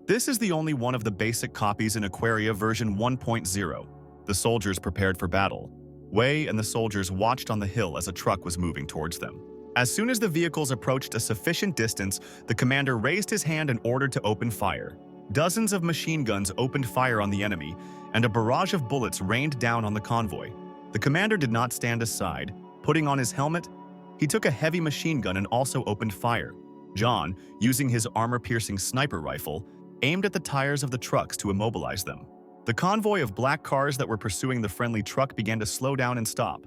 This is the only one of the basic copies in Aquaria version 1.0. The soldiers prepared for battle. Wei and the soldiers watched on the hill as a truck was moving towards them. As soon as the vehicles approached a sufficient distance, the commander raised his hand and ordered to open fire. Dozens of machine guns opened fire on the enemy, and a barrage of bullets rained down on the convoy. The commander did not stand aside. Putting on his helmet, he took a heavy machine gun and also opened fire. John, using his armor-piercing sniper rifle, aimed at the tires of the trucks to immobilize them. The convoy of black cars that were pursuing the friendly truck began to slow down and stop.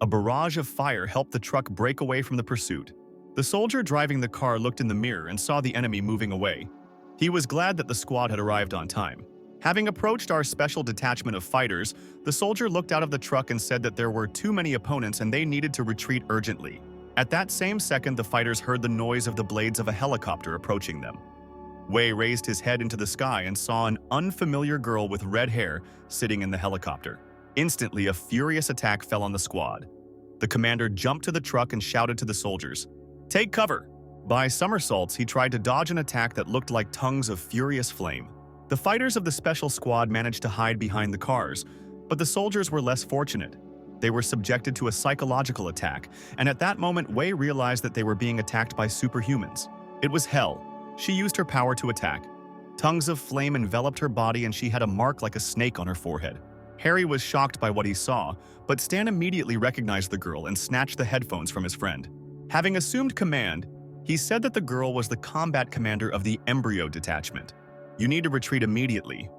A barrage of fire helped the truck break away from the pursuit. The soldier driving the car looked in the mirror and saw the enemy moving away. He was glad that the squad had arrived on time. Having approached our special detachment of fighters, the soldier looked out of the truck and said that there were too many opponents and they needed to retreat urgently. At that same second, the fighters heard the noise of the blades of a helicopter approaching them. Wei raised his head into the sky and saw an unfamiliar girl with red hair sitting in the helicopter. Instantly, a furious attack fell on the squad. The commander jumped to the truck and shouted to the soldiers, "Take cover!" By somersaults, he tried to dodge an attack that looked like tongues of furious flame. The fighters of the special squad managed to hide behind the cars, but the soldiers were less fortunate. They were subjected to a psychological attack, and at that moment, Wei realized that they were being attacked by superhumans. It was hell. She used her power to attack. Tongues of flame enveloped her body and she had a mark like a snake on her forehead. Harry was shocked by what he saw, but Stan immediately recognized the girl and snatched the headphones from his friend. Having assumed command, he said that the girl was the combat commander of the Embryo detachment. "You need to retreat immediately."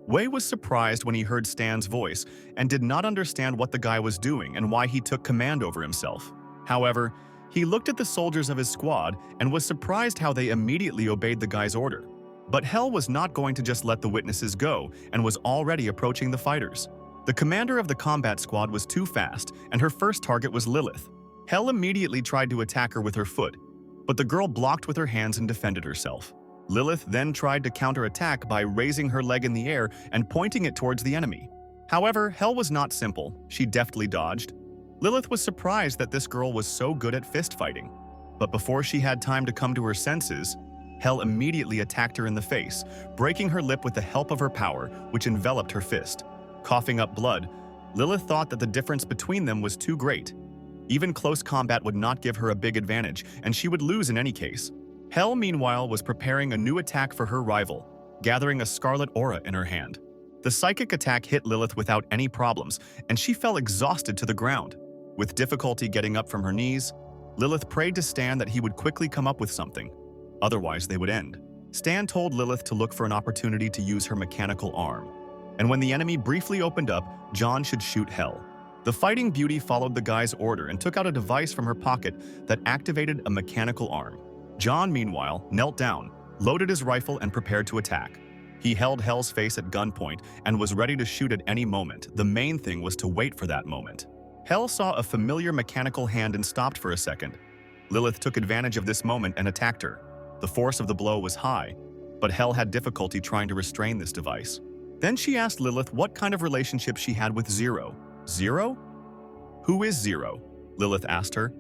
Wei was surprised when he heard Stan's voice and did not understand what the guy was doing and why he took command over himself. However, he looked at the soldiers of his squad and was surprised how they immediately obeyed the guy's order. But Hell was not going to just let the witnesses go and was already approaching the fighters. The commander of the combat squad was too fast, and her first target was Lilith. Hell immediately tried to attack her with her foot, but the girl blocked with her hands and defended herself. Lilith then tried to counterattack by raising her leg in the air and pointing it towards the enemy. However, Hell was not simple. She deftly dodged. Lilith was surprised that this girl was so good at fist fighting. But before she had time to come to her senses, Hell immediately attacked her in the face, breaking her lip with the help of her power, which enveloped her fist. Coughing up blood, Lilith thought that the difference between them was too great. Even close combat would not give her a big advantage, and she would lose in any case. Hell, meanwhile, was preparing a new attack for her rival, gathering a scarlet aura in her hand. The psychic attack hit Lilith without any problems, and she fell exhausted to the ground. With difficulty getting up from her knees, Lilith prayed to Stan that he would quickly come up with something. Otherwise, they would end. Stan told Lilith to look for an opportunity to use her mechanical arm. And when the enemy briefly opened up, John should shoot Hell. The fighting beauty followed the guy's order and took out a device from her pocket that activated a mechanical arm. John, meanwhile, knelt down, loaded his rifle, and prepared to attack. He held Hell's face at gunpoint and was ready to shoot at any moment. The main thing was to wait for that moment. Hell saw a familiar mechanical hand and stopped for a second. Lilith took advantage of this moment and attacked her. The force of the blow was high, but Hell had difficulty trying to restrain this device. Then she asked Lilith what kind of relationship she had with Zero. Zero? Who is Zero? Lilith asked her.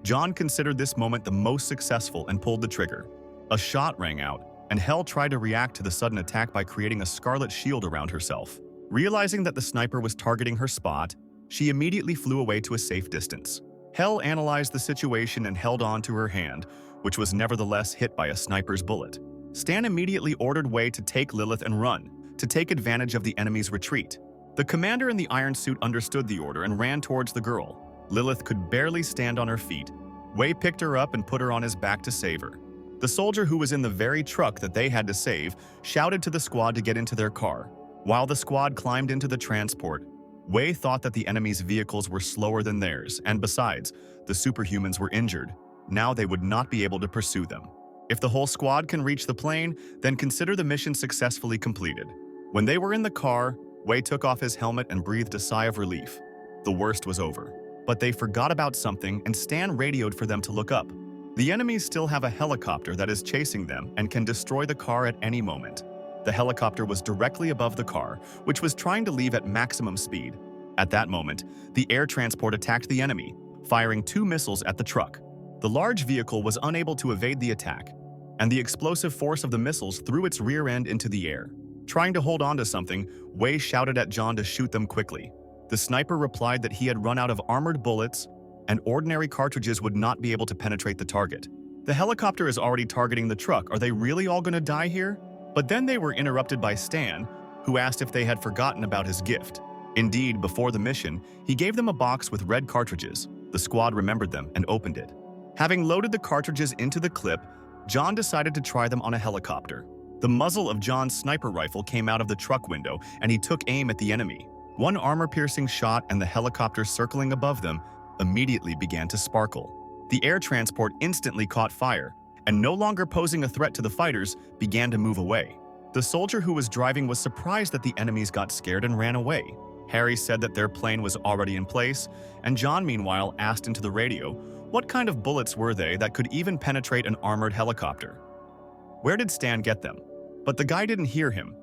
John considered this moment the most successful and pulled the trigger. A shot rang out, and Hell tried to react to the sudden attack by creating a scarlet shield around herself. Realizing that the sniper was targeting her spot, she immediately flew away to a safe distance. Hell analyzed the situation and held on to her hand, which was nevertheless hit by a sniper's bullet. Stan immediately ordered Wei to take Lilith and run, to take advantage of the enemy's retreat. The commander in the iron suit understood the order and ran towards the girl. Lilith could barely stand on her feet. Wei picked her up and put her on his back to save her. The soldier who was in the very truck that they had to save shouted to the squad to get into their car. While the squad climbed into the transport, Wei thought that the enemy's vehicles were slower than theirs, and besides, the superhumans were injured. Now they would not be able to pursue them. If the whole squad can reach the plane, then consider the mission successfully completed. When they were in the car, Wei took off his helmet and breathed a sigh of relief. The worst was over. But they forgot about something, and Stan radioed for them to look up. The enemies still have a helicopter that is chasing them and can destroy the car at any moment. The helicopter was directly above the car, which was trying to leave at maximum speed. At that moment, the air transport attacked the enemy, firing 2 missiles at the truck. The large vehicle was unable to evade the attack, and the explosive force of the missiles threw its rear end into the air. Trying to hold on to something, Wei shouted at John to shoot them quickly. The sniper replied that he had run out of armored bullets and ordinary cartridges would not be able to penetrate the target. The helicopter is already targeting the truck. Are they really all gonna die here? But then they were interrupted by Stan, who asked if they had forgotten about his gift. Indeed, before the mission, he gave them a box with red cartridges. The squad remembered them and opened it. Having loaded the cartridges into the clip, John decided to try them on a helicopter. The muzzle of John's sniper rifle came out of the truck window, and he took aim at the enemy. One armor-piercing shot and the helicopter circling above them immediately began to sparkle. The air transport instantly caught fire, and no longer posing a threat to the fighters, began to move away. The soldier who was driving was surprised that the enemies got scared and ran away. Harry said that their plane was already in place, and John, meanwhile, asked into the radio, what kind of bullets were they that could even penetrate an armored helicopter? Where did Stan get them? But the guy didn't hear him.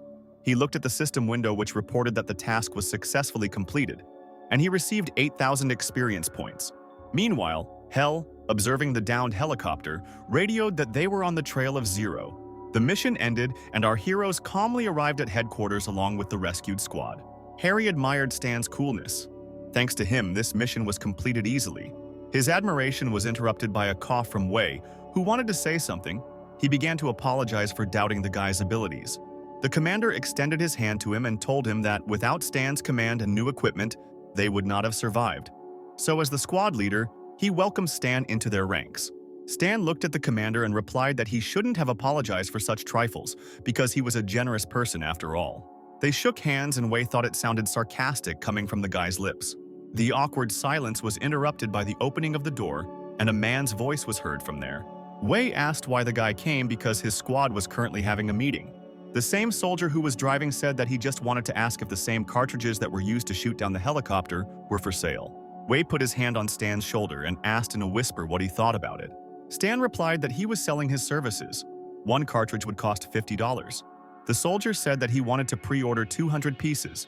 He looked at the system window, which reported that the task was successfully completed, and he received 8,000 experience points. Meanwhile, Hell, observing the downed helicopter, radioed that they were on the trail of Zero. The mission ended, and our heroes calmly arrived at headquarters along with the rescued squad. Harry admired Stan's coolness. Thanks to him, this mission was completed easily. His admiration was interrupted by a cough from Wei, who wanted to say something. He began to apologize for doubting the guy's abilities. The commander extended his hand to him and told him that without Stan's command and new equipment, they would not have survived. So as the squad leader, he welcomed Stan into their ranks. Stan looked at the commander and replied that he shouldn't have apologized for such trifles, because he was a generous person after all. They shook hands, and Wei thought it sounded sarcastic coming from the guy's lips. The awkward silence was interrupted by the opening of the door, and a man's voice was heard from there. Wei asked why the guy came because his squad was currently having a meeting. The same soldier who was driving said that he just wanted to ask if the same cartridges that were used to shoot down the helicopter were for sale. Wei put his hand on Stan's shoulder and asked in a whisper what he thought about it. Stan replied that he was selling his services. One cartridge would cost $50. The soldier said that he wanted to pre-order 200 pieces,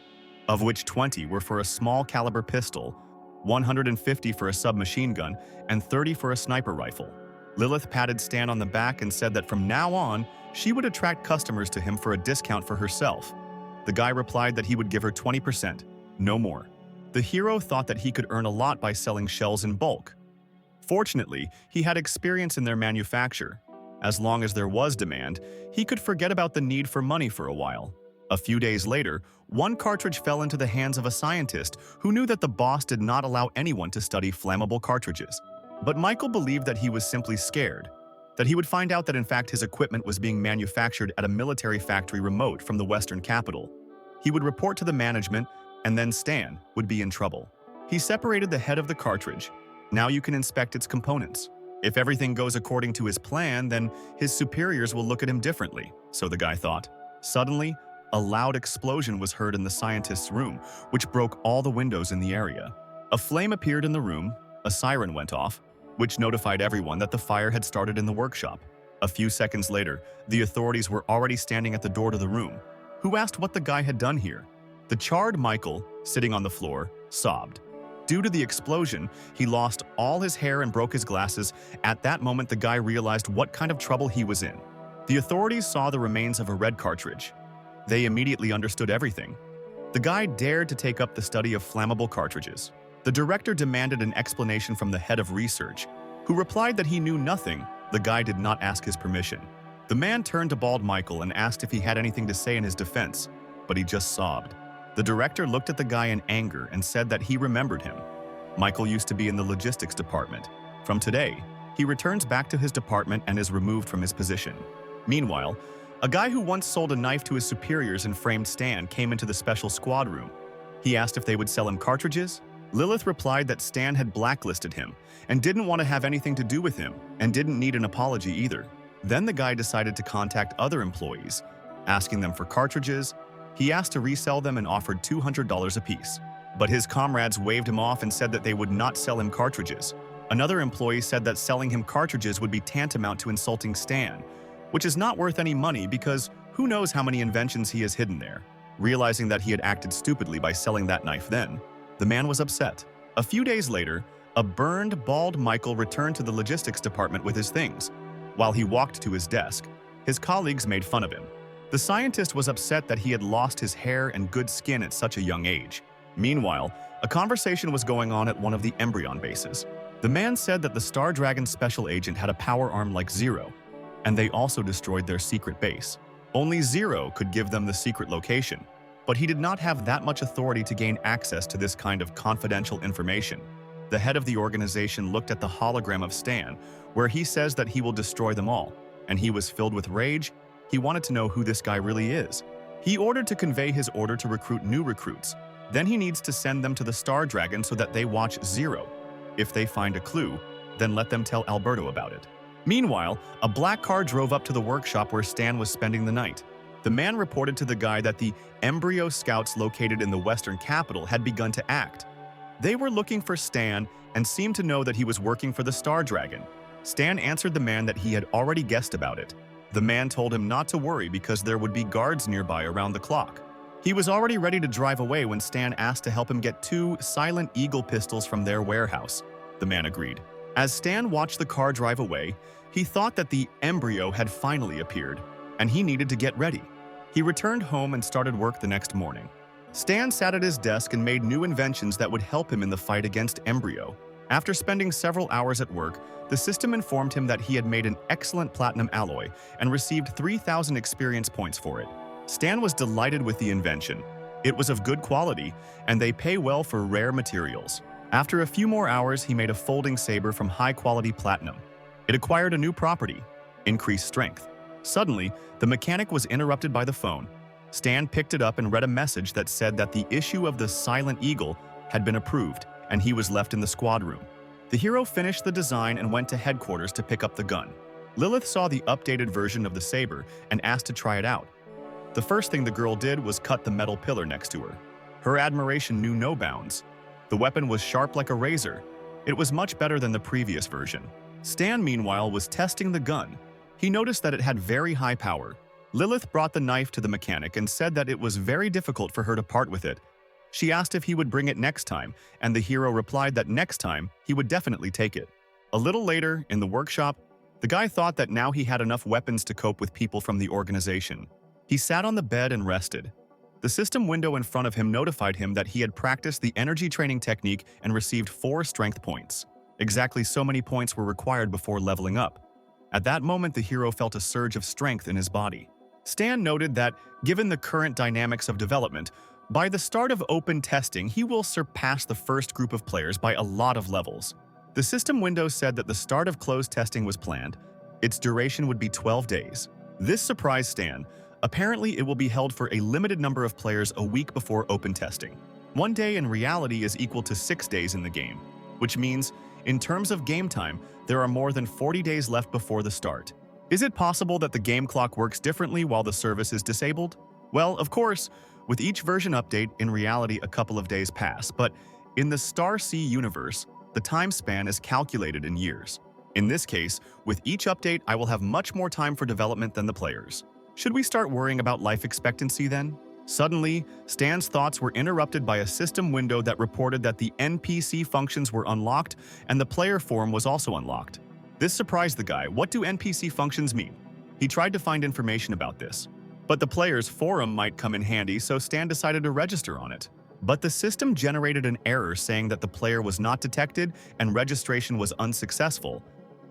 of which 20 were for a small caliber pistol, 150 for a submachine gun, and 30 for a sniper rifle. Lilith patted Stan on the back and said that from now on, she would attract customers to him for a discount for herself. The guy replied that he would give her 20%, no more. The hero thought that he could earn a lot by selling shells in bulk. Fortunately, he had experience in their manufacture. As long as there was demand, he could forget about the need for money for a while. A few days later, one cartridge fell into the hands of a scientist who knew that the boss did not allow anyone to study flammable cartridges. But Michael believed that he was simply scared, that he would find out that in fact his equipment was being manufactured at a military factory remote from the western capital. He would report to the management, and then Stan would be in trouble. He separated the head of the cartridge. Now you can inspect its components. If everything goes according to his plan, then his superiors will look at him differently, so the guy thought. Suddenly, a loud explosion was heard in the scientist's room, which broke all the windows in the area. A flame appeared in the room, a siren went off, which notified everyone that the fire had started in the workshop. A few seconds later, the authorities were already standing at the door to the room. Who asked what the guy had done here? The charred Michael, sitting on the floor, sobbed. Due to the explosion, he lost all his hair and broke his glasses. At that moment, the guy realized what kind of trouble he was in. The authorities saw the remains of a red cartridge. They immediately understood everything. The guy dared to take up the study of flammable cartridges. The director demanded an explanation from the head of research, who replied that he knew nothing. The guy did not ask his permission. The man turned to bald Michael and asked if he had anything to say in his defense, but he just sobbed. The director looked at the guy in anger and said that he remembered him. Michael used to be in the logistics department. From today, he returns back to his department and is removed from his position. Meanwhile, a guy who once sold a knife to his superiors and framed Stan came into the special squad room. He asked if they would sell him cartridges. Lilith replied that Stan had blacklisted him and didn't want to have anything to do with him and didn't need an apology either. Then the guy decided to contact other employees, asking them for cartridges. He asked to resell them and offered $200 apiece. But his comrades waved him off and said that they would not sell him cartridges. Another employee said that selling him cartridges would be tantamount to insulting Stan, which is not worth any money because who knows how many inventions he has hidden there. Realizing that he had acted stupidly by selling that knife then, the man was upset. A few days later, a burned, bald Michael returned to the logistics department with his things. While he walked to his desk, his colleagues made fun of him. The scientist was upset that he had lost his hair and good skin at such a young age. Meanwhile, a conversation was going on at one of the Embryon bases. The man said that the Star Dragon special agent had a power arm like Zero, and they also destroyed their secret base. Only Zero could give them the secret location, but he did not have that much authority to gain access to this kind of confidential information. The head of the organization looked at the hologram of Stan, where he says that he will destroy them all, and he was filled with rage. He wanted to know who this guy really is. He ordered to convey his order to recruit new recruits. Then he needs to send them to the Star Dragon so that they watch Zero. If they find a clue, then let them tell Alberto about it. Meanwhile, a black car drove up to the workshop where Stan was spending the night. The man reported to the guy that the embryo scouts located in the western capital had begun to act. They were looking for Stan and seemed to know that he was working for the Star Dragon. Stan answered the man that he had already guessed about it. The man told him not to worry because there would be guards nearby around the clock. He was already ready to drive away when Stan asked to help him get 2 Silent Eagle pistols from their warehouse. The man agreed. As Stan watched the car drive away, he thought that the embryo had finally appeared, and he needed to get ready. He returned home and started work the next morning. Stan sat at his desk and made new inventions that would help him in the fight against embryo. After spending several hours at work, the system informed him that he had made an excellent platinum alloy and received 3,000 experience points for it. Stan was delighted with the invention. It was of good quality, and they pay well for rare materials. After a few more hours, he made a folding saber from high-quality platinum. It acquired a new property, increased strength. Suddenly, the mechanic was interrupted by the phone. Stan picked it up and read a message that said that the issue of the Silent Eagle had been approved, and he was left in the squad room. The hero finished the design and went to headquarters to pick up the gun. Lilith saw the updated version of the saber and asked to try it out. The first thing the girl did was cut the metal pillar next to her. Her admiration knew no bounds. The weapon was sharp like a razor. It was much better than the previous version. Stan, meanwhile, was testing the gun. He noticed that it had very high power. Lilith brought the knife to the mechanic and said that it was very difficult for her to part with it. She asked if he would bring it next time, and the hero replied that next time he would definitely take it. A little later, in the workshop, The guy thought that now he had enough weapons to cope with people from the organization. He sat on the bed and rested. The system window in front of him notified him that he had practiced the energy training technique and received 4 strength points. Exactly so many points were required before leveling up. At that moment, the hero felt a surge of strength in his body. Stan noted that, given the current dynamics of development, by the start of open testing, he will surpass the first group of players by a lot of levels. The system window said that the start of closed testing was planned. Its duration would be 12 days. This surprised Stan. Apparently, it will be held for a limited number of players a week before open testing. 1 day in reality is equal to 6 days in the game, which means, in terms of game time, there are more than 40 days left before the start. Is it possible that the game clock works differently while the service is disabled? Well, of course, with each version update, in reality a couple of days pass, but in the Star Sea universe, the time span is calculated in years. In this case, with each update, I will have much more time for development than the players. Should we start worrying about life expectancy then? Suddenly, Stan's thoughts were interrupted by a system window that reported that the NPC functions were unlocked and the player form was also unlocked. This surprised the guy. What do NPC functions mean? He tried to find information about this. But the player's forum might come in handy, so Stan decided to register on it. But the system generated an error saying that the player was not detected and registration was unsuccessful.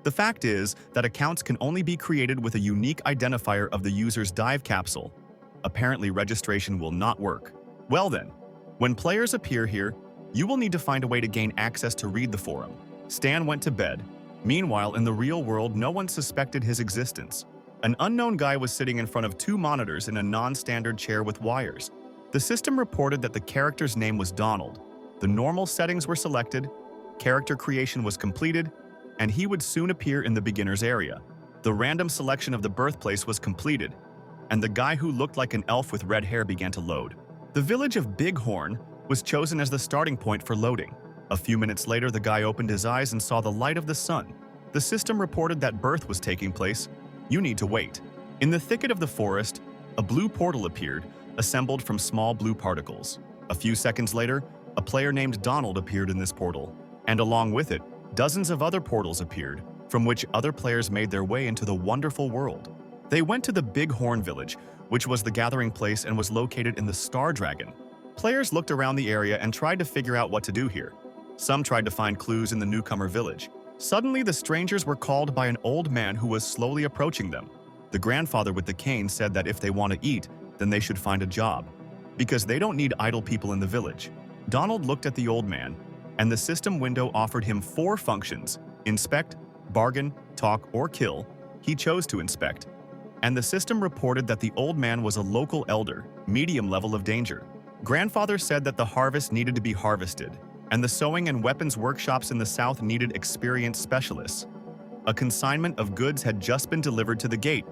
The fact is that accounts can only be created with a unique identifier of the user's dive capsule. Apparently, registration will not work. Well then, when players appear here, you will need to find a way to gain access to read the forum. Stan went to bed. Meanwhile, in the real world, no one suspected his existence. An unknown guy was sitting in front of 2 monitors in a non-standard chair with wires. The system reported that the character's name was Donald. The normal settings were selected, character creation was completed, and he would soon appear in the beginner's area. The random selection of the birthplace was completed, and the guy who looked like an elf with red hair began to load. The village of Bighorn was chosen as the starting point for loading. A few minutes later, the guy opened his eyes and saw the light of the sun. The system reported that birth was taking place. You need to wait. In the thicket of the forest, a blue portal appeared, assembled from small blue particles. A few seconds later, a player named Donald appeared in this portal, and along with it, dozens of other portals appeared, from which other players made their way into the wonderful world. They went to the Bighorn village, which was the gathering place and was located in the Star Dragon. Players looked around the area and tried to figure out what to do here. Some tried to find clues in the newcomer village. Suddenly, the strangers were called by an old man who was slowly approaching them. The grandfather with the cane said that if they want to eat, then they should find a job, because they don't need idle people in the village. Donald looked at the old man, and the system window offered him 4 functions: inspect, bargain, talk, or kill. He chose to inspect. And the system reported that the old man was a local elder, medium level of danger. Grandfather said that the harvest needed to be harvested, and the sewing and weapons workshops in the south needed experienced specialists. A consignment of goods had just been delivered to the gate.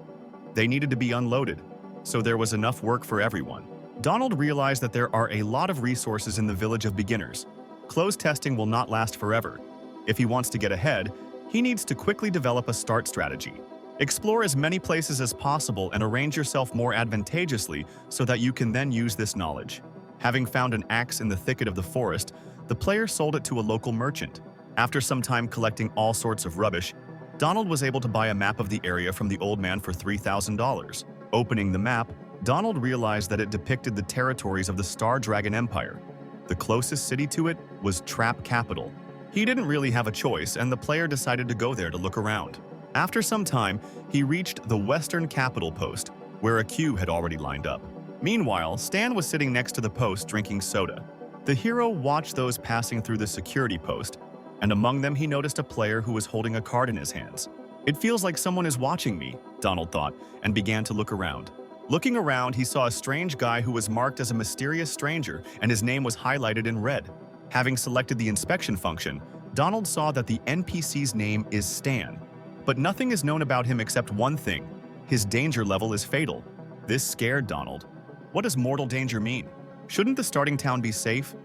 They needed to be unloaded, so there was enough work for everyone. Donald realized that there are a lot of resources in the village of beginners. Closed testing will not last forever. If he wants to get ahead, he needs to quickly develop a start strategy. Explore as many places as possible and arrange yourself more advantageously so that you can then use this knowledge. Having found an axe in the thicket of the forest, the player sold it to a local merchant. After some time collecting all sorts of rubbish, Donald was able to buy a map of the area from the old man for $3,000. Opening the map, Donald realized that it depicted the territories of the Star Dragon Empire. The closest city to it was Trap Capital. He didn't really have a choice, and the player decided to go there to look around. After some time, he reached the Western Capital Post, where a queue had already lined up. Meanwhile, Stan was sitting next to the post drinking soda. The hero watched those passing through the security post, and among them he noticed a player who was holding a card in his hands. It feels like someone is watching me, Donald thought, and began to look around. Looking around, he saw a strange guy who was marked as a mysterious stranger, and his name was highlighted in red. Having selected the inspection function, Donald saw that the NPC's name is Stan. But nothing is known about him except one thing: his danger level is fatal. This scared Donald. What does mortal danger mean? Shouldn't the starting town be safe?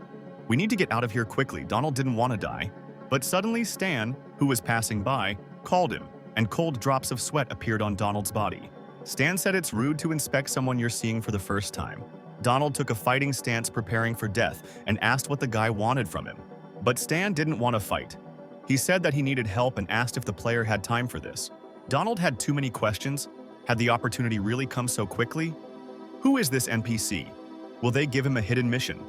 We need to get out of here quickly. Donald didn't want to die. But suddenly Stan, who was passing by, called him, and cold drops of sweat appeared on Donald's body. Stan said it's rude to inspect someone you're seeing for the first time. Donald took a fighting stance, preparing for death, and asked what the guy wanted from him. But Stan didn't want to fight. He said that he needed help and asked if the player had time for this. Donald had too many questions. Had the opportunity really come so quickly? Who is this NPC? Will they give him a hidden mission?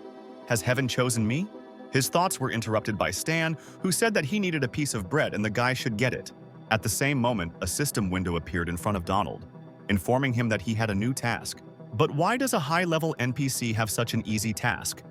Has heaven chosen me? His thoughts were interrupted by Stan, who said that he needed a piece of bread and the guy should get it. At the same moment, a system window appeared in front of Donald, informing him that he had a new task. But why does a high-level NPC have such an easy task?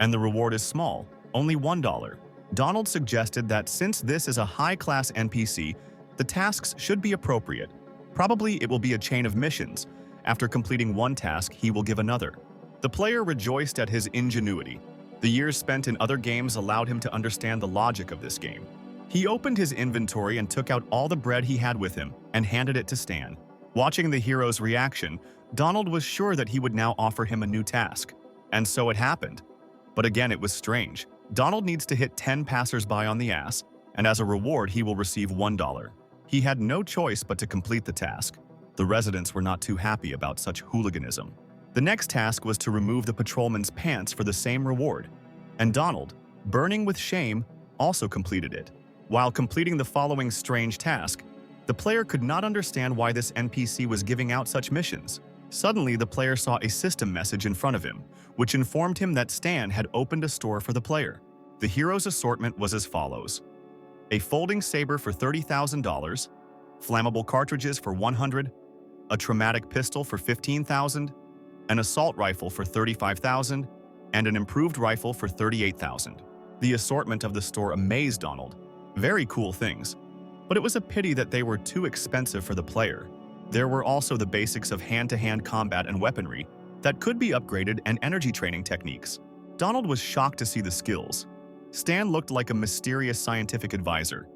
And the reward is small, only $1. Donald suggested that since this is a high-class NPC, the tasks should be appropriate. Probably it will be a chain of missions. After completing one task, he will give another. The player rejoiced at his ingenuity. The years spent in other games allowed him to understand the logic of this game. He opened his inventory and took out all the bread he had with him and handed it to Stan. Watching the hero's reaction, Donald was sure that he would now offer him a new task. And so it happened. But again, it was strange. Donald needs to hit 10 passers-by on the ass, and as a reward, he will receive $1. He had no choice but to complete the task. The residents were not too happy about such hooliganism. The next task was to remove the patrolman's pants for the same reward, and Donald, burning with shame, also completed it. While completing the following strange task, the player could not understand why this NPC was giving out such missions. Suddenly, the player saw a system message in front of him, which informed him that Stan had opened a store for the player. The hero's assortment was as follows: a folding saber for $30,000, flammable cartridges for $100, a traumatic pistol for $15,000, an assault rifle for $35,000, and an improved rifle for $38,000. The assortment of the store amazed Donald. Very cool things. But it was a pity that they were too expensive for the player. There were also the basics of hand-to-hand combat and weaponry that could be upgraded and energy training techniques. Donald was shocked to see the skills. Stan looked like a mysterious scientific advisor,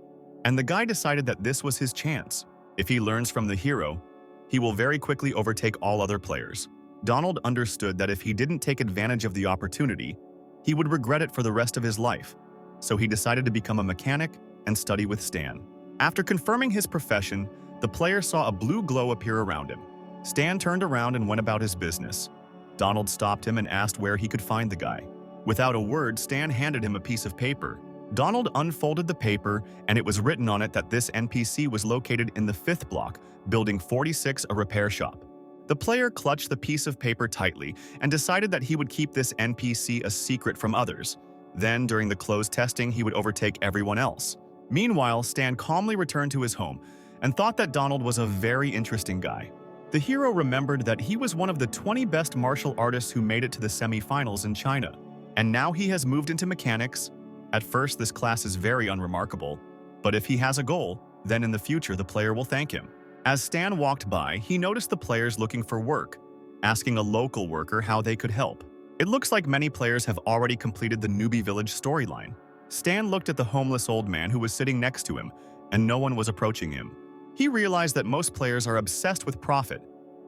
and the guy decided that this was his chance. If he learns from the hero, he will very quickly overtake all other players. Donald understood that if he didn't take advantage of the opportunity, he would regret it for the rest of his life. So he decided to become a mechanic and study with Stan. After confirming his profession, the player saw a blue glow appear around him. Stan turned around and went about his business. Donald stopped him and asked where he could find the guy. Without a word, Stan handed him a piece of paper. Donald unfolded the paper, and it was written on it that this NPC was located in the 5th block, building 46, a repair shop. The player clutched the piece of paper tightly and decided that he would keep this NPC a secret from others. Then, during the closed testing, he would overtake everyone else. Meanwhile, Stan calmly returned to his home and thought that Donald was a very interesting guy. The hero remembered that he was one of the 20 best martial artists who made it to the semi-finals in China. And now he has moved into mechanics. At first, this class is very unremarkable, but if he has a goal, then in the future the player will thank him. As Stan walked by, he noticed the players looking for work, asking a local worker how they could help. It looks like many players have already completed the newbie village storyline. Stan looked at the homeless old man who was sitting next to him, and no one was approaching him. He realized that most players are obsessed with profit,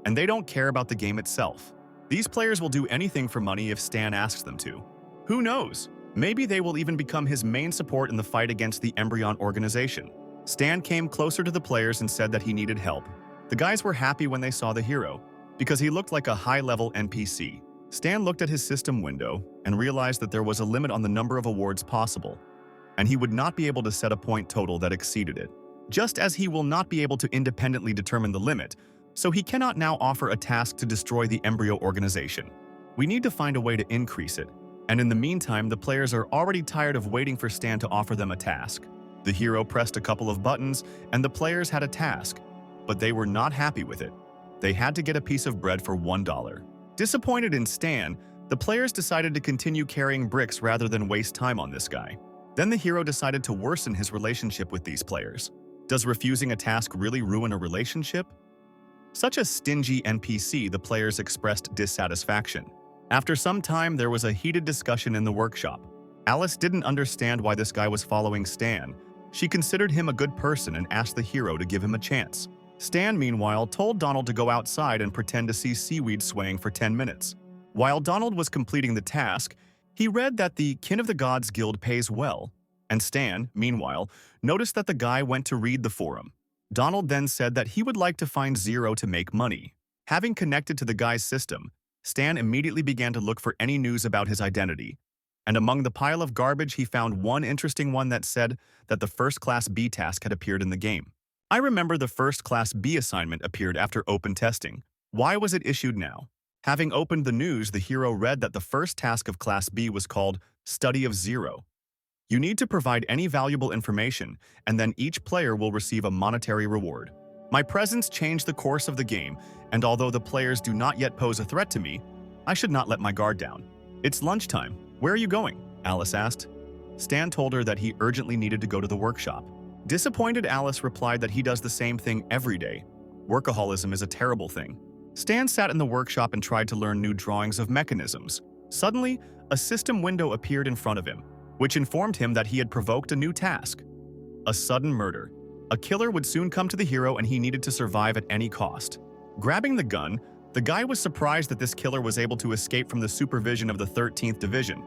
and they don't care about the game itself. These players will do anything for money if Stan asks them to. Who knows? Maybe they will even become his main support in the fight against the Embryon organization. Stan came closer to the players and said that he needed help. The guys were happy when they saw the hero, because he looked like a high-level NPC. Stan looked at his system window and realized that there was a limit on the number of awards possible, and he would not be able to set a point total that exceeded it. Just as he will not be able to independently determine the limit, so he cannot now offer a task to destroy the embryo organization. We need to find a way to increase it, and in the meantime, the players are already tired of waiting for Stan to offer them a task. The hero pressed a couple of buttons, and the players had a task, but they were not happy with it. They had to get a piece of bread for $1. Disappointed in Stan, the players decided to continue carrying bricks rather than waste time on this guy. Then the hero decided to worsen his relationship with these players. Does refusing a task really ruin a relationship? Such a stingy NPC, the players expressed dissatisfaction. After some time, there was a heated discussion in the workshop. Alice didn't understand why this guy was following Stan. She considered him a good person and asked the hero to give him a chance. Stan, meanwhile, told Donald to go outside and pretend to see seaweed swaying for 10 minutes. While Donald was completing the task, he read that the Kin of the Gods Guild pays well, and Stan, meanwhile, noticed that the guy went to read the forum. Donald then said that he would like to find Zero to make money. Having connected to the guy's system, Stan immediately began to look for any news about his identity. And among the pile of garbage, he found one interesting one that said that the first-class B task had appeared in the game. I remember the first Class B assignment appeared after open testing. Why was it issued now? Having opened the news, the hero read that the first task of Class B was called Study of Zero. You need to provide any valuable information, and then each player will receive a monetary reward. My presence changed the course of the game, and although the players do not yet pose a threat to me, I should not let my guard down. It's lunchtime. Where are you going? Alice asked. Stan told her that he urgently needed to go to the workshop. Disappointed, Alice replied that he does the same thing every day. Workaholism is a terrible thing. Stan sat in the workshop and tried to learn new drawings of mechanisms. Suddenly, a system window appeared in front of him, which informed him that he had provoked a new task. A sudden murder. A killer would soon come to the hero and he needed to survive at any cost. Grabbing the gun, the guy was surprised that this killer was able to escape from the supervision of the 13th Division.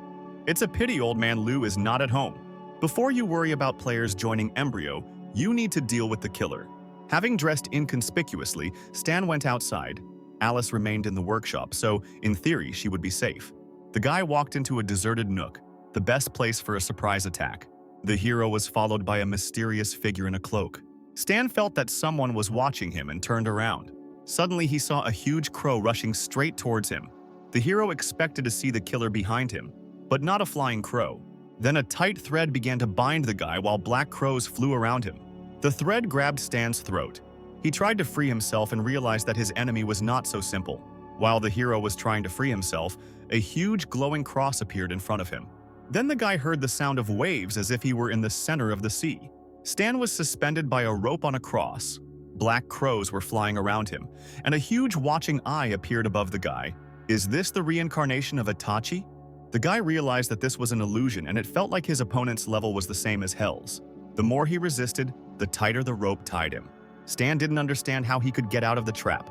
It's a pity old man Lou is not at home. Before you worry about players joining Embryo, you need to deal with the killer. Having dressed inconspicuously, Stan went outside. Alice remained in the workshop, so in theory she would be safe. The guy walked into a deserted nook, the best place for a surprise attack. The hero was followed by a mysterious figure in a cloak. Stan felt that someone was watching him and turned around. Suddenly he saw a huge crow rushing straight towards him. The hero expected to see the killer behind him, but not a flying crow. Then a tight thread began to bind the guy while black crows flew around him. The thread grabbed Stan's throat. He tried to free himself and realized that his enemy was not so simple. While the hero was trying to free himself, a huge glowing cross appeared in front of him. Then the guy heard the sound of waves as if he were in the center of the sea. Stan was suspended by a rope on a cross. Black crows were flying around him, and a huge watching eye appeared above the guy. Is this the reincarnation of Itachi? The guy realized that this was an illusion, and it felt like his opponent's level was the same as Hell's. The more he resisted, the tighter the rope tied him. Stan didn't understand how he could get out of the trap.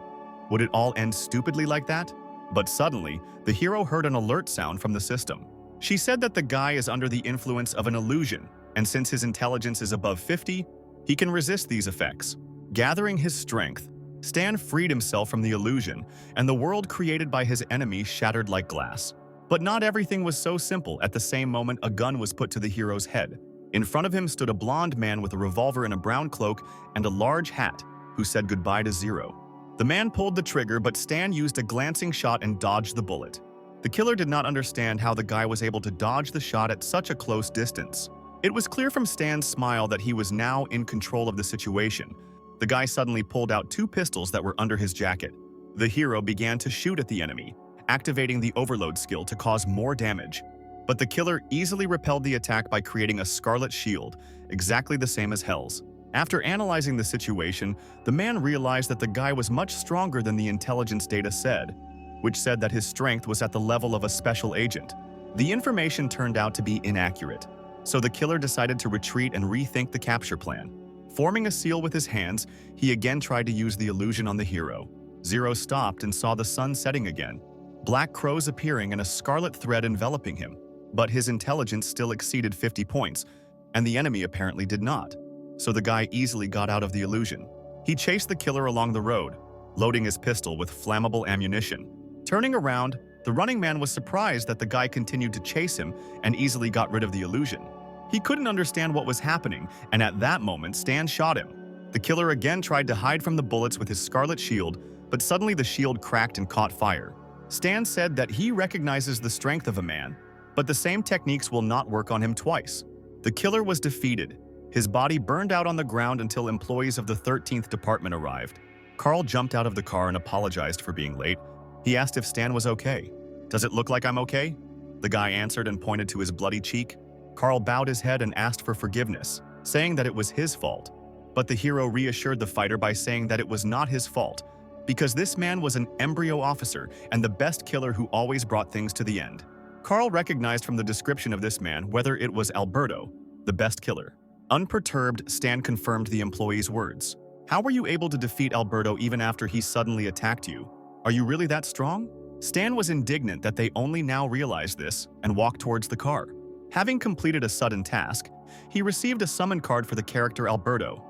Would it all end stupidly like that? But suddenly, the hero heard an alert sound from the system. She said that the guy is under the influence of an illusion, and since his intelligence is above 50, he can resist these effects. Gathering his strength, Stan freed himself from the illusion, and the world created by his enemy shattered like glass. But not everything was so simple. At the same moment, a gun was put to the hero's head. In front of him stood a blonde man with a revolver in a brown cloak and a large hat, who said goodbye to Zero. The man pulled the trigger, but Stan used a glancing shot and dodged the bullet. The killer did not understand how the guy was able to dodge the shot at such a close distance. It was clear from Stan's smile that he was now in control of the situation. The guy suddenly pulled out 2 pistols that were under his jacket. The hero began to shoot at the enemy, activating the overload skill to cause more damage. But the killer easily repelled the attack by creating a scarlet shield, exactly the same as Hell's. After analyzing the situation, the man realized that the guy was much stronger than the intelligence data said, which said that his strength was at the level of a special agent. The information turned out to be inaccurate, so the killer decided to retreat and rethink the capture plan. Forming a seal with his hands, he again tried to use the illusion on the hero. Zero stopped and saw the sun setting again, black crows appearing and a scarlet thread enveloping him. But his intelligence still exceeded 50 points, and the enemy apparently did not. So the guy easily got out of the illusion. He chased the killer along the road, loading his pistol with flammable ammunition. Turning around, the running man was surprised that the guy continued to chase him and easily got rid of the illusion. He couldn't understand what was happening, and at that moment, Stan shot him. The killer again tried to hide from the bullets with his scarlet shield, but suddenly the shield cracked and caught fire. Stan said that he recognizes the strength of a man, but the same techniques will not work on him twice. The killer was defeated. His body burned out on the ground until employees of the 13th Department arrived. Carl jumped out of the car and apologized for being late. He asked if Stan was okay. "Does it look like I'm okay?" The guy answered and pointed to his bloody cheek. Carl bowed his head and asked for forgiveness, saying that it was his fault. But the hero reassured the fighter by saying that it was not his fault, because this man was an embryo officer and the best killer who always brought things to the end. Carl recognized from the description of this man whether it was Alberto, the best killer. Unperturbed, Stan confirmed the employee's words. "How were you able to defeat Alberto even after he suddenly attacked you? Are you really that strong?" Stan was indignant that they only now realized this and walked towards the car. Having completed a sudden task, he received a summon card for the character Alberto.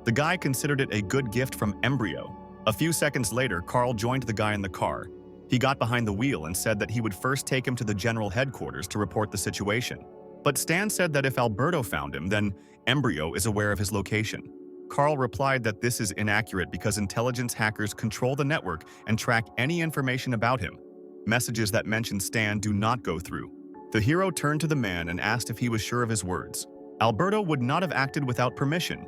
The guy considered it a good gift from Embryo. A few seconds later, Carl joined the guy in the car. He got behind the wheel and said that he would first take him to the general headquarters to report the situation. But Stan said that if Alberto found him, then Embryo is aware of his location. Carl replied that this is inaccurate because intelligence hackers control the network and track any information about him. Messages that mention Stan do not go through. The hero turned to the man and asked if he was sure of his words. Alberto would not have acted without permission.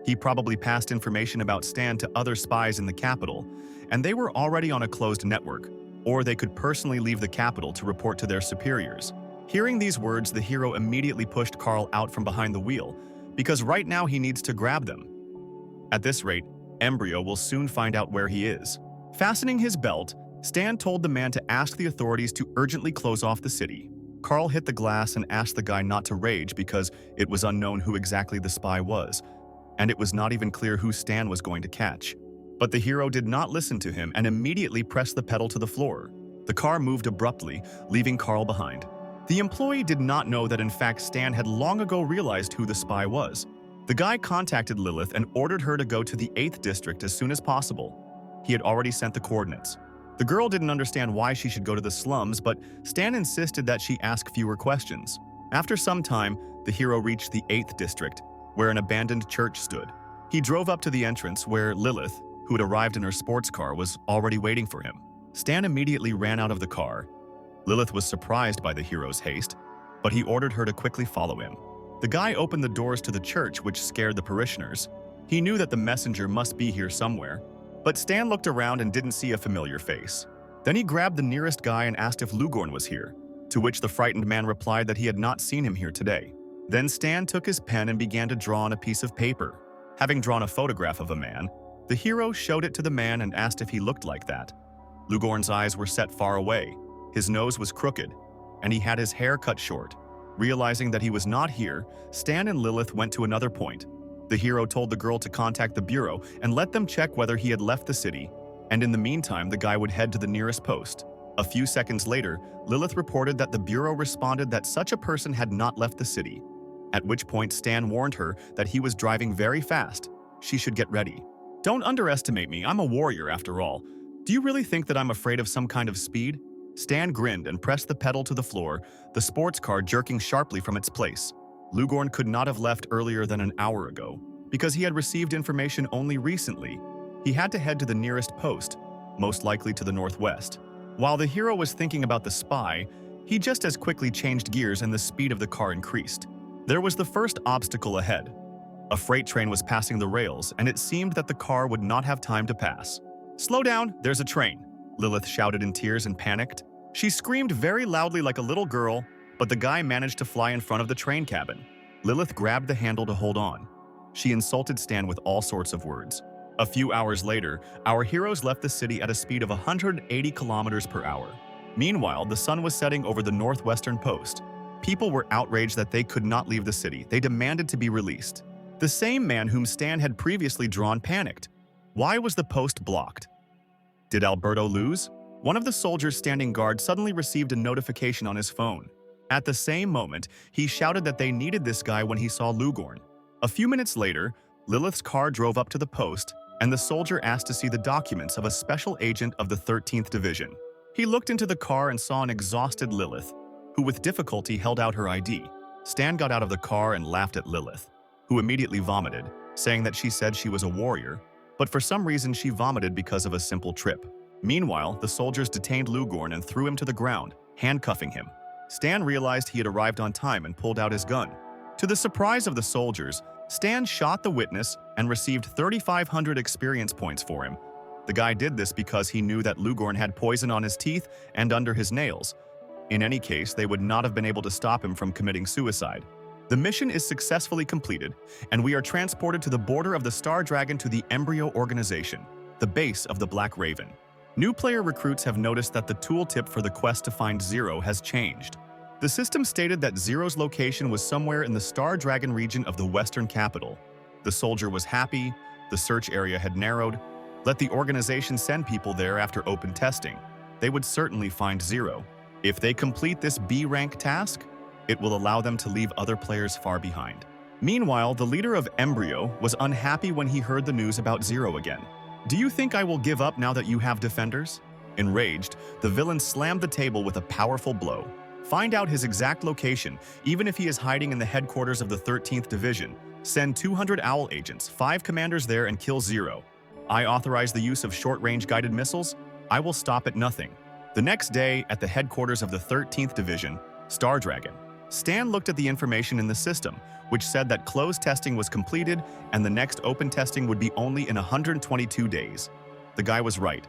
He probably passed information about Stan to other spies in the capital, and they were already on a closed network, or they could personally leave the capital to report to their superiors. Hearing these words, the hero immediately pushed Carl out from behind the wheel, because right now he needs to grab them. At this rate, Embryo will soon find out where he is. Fastening his belt, Stan told the man to ask the authorities to urgently close off the city. Carl hit the glass and asked the guy not to rage because it was unknown who exactly the spy was, and it was not even clear who Stan was going to catch. But the hero did not listen to him and immediately pressed the pedal to the floor. The car moved abruptly, leaving Carl behind. The employee did not know that in fact Stan had long ago realized who the spy was. The guy contacted Lilith and ordered her to go to the 8th district as soon as possible. He had already sent the coordinates. The girl didn't understand why she should go to the slums, but Stan insisted that she ask fewer questions. After some time, the hero reached the 8th district, where an abandoned church stood. He drove up to the entrance where Lilith, who had arrived in her sports car, was already waiting for him. Stan immediately ran out of the car. Lilith was surprised by the hero's haste, but he ordered her to quickly follow him. The guy opened the doors to the church, which scared the parishioners. He knew that the messenger must be here somewhere, but Stan looked around and didn't see a familiar face. Then he grabbed the nearest guy and asked if Lugorn was here, to which the frightened man replied that he had not seen him here today. Then Stan took his pen and began to draw on a piece of paper. Having drawn a photograph of a man, the hero showed it to the man and asked if he looked like that. Lugorn's eyes were set far away, his nose was crooked, and he had his hair cut short. Realizing that he was not here, Stan and Lilith went to another point. The hero told the girl to contact the bureau and let them check whether he had left the city, and in the meantime the guy would head to the nearest post. A few seconds later, Lilith reported that the bureau responded that such a person had not left the city, at which point Stan warned her that he was driving very fast. She should get ready. "Don't underestimate me, I'm a warrior after all. Do you really think that I'm afraid of some kind of speed?" Stan grinned and pressed the pedal to the floor, the sports car jerking sharply from its place. Lugorn could not have left earlier than an hour ago, because he had received information only recently. He had to head to the nearest post, most likely to the northwest. While the hero was thinking about the spy, he just as quickly changed gears and the speed of the car increased. There was the first obstacle ahead. A freight train was passing the rails, and it seemed that the car would not have time to pass. "Slow down, there's a train," Lilith shouted in tears and panicked. She screamed very loudly like a little girl, but the guy managed to fly in front of the train cabin. Lilith grabbed the handle to hold on. She insulted Stan with all sorts of words. A few hours later, our heroes left the city at a speed of 180 kilometers per hour. Meanwhile, the sun was setting over the northwestern post. People were outraged that they could not leave the city. They demanded to be released. The same man whom Stan had previously drawn panicked. Why was the post blocked? Did Alberto lose? One of the soldiers standing guard suddenly received a notification on his phone. At the same moment, he shouted that they needed this guy when he saw Lugorn. A few minutes later, Lilith's car drove up to the post, and the soldier asked to see the documents of a special agent of the 13th Division. He looked into the car and saw an exhausted Lilith, who with difficulty held out her ID. Stan got out of the car and laughed at Lilith, who immediately vomited, saying that she said she was a warrior, but for some reason she vomited because of a simple trip. Meanwhile, the soldiers detained Lugorn and threw him to the ground, handcuffing him. Stan realized he had arrived on time and pulled out his gun. To the surprise of the soldiers, Stan shot the witness and received 3,500 experience points for him. The guy did this because he knew that Lugorn had poison on his teeth and under his nails. In any case, they would not have been able to stop him from committing suicide. The mission is successfully completed, and we are transported to the border of the Star Dragon to the Embryo Organization, the base of the Black Raven. New player recruits have noticed that the tooltip for the quest to find Zero has changed. The system stated that Zero's location was somewhere in the Star Dragon region of the Western capital. The soldier was happy, the search area had narrowed. Let the organization send people there after open testing. They would certainly find Zero. If they complete this B-rank task, it will allow them to leave other players far behind. Meanwhile, the leader of Embryo was unhappy when he heard the news about Zero again. "Do you think I will give up now that you have defenders?" Enraged, the villain slammed the table with a powerful blow. "Find out his exact location, even if he is hiding in the headquarters of the 13th Division," Send 200 Owl agents, 5 commanders there and kill 0. I authorize the use of short-range guided missiles. I will stop at nothing. The next day, at the headquarters of the 13th Division, Star Dragon, Stan looked at the information in the system, which said that closed testing was completed and the next open testing would be only in 122 days. The guy was right.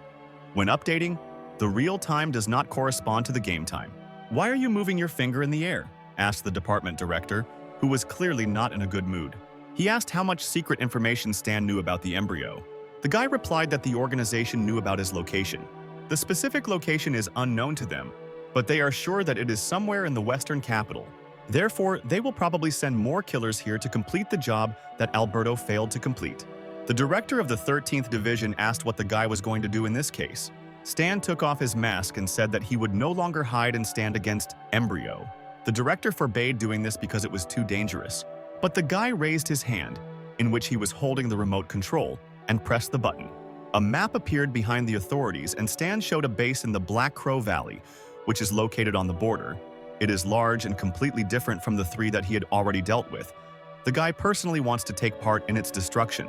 When updating, the real time does not correspond to the game time. "Why are you moving your finger in the air?" asked the department director, who was clearly not in a good mood. He asked how much secret information Stan knew about the embryo. The guy replied that the organization knew about his location. The specific location is unknown to them, but they are sure that it is somewhere in the western capital. Therefore, they will probably send more killers here to complete the job that Alberto failed to complete. The director of the 13th Division asked what the guy was going to do in this case. Stan took off his mask and said that he would no longer hide and stand against Embryo. The director forbade doing this because it was too dangerous. But the guy raised his hand, in which he was holding the remote control, and pressed the button. A map appeared behind the authorities and Stan showed a base in the Black Crow Valley, which is located on the border. It is large and completely different from the 3 that he had already dealt with. The guy personally wants to take part in its destruction.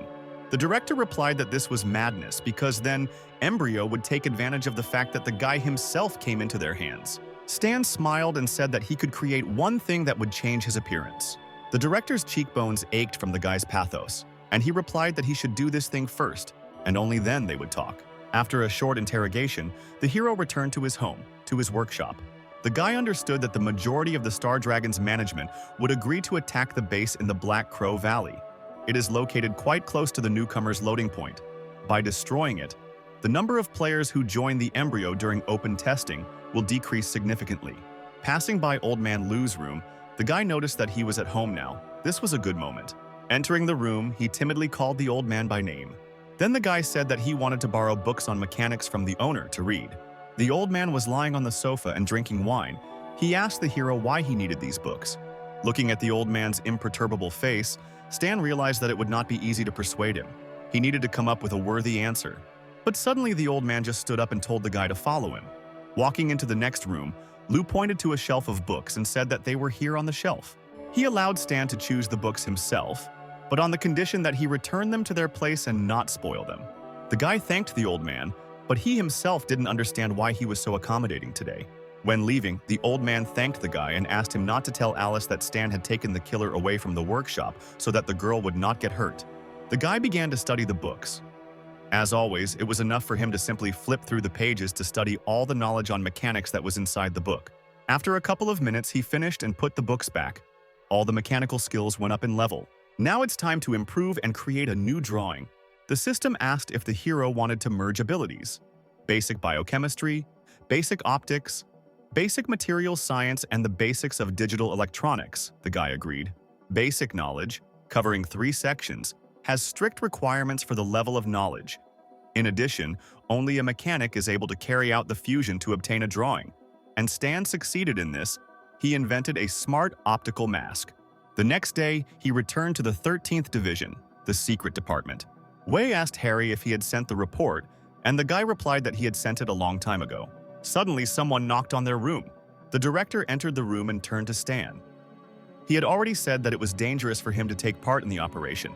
The director replied that this was madness because then Embryo would take advantage of the fact that the guy himself came into their hands. Stan smiled and said that he could create one thing that would change his appearance. The director's cheekbones ached from the guy's pathos, and he replied that he should do this thing first, and only then they would talk. After a short interrogation, the hero returned to his home, to his workshop. The guy understood that the majority of the Star Dragon's management would agree to attack the base in the Black Crow Valley. It is located quite close to the newcomer's loading point. By destroying it, the number of players who join the embryo during open testing will decrease significantly. Passing by Old Man Lou's room, the guy noticed that he was at home now. This was a good moment. Entering the room, he timidly called the old man by name. Then the guy said that he wanted to borrow books on mechanics from the owner to read. The old man was lying on the sofa and drinking wine. He asked the hero why he needed these books. Looking at the old man's imperturbable face, Stan realized that it would not be easy to persuade him. He needed to come up with a worthy answer. But suddenly the old man just stood up and told the guy to follow him. Walking into the next room, Lou pointed to a shelf of books and said that they were here on the shelf. He allowed Stan to choose the books himself, but on the condition that he return them to their place and not spoil them. The guy thanked the old man, but he himself didn't understand why he was so accommodating today. When leaving, the old man thanked the guy and asked him not to tell Alice that Stan had taken the killer away from the workshop so that the girl would not get hurt. The guy began to study the books. As always, it was enough for him to simply flip through the pages to study all the knowledge on mechanics that was inside the book. After a couple of minutes, he finished and put the books back. All the mechanical skills went up in level. Now it's time to improve and create a new drawing. The system asked if the hero wanted to merge abilities: basic biochemistry, basic optics, basic materials science, and the basics of digital electronics. The guy agreed. Basic knowledge, covering 3 sections, has strict requirements for the level of knowledge. In addition, only a mechanic is able to carry out the fusion to obtain a drawing. And Stan succeeded in this. He invented a smart optical mask. The next day, he returned to the 13th Division, the secret department. Wei asked Harry if he had sent the report, and the guy replied that he had sent it a long time ago. Suddenly, someone knocked on their room. The director entered the room and turned to Stan. He had already said that it was dangerous for him to take part in the operation,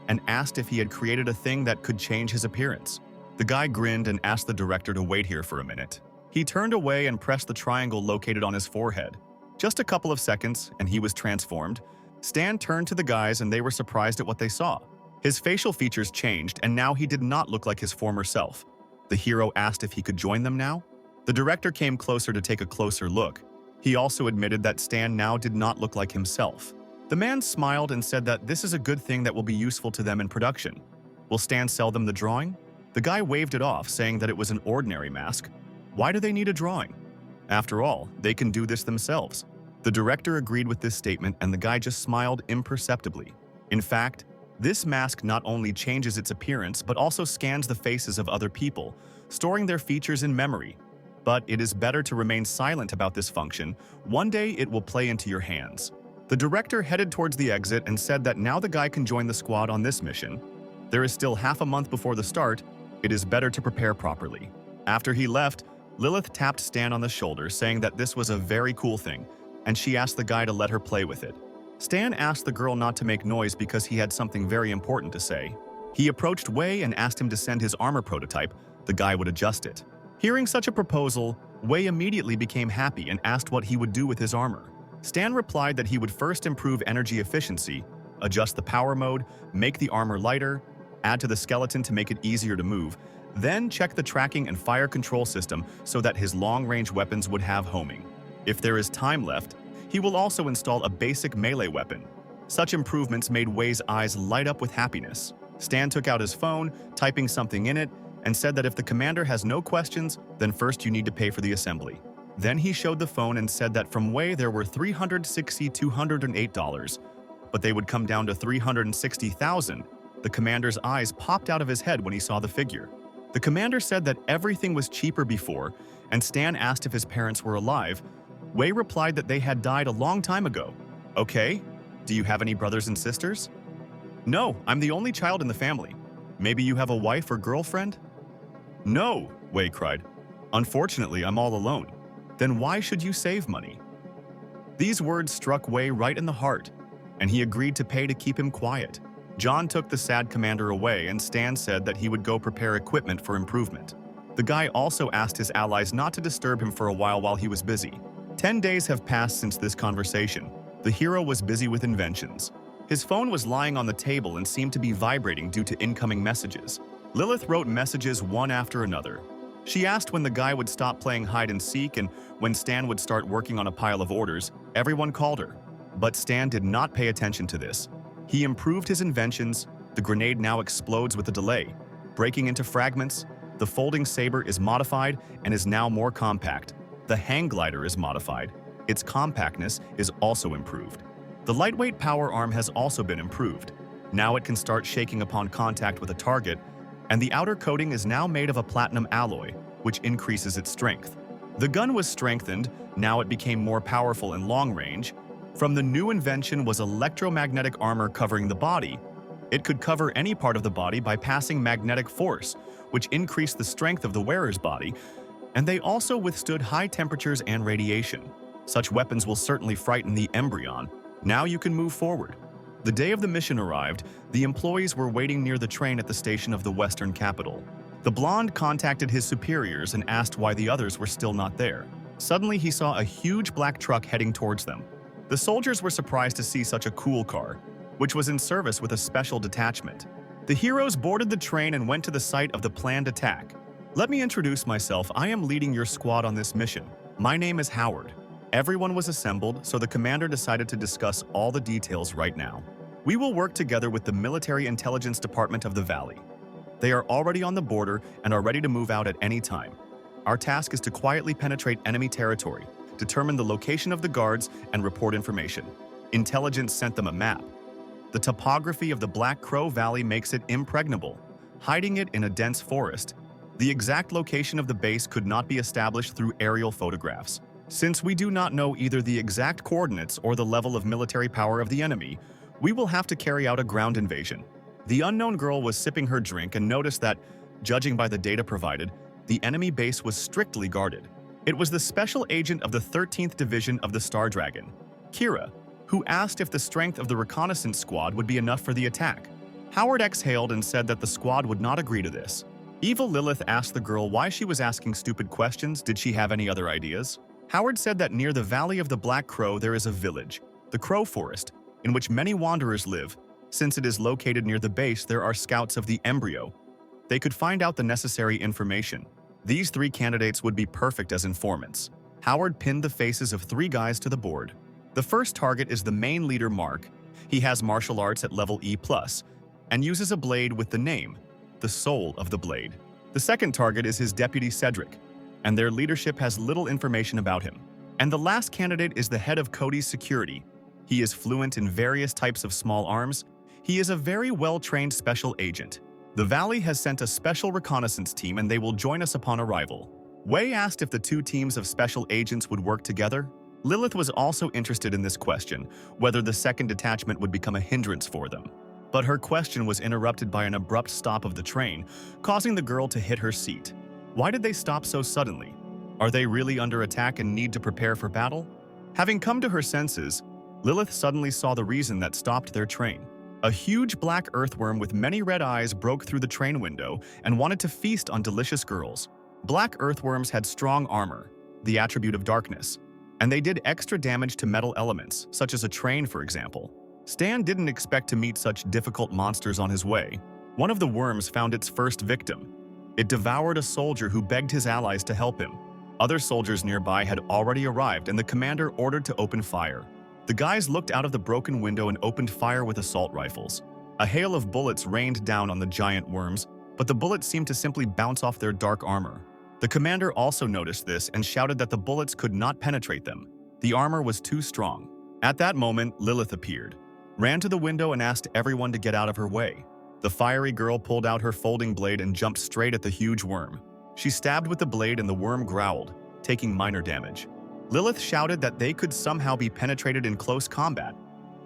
and asked if he had created a thing that could change his appearance. The guy grinned and asked the director to wait here for a minute. He turned away and pressed the triangle located on his forehead. Just a couple of seconds, and he was transformed. Stan turned to the guys and they were surprised at what they saw. His facial features changed, and now he did not look like his former self. The hero asked if he could join them now. The director came closer to take a closer look. He also admitted that Stan now did not look like himself. The man smiled and said that this is a good thing that will be useful to them in production. Will Stan sell them the drawing? The guy waved it off, saying that it was an ordinary mask. Why do they need a drawing? After all, they can do this themselves. The director agreed with this statement, and the guy just smiled imperceptibly. In fact, this mask not only changes its appearance but also scans the faces of other people, storing their features in memory. But it is better to remain silent about this function. One day it will play into your hands. The director headed towards the exit and said that now the guy can join the squad on this mission. There is still half a month before the start. It is better to prepare properly. After he left, Lilith tapped Stan on the shoulder, saying that this was a very cool thing, and she asked the guy to let her play with it. Stan asked the girl not to make noise because he had something very important to say. He approached Wei and asked him to send his armor prototype. The guy would adjust it. Hearing such a proposal, Wei immediately became happy and asked what he would do with his armor. Stan replied that he would first improve energy efficiency, adjust the power mode, make the armor lighter, add to the skeleton to make it easier to move, then check the tracking and fire control system so that his long-range weapons would have homing. If there is time left, he will also install a basic melee weapon. Such improvements made Wei's eyes light up with happiness. Stan took out his phone, typing something in it, and said that if the commander has no questions, then first you need to pay for the assembly. Then he showed the phone and said that from Wei there were $360,208, but they would come down to $360,000. The commander's eyes popped out of his head when he saw the figure. The commander said that everything was cheaper before, and Stan asked if his parents were alive. Wei replied that they had died a long time ago. Okay, do you have any brothers and sisters? No, I'm the only child in the family. Maybe you have a wife or girlfriend? No, Wei cried. Unfortunately, I'm all alone. Then why should you save money? These words struck Wei right in the heart, and he agreed to pay to keep him quiet. John took the sad commander away, and Stan said that he would go prepare equipment for improvement. The guy also asked his allies not to disturb him for a while he was busy. 10 days have passed since this conversation. The hero was busy with inventions. His phone was lying on the table and seemed to be vibrating due to incoming messages. Lilith wrote messages one after another. She asked when the guy would stop playing hide and seek and when Stan would start working on a pile of orders. Everyone called her. But Stan did not pay attention to this. He improved his inventions. The grenade now explodes with a delay, breaking into fragments. The folding saber is modified and is now more compact. The hang glider is modified. Its compactness is also improved. The lightweight power arm has also been improved. Now it can start shaking upon contact with a target, and the outer coating is now made of a platinum alloy, which increases its strength. The gun was strengthened, now it became more powerful in long range. From the new invention was electromagnetic armor covering the body. It could cover any part of the body by passing magnetic force, which increased the strength of the wearer's body, and they also withstood high temperatures and radiation. Such weapons will certainly frighten the embryon. Now you can move forward. The day of the mission arrived. The employees were waiting near the train at the station of the western capital. The blonde contacted his superiors and asked why the others were still not there. Suddenly he saw a huge black truck heading towards them. The soldiers were surprised to see such a cool car, which was in service with a special detachment. The heroes boarded the train and went to the site of the planned attack. Let me introduce myself. I am leading your squad on this mission. My name is Howard. Everyone was assembled, so the commander decided to discuss all the details right now. We will work together with the Military Intelligence Department of the Valley. They are already on the border and are ready to move out at any time. Our task is to quietly penetrate enemy territory, determine the location of the guards, and report information. Intelligence sent them a map. The topography of the Black Crow Valley makes it impregnable, hiding it in a dense forest. The exact location of the base could not be established through aerial photographs. Since we do not know either the exact coordinates or the level of military power of the enemy, we will have to carry out a ground invasion. The unknown girl was sipping her drink and noticed that, judging by the data provided, the enemy base was strictly guarded. It was the special agent of the 13th Division of the Star Dragon, Kira, who asked if the strength of the reconnaissance squad would be enough for the attack. Howard exhaled and said that the squad would not agree to this. Evil Lilith asked the girl why she was asking stupid questions. Did she have any other ideas? Howard said that near the Valley of the Black Crow there is a village, the Crow Forest, in which many wanderers live. Since it is located near the base, there are scouts of the embryo. They could find out the necessary information. These 3 candidates would be perfect as informants. Howard pinned the faces of 3 guys to the board. The first target is the main leader, Mark. He has martial arts at level E+, and uses a blade with the name, the Soul of the Blade. The second target is his deputy, Cedric, and their leadership has little information about him. And the last candidate is the head of Cody's security. He is fluent in various types of small arms. He is a very well-trained special agent. The Valley has sent a special reconnaissance team and they will join us upon arrival. Wei asked if the 2 teams of special agents would work together. Lilith was also interested in this question, whether the second detachment would become a hindrance for them. But her question was interrupted by an abrupt stop of the train, causing the girl to hit her seat. Why did they stop so suddenly? Are they really under attack and need to prepare for battle? Having come to her senses, Lilith suddenly saw the reason that stopped their train. A huge black earthworm with many red eyes broke through the train window and wanted to feast on delicious girls. Black earthworms had strong armor, the attribute of darkness, and they did extra damage to metal elements, such as a train, for example. Stan didn't expect to meet such difficult monsters on his way. One of the worms found its first victim. It devoured a soldier who begged his allies to help him. Other soldiers nearby had already arrived, and the commander ordered to open fire. The guys looked out of the broken window and opened fire with assault rifles. A hail of bullets rained down on the giant worms, but the bullets seemed to simply bounce off their dark armor. The commander also noticed this and shouted that the bullets could not penetrate them. The armor was too strong. At that moment, Lilith appeared, ran to the window and asked everyone to get out of her way. The fiery girl pulled out her folding blade and jumped straight at the huge worm. She stabbed with the blade and the worm growled, taking minor damage. Lilith shouted that they could somehow be penetrated in close combat.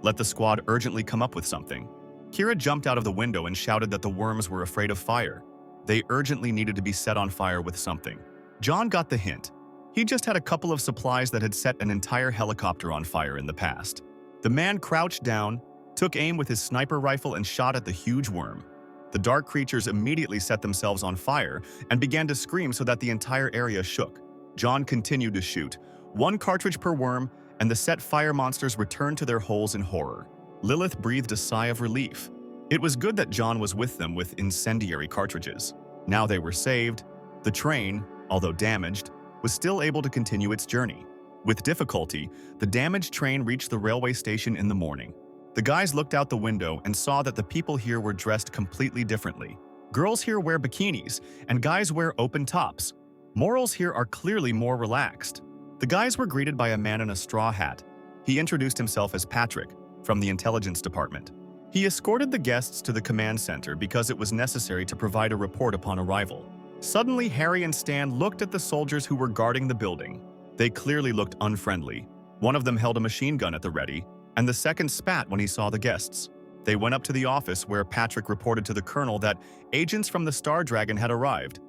Let the squad urgently come up with something. Kira jumped out of the window and shouted that the worms were afraid of fire. They urgently needed to be set on fire with something. John got the hint. He just had a couple of supplies that had set an entire helicopter on fire in the past. The man crouched down, took aim with his sniper rifle and shot at the huge worm. The dark creatures immediately set themselves on fire and began to scream so that the entire area shook. John continued to shoot, one cartridge per worm, and the set fire monsters returned to their holes in horror. Lilith breathed a sigh of relief. It was good that John was with them with incendiary cartridges. Now they were saved. The train, although damaged, was still able to continue its journey. With difficulty, the damaged train reached the railway station in the morning. The guys looked out the window and saw that the people here were dressed completely differently. Girls here wear bikinis, and guys wear open tops. Morals here are clearly more relaxed. The guys were greeted by a man in a straw hat. He introduced himself as Patrick, from the intelligence department. He escorted the guests to the command center because it was necessary to provide a report upon arrival. Suddenly, Harry and Stan looked at the soldiers who were guarding the building. They clearly looked unfriendly. One of them held a machine gun at the ready, and the second spat when he saw the guests. They went up to the office where Patrick reported to the colonel that agents from the Star Dragon had arrived.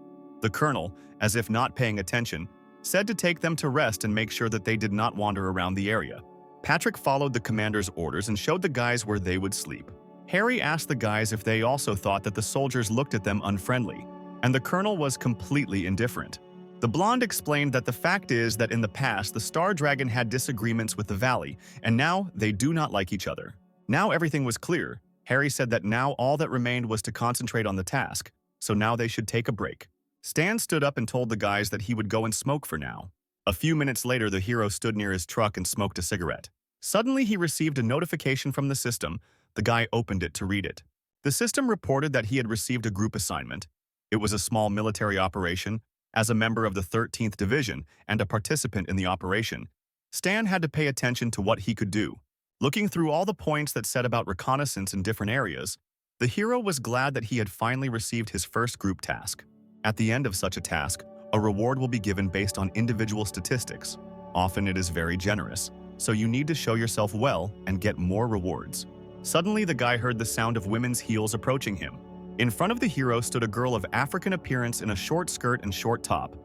The colonel, as if not paying attention, said to take them to rest and make sure that they did not wander around the area. Patrick followed the commander's orders and showed the guys where they would sleep. Harry asked the guys if they also thought that the soldiers looked at them unfriendly, and the colonel was completely indifferent. The blonde explained that the fact is that in the past the Star Dragon had disagreements with the Valley, and now they do not like each other. Now everything was clear. Harry said that now all that remained was to concentrate on the task, so now they should take a break. Stan stood up and told the guys that he would go and smoke for now. A few minutes later, the hero stood near his truck and smoked a cigarette. Suddenly, he received a notification from the system. The guy opened it to read it. The system reported that he had received a group assignment. It was a small military operation. As a member of the 13th Division and a participant in the operation, Stan had to pay attention to what he could do. Looking through all the points that said about reconnaissance in different areas, the hero was glad that he had finally received his first group task. At the end of such a task, a reward will be given based on individual statistics. Often it is very generous, so you need to show yourself well and get more rewards. Suddenly, the guy heard the sound of women's heels approaching him. In front of the hero stood a girl of African appearance in a short skirt and short top.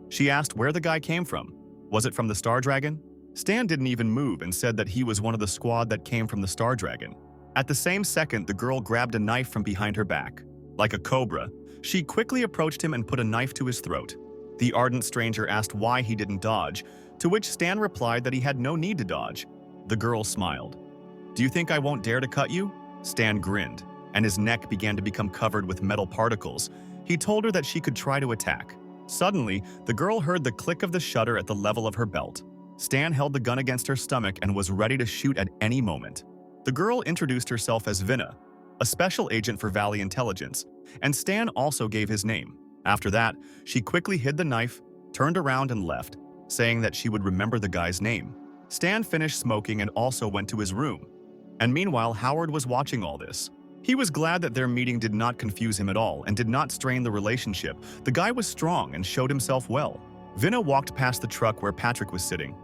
She asked where the guy came from. Was it from the Star Dragon? Stan didn't even move and said that he was one of the squad that came from the Star Dragon. At the same second, the girl grabbed a knife from behind her back. Like a cobra, she quickly approached him and put a knife to his throat. The ardent stranger asked why he didn't dodge, to which Stan replied that he had no need to dodge. The girl smiled. "Do you think I won't dare to cut you?" Stan grinned, and his neck began to become covered with metal particles. He told her that she could try to attack. Suddenly, the girl heard the click of the shutter at the level of her belt. Stan held the gun against her stomach and was ready to shoot at any moment. The girl introduced herself as Vinna, a special agent for Valley Intelligence, and Stan also gave his name. After that, she quickly hid the knife, turned around and left, saying that she would remember the guy's name. Stan finished smoking and also went to his room. And meanwhile, Howard was watching all this. He was glad that their meeting did not confuse him at all and did not strain the relationship. The guy was strong and showed himself well. Vinna walked past the truck where Patrick was sitting.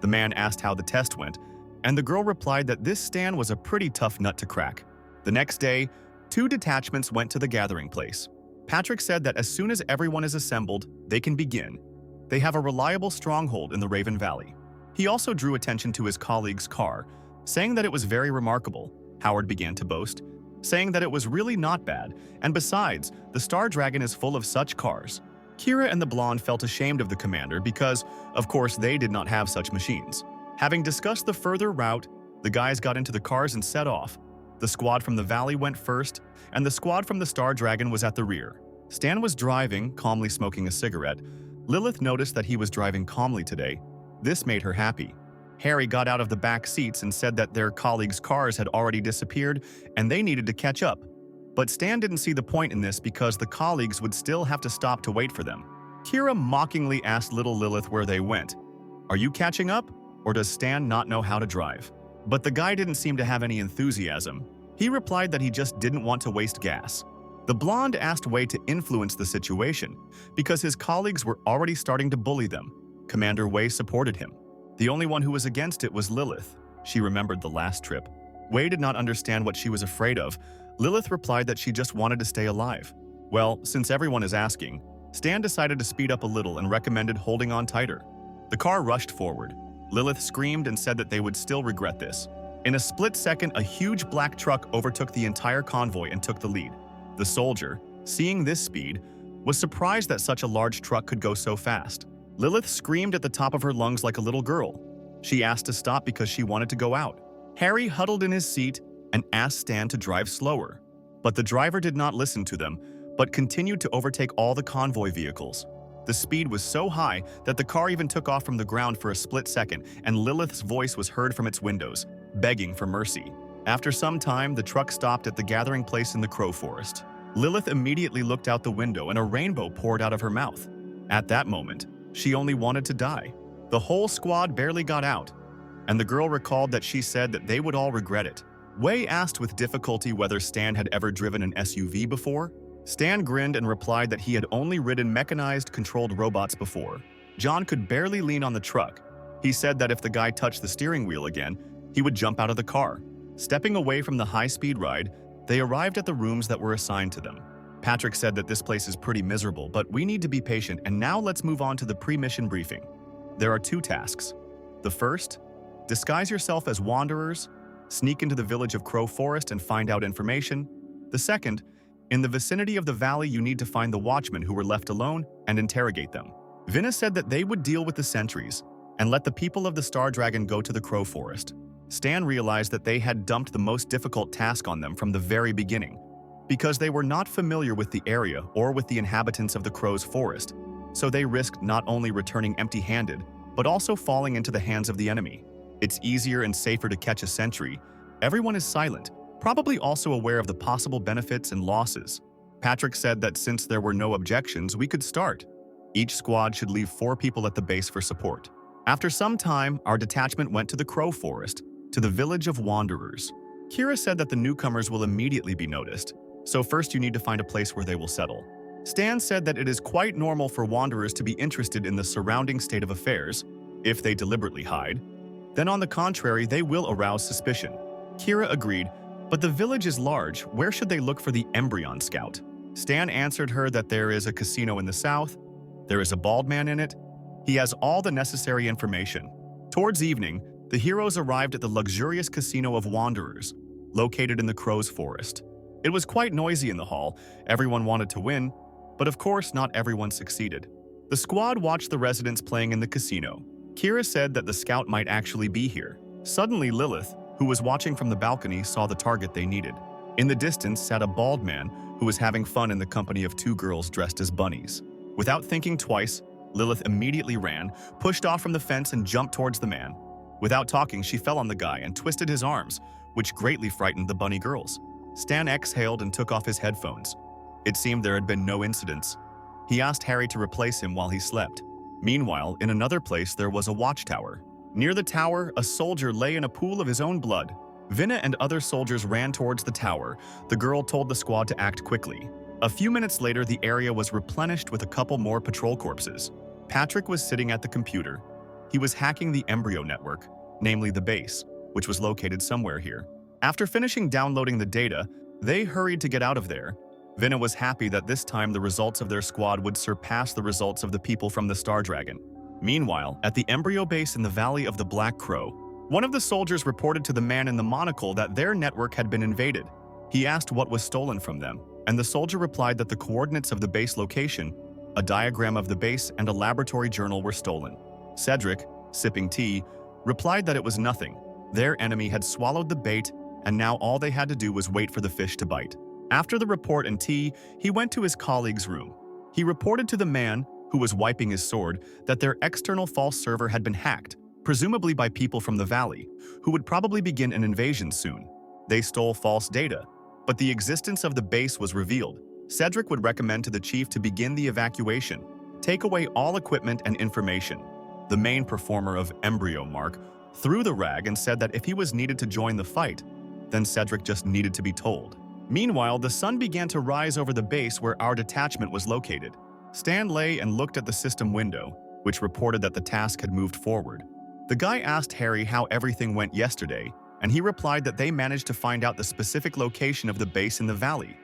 The man asked how the test went, and the girl replied that this Stan was a pretty tough nut to crack. The next day, 2 detachments went to the gathering place. Patrick said that as soon as everyone is assembled, they can begin. They have a reliable stronghold in the Raven Valley. He also drew attention to his colleague's car, saying that it was very remarkable. Howard began to boast, saying that it was really not bad, and besides, the Star Dragon is full of such cars. Kira and the blonde felt ashamed of the commander because, of course, they did not have such machines. Having discussed the further route, the guys got into the cars and set off. The squad from the valley went first, and the squad from the Star Dragon was at the rear. Stan was driving, calmly smoking a cigarette. Lilith noticed that he was driving calmly today. This made her happy. Harry got out of the back seats and said that their colleagues' cars had already disappeared and they needed to catch up. But Stan didn't see the point in this because the colleagues would still have to stop to wait for them. Kira mockingly asked little Lilith where they went. "Are you catching up? Or does Stan not know how to drive?" But the guy didn't seem to have any enthusiasm. He replied that he just didn't want to waste gas. The blonde asked Wei to influence the situation because his colleagues were already starting to bully them. Commander Wei supported him. The only one who was against it was Lilith. She remembered the last trip. Wei did not understand what she was afraid of. Lilith replied that she just wanted to stay alive. Well, since everyone is asking, Stan decided to speed up a little and recommended holding on tighter. The car rushed forward. Lilith screamed and said that they would still regret this. In a split second, a huge black truck overtook the entire convoy and took the lead. The soldier, seeing this speed, was surprised that such a large truck could go so fast. Lilith screamed at the top of her lungs like a little girl. She asked to stop because she wanted to go out. Harry huddled in his seat and asked Stan to drive slower. But the driver did not listen to them, but continued to overtake all the convoy vehicles. The speed was so high that the car even took off from the ground for a split second, and Lilith's voice was heard from its windows, begging for mercy. After some time, the truck stopped at the gathering place in the Crow Forest. Lilith immediately looked out the window and a rainbow poured out of her mouth. At that moment, she only wanted to die. The whole squad barely got out, and the girl recalled that she said that they would all regret it. Wei asked with difficulty whether Stan had ever driven an SUV before. Stan grinned and replied that he had only ridden mechanized, controlled robots before. John could barely lean on the truck. He said that if the guy touched the steering wheel again, he would jump out of the car. Stepping away from the high-speed ride, they arrived at the rooms that were assigned to them. Patrick said that this place is pretty miserable, but we need to be patient, and now let's move on to the pre-mission briefing. There are 2 tasks. The first, disguise yourself as wanderers, sneak into the village of Crow Forest and find out information. The second, in the vicinity of the valley you need to find the watchmen who were left alone and interrogate them. Vinna said that they would deal with the sentries and let the people of the Star Dragon go to the Crow Forest. Stan realized that they had dumped the most difficult task on them from the very beginning, because they were not familiar with the area or with the inhabitants of the Crow's Forest, so they risked not only returning empty-handed, but also falling into the hands of the enemy. It's easier and safer to catch a sentry. Everyone is silent, probably also aware of the possible benefits and losses. Patrick said that since there were no objections, we could start. Each squad should leave 4 people at the base for support. After some time, our detachment went to the Crow Forest, to the village of Wanderers. Kira said that the newcomers will immediately be noticed, so first you need to find a place where they will settle. Stan said that it is quite normal for Wanderers to be interested in the surrounding state of affairs, if they deliberately hide. Then on the contrary, they will arouse suspicion. Kira agreed, but the village is large, where should they look for the Embryon Scout? Stan answered her that there is a casino in the south, there is a bald man in it, he has all the necessary information. Towards evening, the heroes arrived at the luxurious casino of Wanderers, located in the Crow's Forest. It was quite noisy in the hall, everyone wanted to win, but of course not everyone succeeded. The squad watched the residents playing in the casino. Kira said that the scout might actually be here. Suddenly Lilith, who was watching from the balcony, saw the target they needed. In the distance sat a bald man who was having fun in the company of 2 girls dressed as bunnies. Without thinking twice, Lilith immediately ran, pushed off from the fence and jumped towards the man. Without talking, she fell on the guy and twisted his arms, which greatly frightened the bunny girls. Stan exhaled and took off his headphones. It seemed there had been no incidents. He asked Harry to replace him while he slept. Meanwhile, in another place there was a watchtower. Near the tower, a soldier lay in a pool of his own blood. Vinna and other soldiers ran towards the tower. The girl told the squad to act quickly. A few minutes later, the area was replenished with a couple more patrol corpses. Patrick was sitting at the computer. He was hacking the embryo network, namely the base, which was located somewhere here. After finishing downloading the data, they hurried to get out of there. Vinna was happy that this time the results of their squad would surpass the results of the people from the Star Dragon. Meanwhile, at the embryo base in the Valley of the Black Crow, One of the soldiers reported to the man in the monocle that their network had been invaded. He asked what was stolen from them, and the soldier replied that the coordinates of the base location, a diagram of the base, and a laboratory journal were stolen. Cedric, sipping tea, replied that it was nothing. Their enemy had swallowed the bait, and now all they had to do was wait for the fish to bite. After the report and tea, he went to his colleague's room. He reported to the man, who was wiping his sword, that their external false server had been hacked, presumably by people from the valley, who would probably begin an invasion soon. They stole false data, but the existence of the base was revealed. Cedric would recommend to the chief to begin the evacuation, take away all equipment and information. The main performer of Embryo Mark threw the rag and said that if he was needed to join the fight, then Cedric just needed to be told. Meanwhile, the sun began to rise over the base where our detachment was located. Stan lay and looked at the system window, which reported that the task had moved forward. The guy asked Harry how everything went yesterday, and he replied that they managed to find out the specific location of the base in the valley.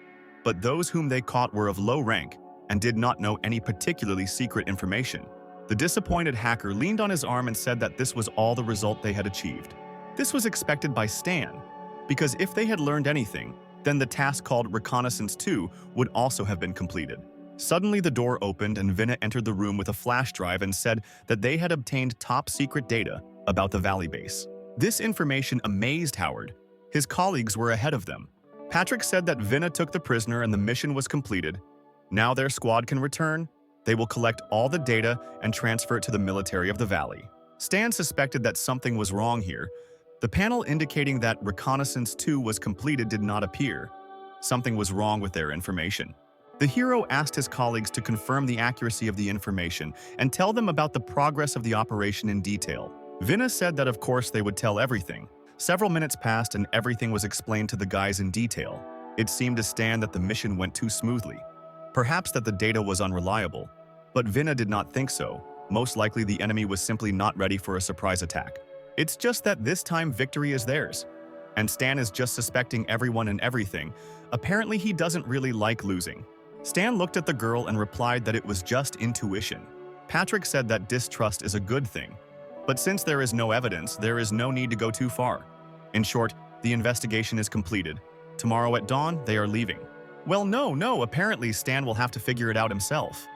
But those whom they caught were of low rank and did not know any particularly secret information. The disappointed hacker leaned on his arm and said that this was all the result they had achieved. This was expected by Stan, because if they had learned anything, then the task called Reconnaissance 2 would also have been completed. Suddenly the door opened and Vinna entered the room with a flash drive and said that they had obtained top-secret data about the Valley base. This information amazed Howard. His colleagues were ahead of them. Patrick said that Vinna took the prisoner and the mission was completed. Now their squad can return. They will collect all the data and transfer it to the military of the Valley. Stan suspected that something was wrong here. The panel indicating that Reconnaissance 2 was completed did not appear. Something was wrong with their information. The hero asked his colleagues to confirm the accuracy of the information and tell them about the progress of the operation in detail. Vinna said that of course they would tell everything. Several minutes passed and everything was explained to the guys in detail. It seemed to Stan that the mission went too smoothly. Perhaps that the data was unreliable. But Vinna did not think so. Most likely the enemy was simply not ready for a surprise attack. It's just that this time victory is theirs. And Stan is just suspecting everyone and everything. Apparently he doesn't really like losing. Stan looked at the girl and replied that it was just intuition. Patrick said that distrust is a good thing. But since there is no evidence, there is no need to go too far. In short, the investigation is completed. Tomorrow at dawn, they are leaving. Well, no, apparently Stan will have to figure it out himself.